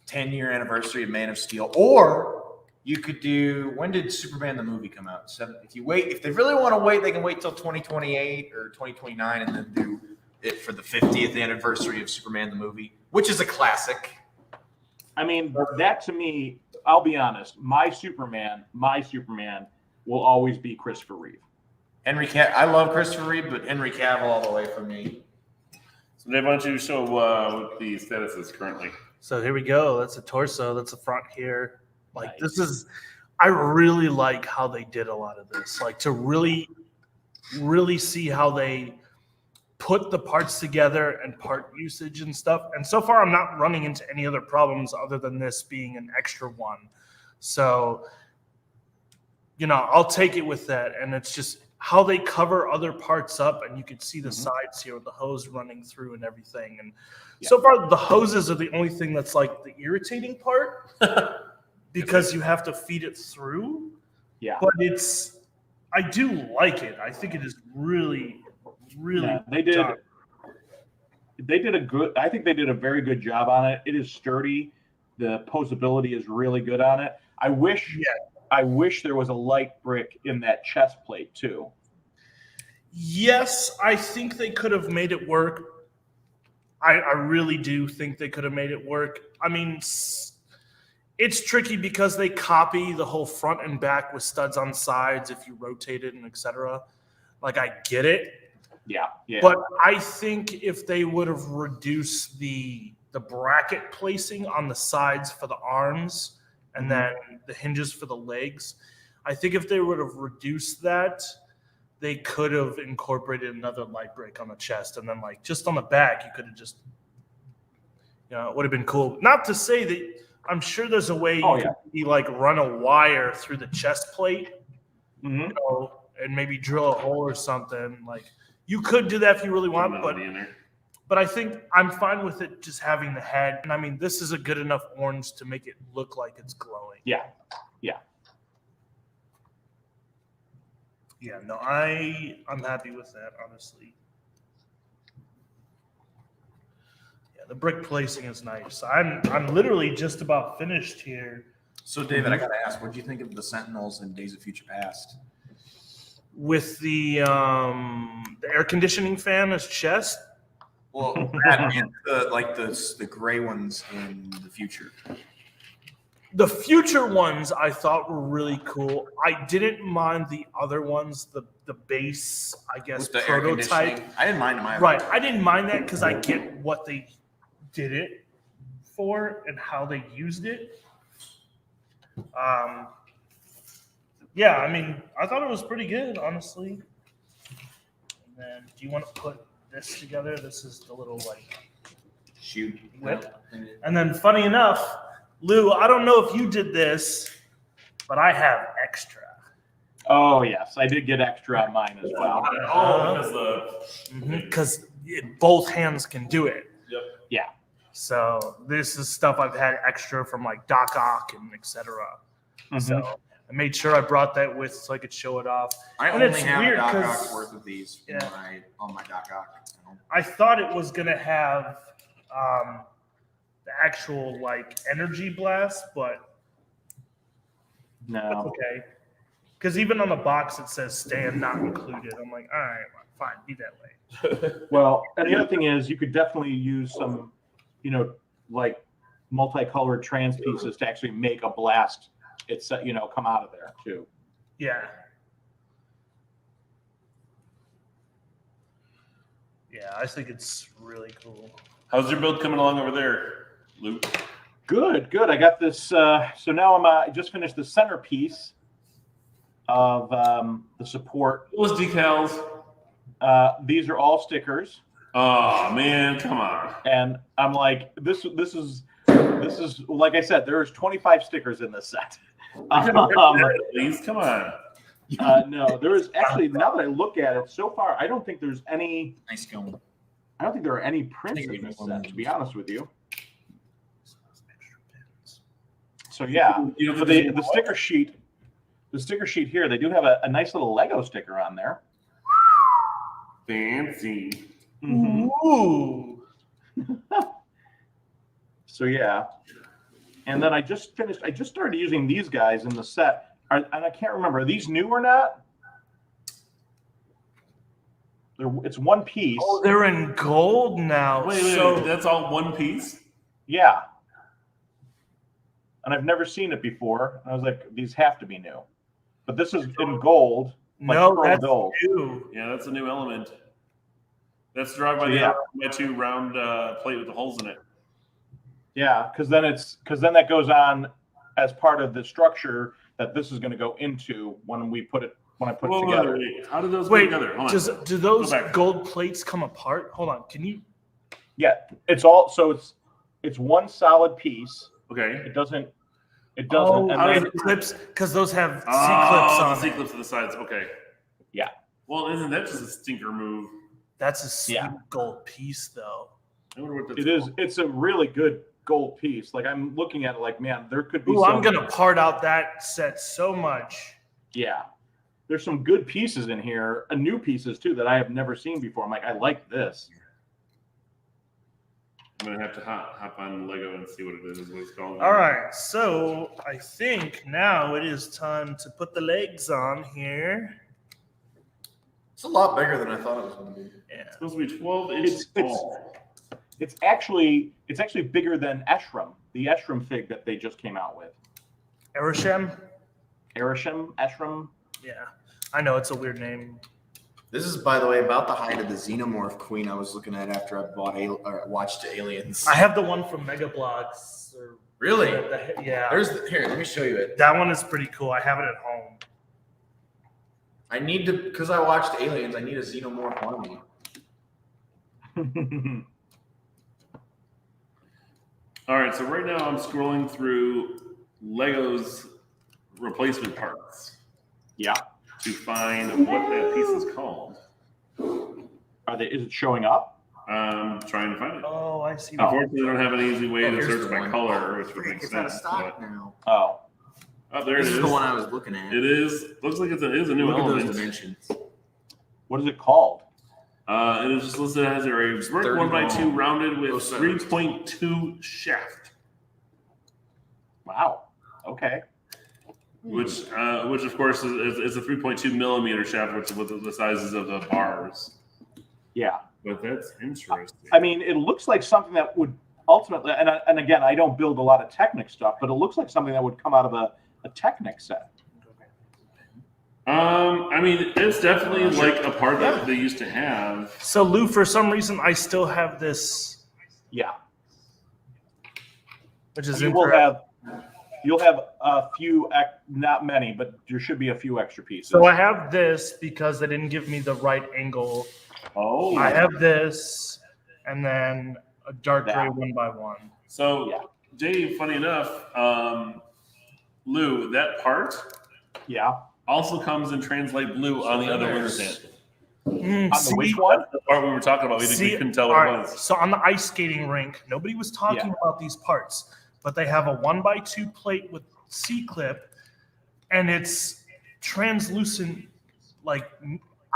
10-year anniversary of Man of Steel. Or you could do, when did Superman the movie come out? If they really want to wait, they can wait till 2028 or 2029 and then do it for the 50th anniversary of Superman the movie, which is a classic. I mean, that to me, I'll be honest, my Superman will always be Christopher Reeve. I love Christopher Reeve, but Henry Cavill all the way for me. So Dave, why don't you show what the status is currently? So here we go. That's a torso. That's a front here. Like Nice. this is, I really like how they did a lot of this. Like to really, really see how they put the parts together and part usage and stuff. And so far, I'm not running into any other problems other than this being an extra one. So, you know, I'll take it with that. And it's just how they cover other parts up, and you can see the sides here with the hose running through and everything. And so far, the hoses are the only thing that's like the irritating part because you have to feed it through. Yeah. But I do like it. I think it is really, really. Yeah, they did. done. I think they did a very good job on it. It is sturdy. The posability is really good on it. I wish there was a light brick in that chest plate too. Yes, I think they could have made it work. I really do think they could have made it work. I mean, it's tricky because they copy the whole front and back with studs on sides if you rotate it and etc. Like, I get it. Yeah. But I think if they would have reduced the bracket placing on the sides for the arms and then the hinges for the legs, I think if they would have reduced that, they could have incorporated another light break on the chest, and then like just on the back, you could have just, you know, it would have been cool. Not to say that I'm sure there's a way you could be like run a wire through the chest plate, you know, and maybe drill a hole or something. Like you could do that if you really want, but I think I'm fine with it just having the head. And I mean, this is a good enough orange to make it look like it's glowing. Yeah. Yeah, no, I'm happy with that, honestly. Yeah, the brick placing is nice. I'm literally just about finished here. So, David, I got to ask, what do you think of the Sentinels in Days of Future Past? With the air conditioning fan as chest? Well, that and the gray ones in the future. The future ones I thought were really cool. I didn't mind the other ones, the base, I guess, With the air prototype. conditioning. I didn't mind them either. Right. I didn't mind that because I get what they did it for and how they used it. Yeah, I mean, I thought it was pretty good, honestly. And then, do you want to put this together? This is the little like shoot whip. And then, funny enough, Lou, I don't know if you did this, but I have extra. Oh yes, I did get extra on mine as well. Because both hands can do it. Yep. Yeah. So this is stuff I've had extra from like Doc Ock and etc. So I made sure I brought that with so I could show it off. I And only it's have weird Doc 'cause- Ock's worth of these Yeah. on my Doc Ock. I thought it was gonna have the actual like energy blast, but that's No. okay. Because even on the box it says stand not included. I'm like, all right, fine, be that way. Well, and the other thing is you could definitely use some, like multicolored trans pieces to actually make a blast. It's come out of there too. Yeah. Yeah, I think it's really cool. How's your build coming along over there, Luke? Good. I got this. So now I just finished the centerpiece of the support. Those decals. These are all stickers, Oh man, come on. and I'm like, this is like I said, there's 25 stickers in this set. Please, come on. No, there is actually, now that I look at it, so far I don't think there's any. Nice going. I don't think there are any prints in this set, to be honest with you. So yeah, You know, for the sticker sheet, here, they do have a nice little Lego sticker on there. Fancy. Mhm. Ooh. So yeah, and then I just started using these guys in the set, and I can't remember, are these new or not? It's one piece. Oh, they're in gold now. Wait, that's all one piece? Yeah. And I've never seen it before. I was like, these have to be new. But this is in gold. Like no, pearl that's gold. new. Yeah, that's a new element. That's derived by my two round plate with the holes in it. Yeah, because then that goes on as part of the structure that this is going to go into when I put it together. Wait. How do those Wait, go together? Hold on. do those Go back. gold plates come apart? Hold on, can you? Yeah, it's one solid piece. Okay. It doesn't. Oh, and how then- does the clips? Because those have C-clips Oh, on the them. C-clips to the sides. Okay. Yeah. Well, isn't that just a stinker move? That's a sweet Yeah. gold piece, though. I wonder what that's It is. called. It's a really good gold piece. Like I'm looking at it, like man, there could be. Ooh, I'm some- gonna part out that set so much. Yeah, there's some good pieces in here, new pieces too that I have never seen before. I'm like, I like this. I'm gonna have to hop on Lego and see what it is. What it's called. All right, so I think now it is time to put the legs on here. It's a lot bigger than I thought it was going to be. Yeah. It's supposed to be 12 inches tall. It's actually bigger than Eshram, the Eshram fig that they just came out with. Erisham? Eshram. Yeah, I know it's a weird name. This is, by the way, about the height of the Xenomorph Queen I was looking at after I watched Aliens. I have the one from Mega Bloks. Or Really? yeah. Here, let me show you it. That one is pretty cool. I have it at home. I need to, because I watched Aliens, I need a Xenomorph army. All right, so right now I'm scrolling through Lego's replacement parts. Yeah. To find what that piece is called. Is it showing up? I'm trying to find it. Oh, I see. Unfortunately, I don't have an easy way to here's search the by one. color, which would make It's out of sense. stock But, now. Oh. there it This is. is the one I was looking at. It is. Looks like it is a new Look at element. those dimensions. What is it called? It is just listed as a Brick 30 1x2 long. rounded with Oh, 3.2 shaft, Wow. Okay. which of course is a 3.2 millimeter shaft, which is with the sizes of the bars. Yeah. But that's interesting. I mean, it looks like something that would ultimately, and again, I don't build a lot of Technic stuff, but it looks like something that would come out of a Technic set. I mean, it's definitely like a part that they used to have. So, Lou, for some reason, I still have this, Yeah. which is You'll incorrect. have a few, not many, but there should be a few extra pieces. So I have this because they didn't give me the right angle. Oh, I have this, and then a dark gray That. 1x1. So, Yeah. Dave, funny enough, Lou, that part Yeah. also comes in Translate Blue on the other winter stand. On the which one? The part we were talking about, we couldn't tell what it was. So on the ice skating rink, nobody was talking about these parts, but they have a 1x2 plate with C-clip, and it's translucent, like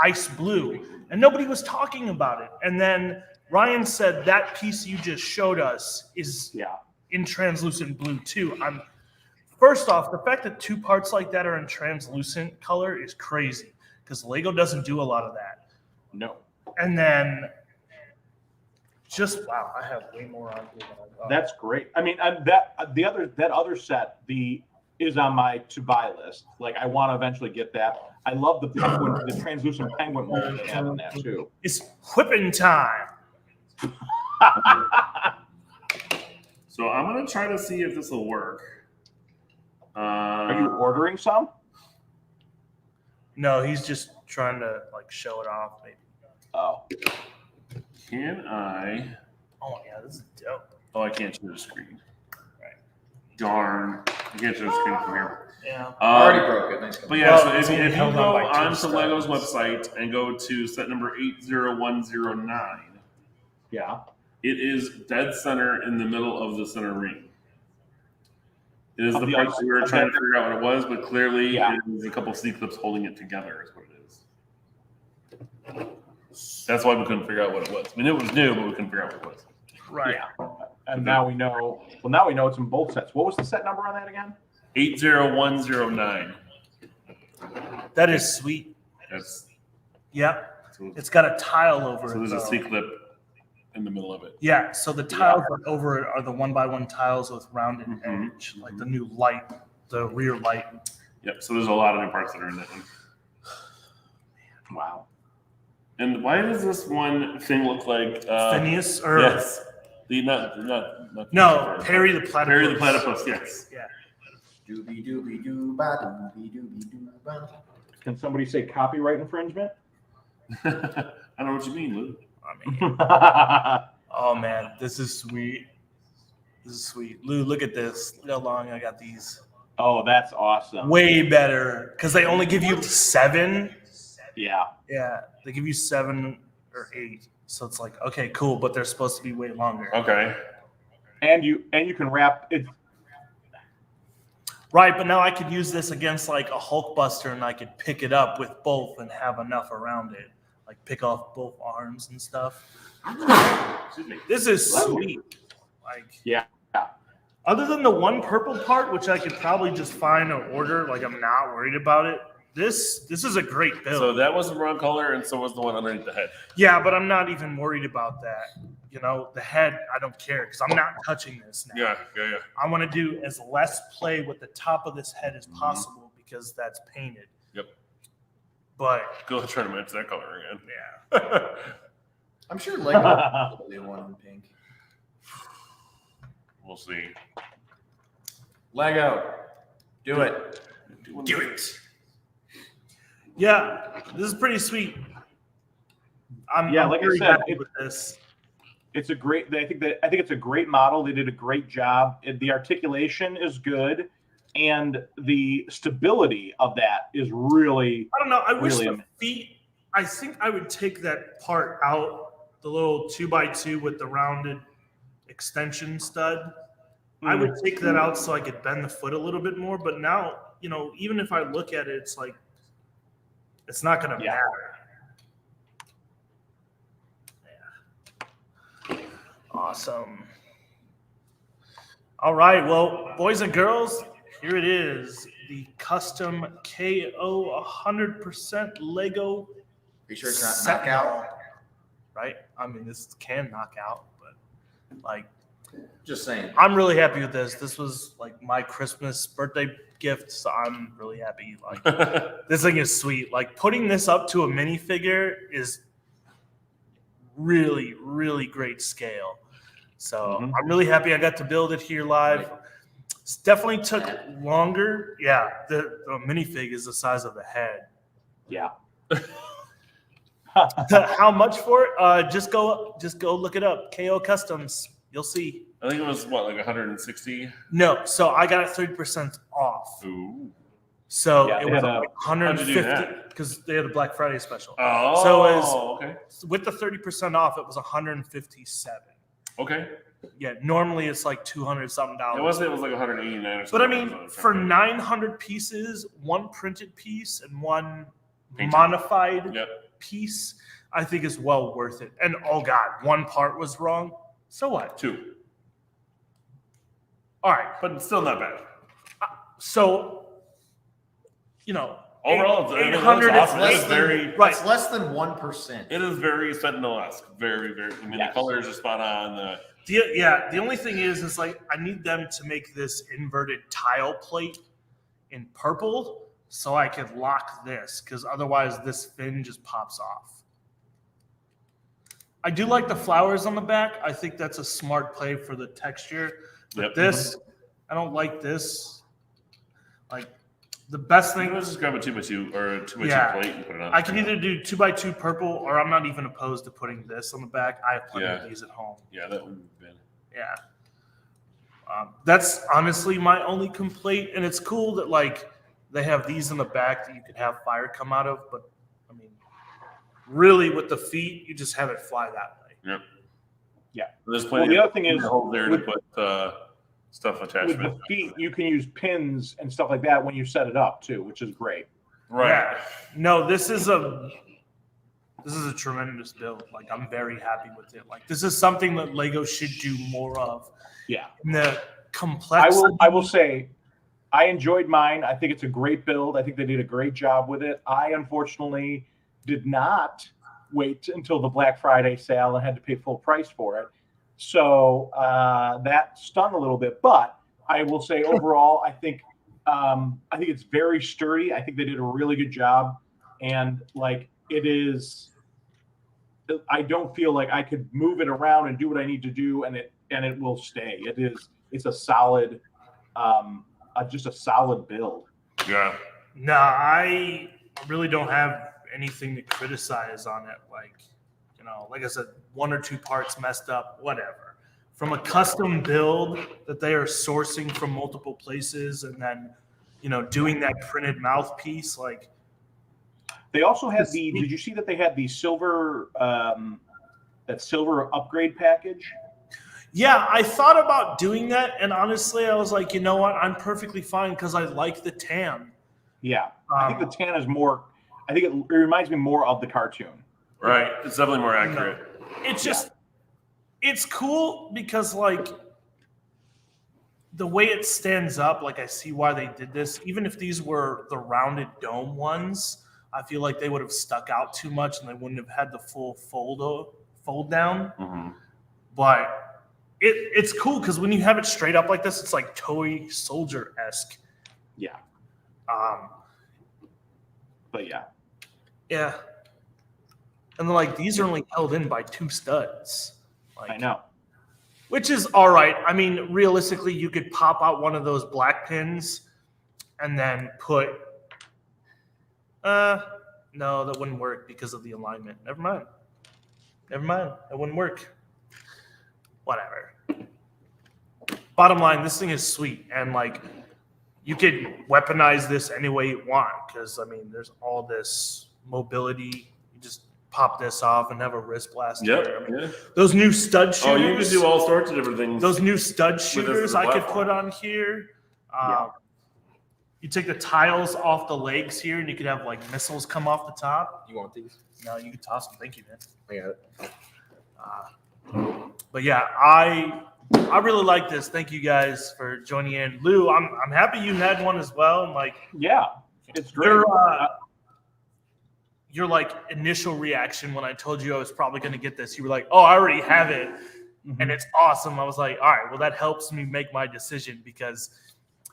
ice blue, and nobody was talking about it. And then Ryan said that piece you just showed us is in translucent blue too. First off, the fact that two parts like that are in translucent color is crazy because Lego doesn't do a lot of that. No. And then wow, I have way more on here. That's great. I mean, that other set is on my to buy list. Like, I want to eventually get that. I love the penguin, the translucent penguin mold they have in that too. It's whipping time. So I'm gonna try to see if this will work. Are you ordering some? No, he's just trying to like show it off, maybe. Oh. Can I? Oh yeah, this is dope. Oh, I can't share the screen. Right. Darn. I can't share the screen from here. Yeah. Already broke it. Nice. But yeah, so it's if only you held go on by two onto Lego's studs. website and go to set number 80109, Yeah. it is dead center in the middle of the center ring. It is Of the the part ice- that we were trying to figure out what it was, but clearly Yeah. it is a couple C clips holding it together, is what it is. That's why we couldn't figure out what it was. I mean, it was new, but we couldn't figure out what it was. Right. Yeah. And now we know. Well, now we know it's in both sets. What was the set number on that again? 80109. That is sweet. That's Yeah. so, It's got a tile over so it. there's a though. C clip in the middle of it. Yeah, so the tiles are over it are the 1x1 tiles with rounded Mhm. edge, like the new light, the rear light. Yep. So there's a lot of new parts that are in that one. Wow. And why does this one thing look like Phineas or yes, the no, Perry the Platypus. Perry the Platypus. Yes. Yeah. Doobie doobie doo ba doobie doobie doo ba. Can somebody say copyright infringement? I don't know what you mean, Lou. I mean, oh man, this is sweet. This is sweet. Lou, look at this. Look how long I got these. Oh, that's awesome. Way better because they only give you 7. Yeah. Yeah, they give you 7 or 8. So it's like, okay, cool, but they're supposed to be way longer. Okay. And you can wrap it. Right, but now I could use this against like a Hulkbuster and I could pick it up with both and have enough around it. Like pick off both arms and stuff. Excuse me. This is sweet. Like, Yeah. other than the one purple part, which I could probably just find or order, like I'm not worried about it. This is a great build. So that was the wrong color, and so was the one underneath the head. Yeah, but I'm not even worried about that. You know, the head, I don't care because I'm not touching this now. Yeah. I want to do as less play with the top of this head as possible because that's painted. Yep. But Go try to match that color again. yeah, I'm sure Lego will do one in pink. We'll see. Lego, do it. do it. Yeah, this is pretty sweet. I'm Like I very said, happy with this. It's a great. I think it's a great model. They did a great job. The articulation is good, and the stability of that is really. I don't know. I wish really the feet. I think I would take that part out, the little 2x2 with the rounded extension stud. I would take that out so I could bend the foot a little bit more. But now, you know, even if I look at it, it's like it's not going to matter. Yeah. Awesome. All right. Well, boys and girls, here it is. The custom KO 100% Lego. Be sure it's not set knockout. model, right? I mean, this can knock out, but like, Just saying. I'm really happy with this. This was like my Christmas birthday gift, so I'm really happy. Like, this thing is sweet. Like, putting this up to a minifigure is really, really great scale. So I'm really happy I got to build it here live. It definitely took longer. Yeah, the minifig is the size of the head. Yeah. How much for it? Just go look it up. KO Customs. You'll see. I think it was what, like 160. No, so I got it 30% off. Ooh. So Yeah, it they was had a- like How'd you do 150 that? because they had a Black Friday special. Oh. So it was okay. with the 30% off, it was 157. Okay. Yeah, normally it's like 200 something dollars. It was like 189 or something. But I mean, for 900 pieces, one printed piece and one Painted. modified Yep. piece, I think is well worth it. And oh god, one part was wrong. So what? 2. All right. But still not bad. So, you know, Overall, it's 800 awesome. less It's than- very, right. It's less than 1%. it is very Sentinel-esque. Very, very. I mean, Yes. the colors are spot on. The only thing is like I need them to make this inverted tile plate in purple so I can lock this because otherwise this fin just pops off. I do like the flowers on the back. I think that's a smart play for the texture. But Yep. this, I don't like this. Like the best You thing can just grab a 2x2 or a 2x2 Yeah. plate and put it on. I can either do 2x2 purple or I'm not even opposed to putting this on the back. I have plenty Yeah. of these at home. Yeah, that would have been. Yeah. That's honestly my only complaint. And it's cool that like they have these in the back that you could have fire come out of. But I mean, really with the feet, you just have it fly that way. Yep. Yeah. There's Well, plenty the other thing of is holes there to with- put stuff With attachment. the feet, you can use pins and stuff like that when you set it up too, which is great. Right. Yeah. No, this is a tremendous build. Like I'm very happy with it. Like this is something that Lego should do more of. Yeah. And the complexity. I will say I enjoyed mine. I think it's a great build. I think they did a great job with it. I unfortunately did not wait until the Black Friday sale and had to pay full price for it. So that stung a little bit, but I will say overall, I think it's very sturdy. I think they did a really good job, and like it is, I don't feel like I could move it around and do what I need to do, and it will stay. It's a solid, just a solid build. Yeah. No, I really don't have anything to criticize on it. Like, you know, like I said, 1 or 2 parts messed up, whatever. From a custom build that they are sourcing from multiple places and then, you know, doing that printed mouthpiece, like. They also had did you see that they had the silver, that silver upgrade package? Yeah, I thought about doing that. And honestly, I was like, you know what? I'm perfectly fine because I like the tan. Yeah. I think the tan is more, I think it reminds me more of the cartoon. Right. It's definitely more accurate. It's just, it's cool because like the way it stands up, like I see why they did this. Even if these were the rounded dome ones, I feel like they would have stuck out too much and they wouldn't have had the full fold down. Mm-hmm. But it's cool because when you have it straight up like this, it's like toy soldier-esque. Yeah. But yeah. Yeah. And then like these are only held in by 2 studs. Like, I know. Which is all right. I mean, realistically, you could pop out one of those black pins and then put. No, that wouldn't work because of the alignment. Never mind. That wouldn't work. Whatever. Bottom line, this thing is sweet. And like, you could weaponize this any way you want because, I mean, there's all this mobility. You just pop this off and have a wrist blast. Yep. here. I mean, Yeah. those new stud shooters. Oh, you can do all sorts of different things. Those new stud this shooters as a I could platform. put on here. You take the tiles off the legs here, and you could have like missiles come off the top. You want these? No, you can toss them. Thank you, man. I got it. But yeah, I really like this. Thank you guys for joining in. Lou, I'm happy you had one as well. And like, Yeah. It's great. your like initial reaction when I told you I was probably going to get this, you were like, "Oh, I already have it," and it's awesome. I was like, "All right, well that helps me make my decision because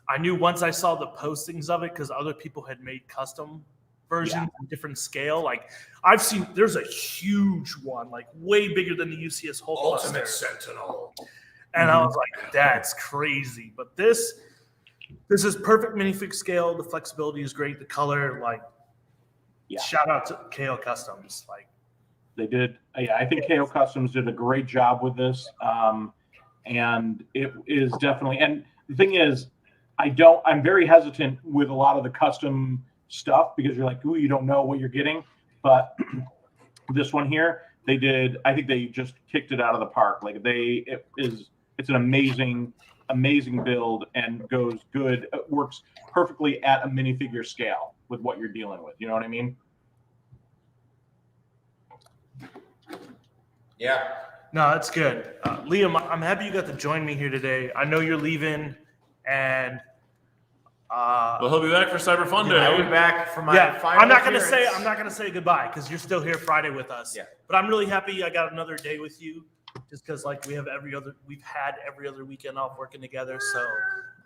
I knew once I saw the postings of it because other people had made custom versions in different scale. Like I've seen, there's a huge one, like way bigger than the UCS Hulk Ultimate Buster. Sentinel. And I was like, that's crazy. But this is perfect minifig scale. The flexibility is great. The color, like, shout out to KO Customs. Like, They did. Yeah, I think KO Customs did a great job with this. and it is definitely. And the thing is, I'm very hesitant with a lot of the custom stuff because you're like, ooh, you don't know what you're getting. But this one here, I think they just kicked it out of the park. Like it's an amazing build and goes good. It works perfectly at a minifigure scale with what you're dealing with. You know what I mean? Yeah. No, that's good. Liam, I'm happy you got to join me here today. I know you're leaving, and Well, he'll be back for Cyber Fun Day. I'll be back for my final I'm not appearance. gonna say goodbye because you're still here Friday with us. Yeah. But I'm really happy I got another day with you, just because like we've had every other weekend off working together. So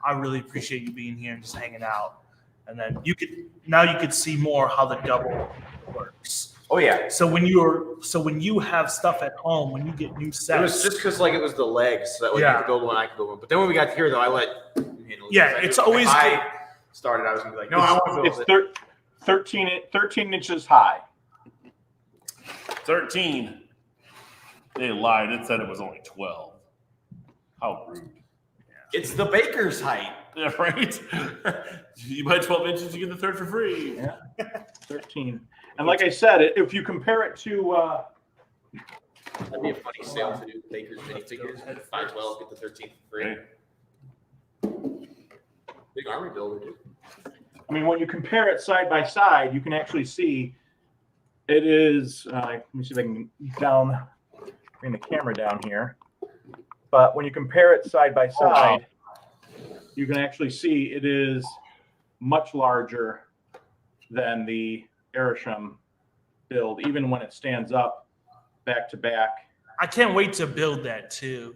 I really appreciate you being here and just hanging out. And then you could see more how the double works. Oh yeah. So when you have stuff at home, when you get new sets, It was just because like it was the legs, so that way you could build one, I could build one. But then when we got here, though, I let him handle it. Yeah, Like, it's always if good. I started, I was gonna be like, no, I want to build it. 13 inches high. 13. They lied. It said it was only 12. How rude. It's the baker's height. Yeah, right? You buy 12 inches, you get the third for free. Yeah. 13. And like I said, if you compare it to That'd be a funny sale to do baker's minifigures. Buy 12, get the 13th for free. Big army builder, dude. I mean, when you compare it side by side, you can actually see it is. Let me see if I can bring the camera down here. But when you compare it side by side, you can actually see it is much larger than the Arishem build, even when it stands up back to back. I can't wait to build that too.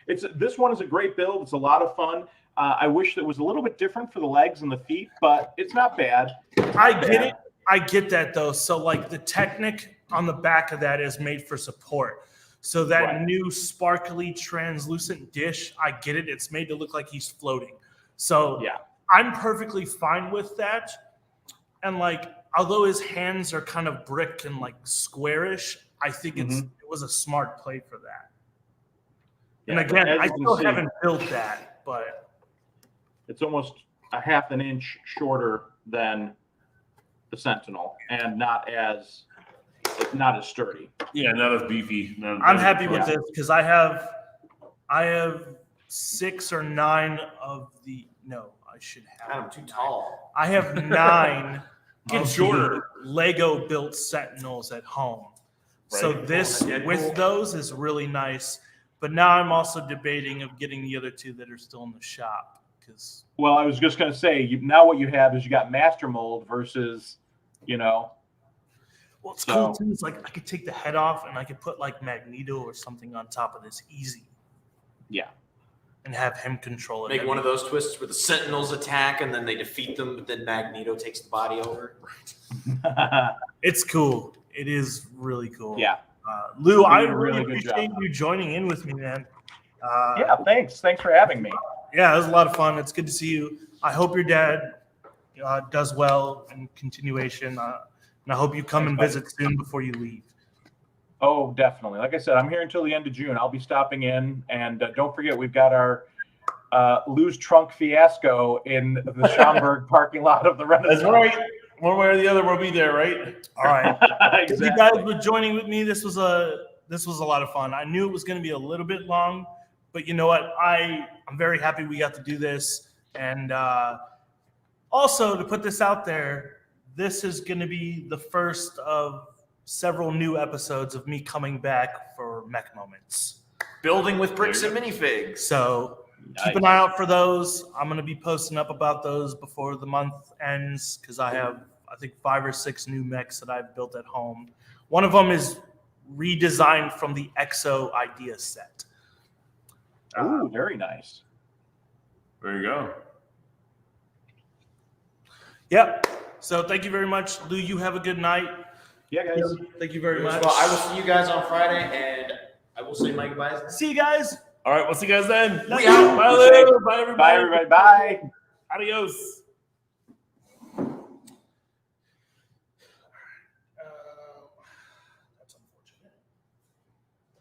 This one is a great build. It's a lot of fun. I wish it was a little bit different for the legs and the feet, but it's not bad. I get it. I get that though. So like the Technic on the back of that is made for support. So that new sparkly translucent dish, I get it. It's made to look like he's floating. So yeah, I'm perfectly fine with that. And like, although his hands are kind of brick and like squarish, I think it was a smart play for that. And again, I still haven't built that, but it's almost a half an inch shorter than the Sentinel and not as sturdy. Yeah, not as beefy. I'm happy with this because I have 6 or 9 of the. No, I should have. I'm too tall. I have 9 Get of shorter. the Lego built Sentinels at home. So Right. this with those is really nice. But now I'm also debating of getting the other 2 that are still in the shop because. Well, I was just going to say, now what you have is you got Master Mold versus, Well, it's cool too. It's like I could take the head off and I could put like Magneto or something on top of this easy. Yeah. And have him control it. Make one of those twists where the Sentinels attack and then they defeat them, but then Magneto takes the body over. It's cool. It is really cool. Yeah. Lou, I a really really good appreciate job. you joining in with me, man. Yeah, thanks. Thanks for having me. Yeah, it was a lot of fun. It's good to see you. I hope your dad does well in continuation. And I hope you come and visit soon before you leave. Oh, definitely. Like I said, I'm here until the end of June. I'll be stopping in. And don't forget, we've got our Lou's Trunk fiasco in the Schaumburg parking lot of the Renaissance. That's right. One way or the other, we'll be there, right? All right. Exactly. You guys were joining with me. This was a lot of fun. I knew it was going to be a little bit long, but you know what? I'm very happy we got to do this. And also to put this out there, this is going to be the first of several new episodes of me coming back for Mech Moments. Building with bricks and minifigs. So keep an eye out for those. I'm going to be posting up about those before the month ends because I have, I think, 5 or 6 new mechs that I've built at home. One of them is redesigned from the EXO idea set. Ooh, very nice. There you go. Yep. So thank you very much. Lou, you have a good night. Yeah, guys. Thank you very much. Well, I will see you guys on Friday, and I will say my goodbyes. See you guys. All right, we'll see you guys then. We out. Bye, Lou. Bye, everybody. Bye, everybody. Bye. Adios.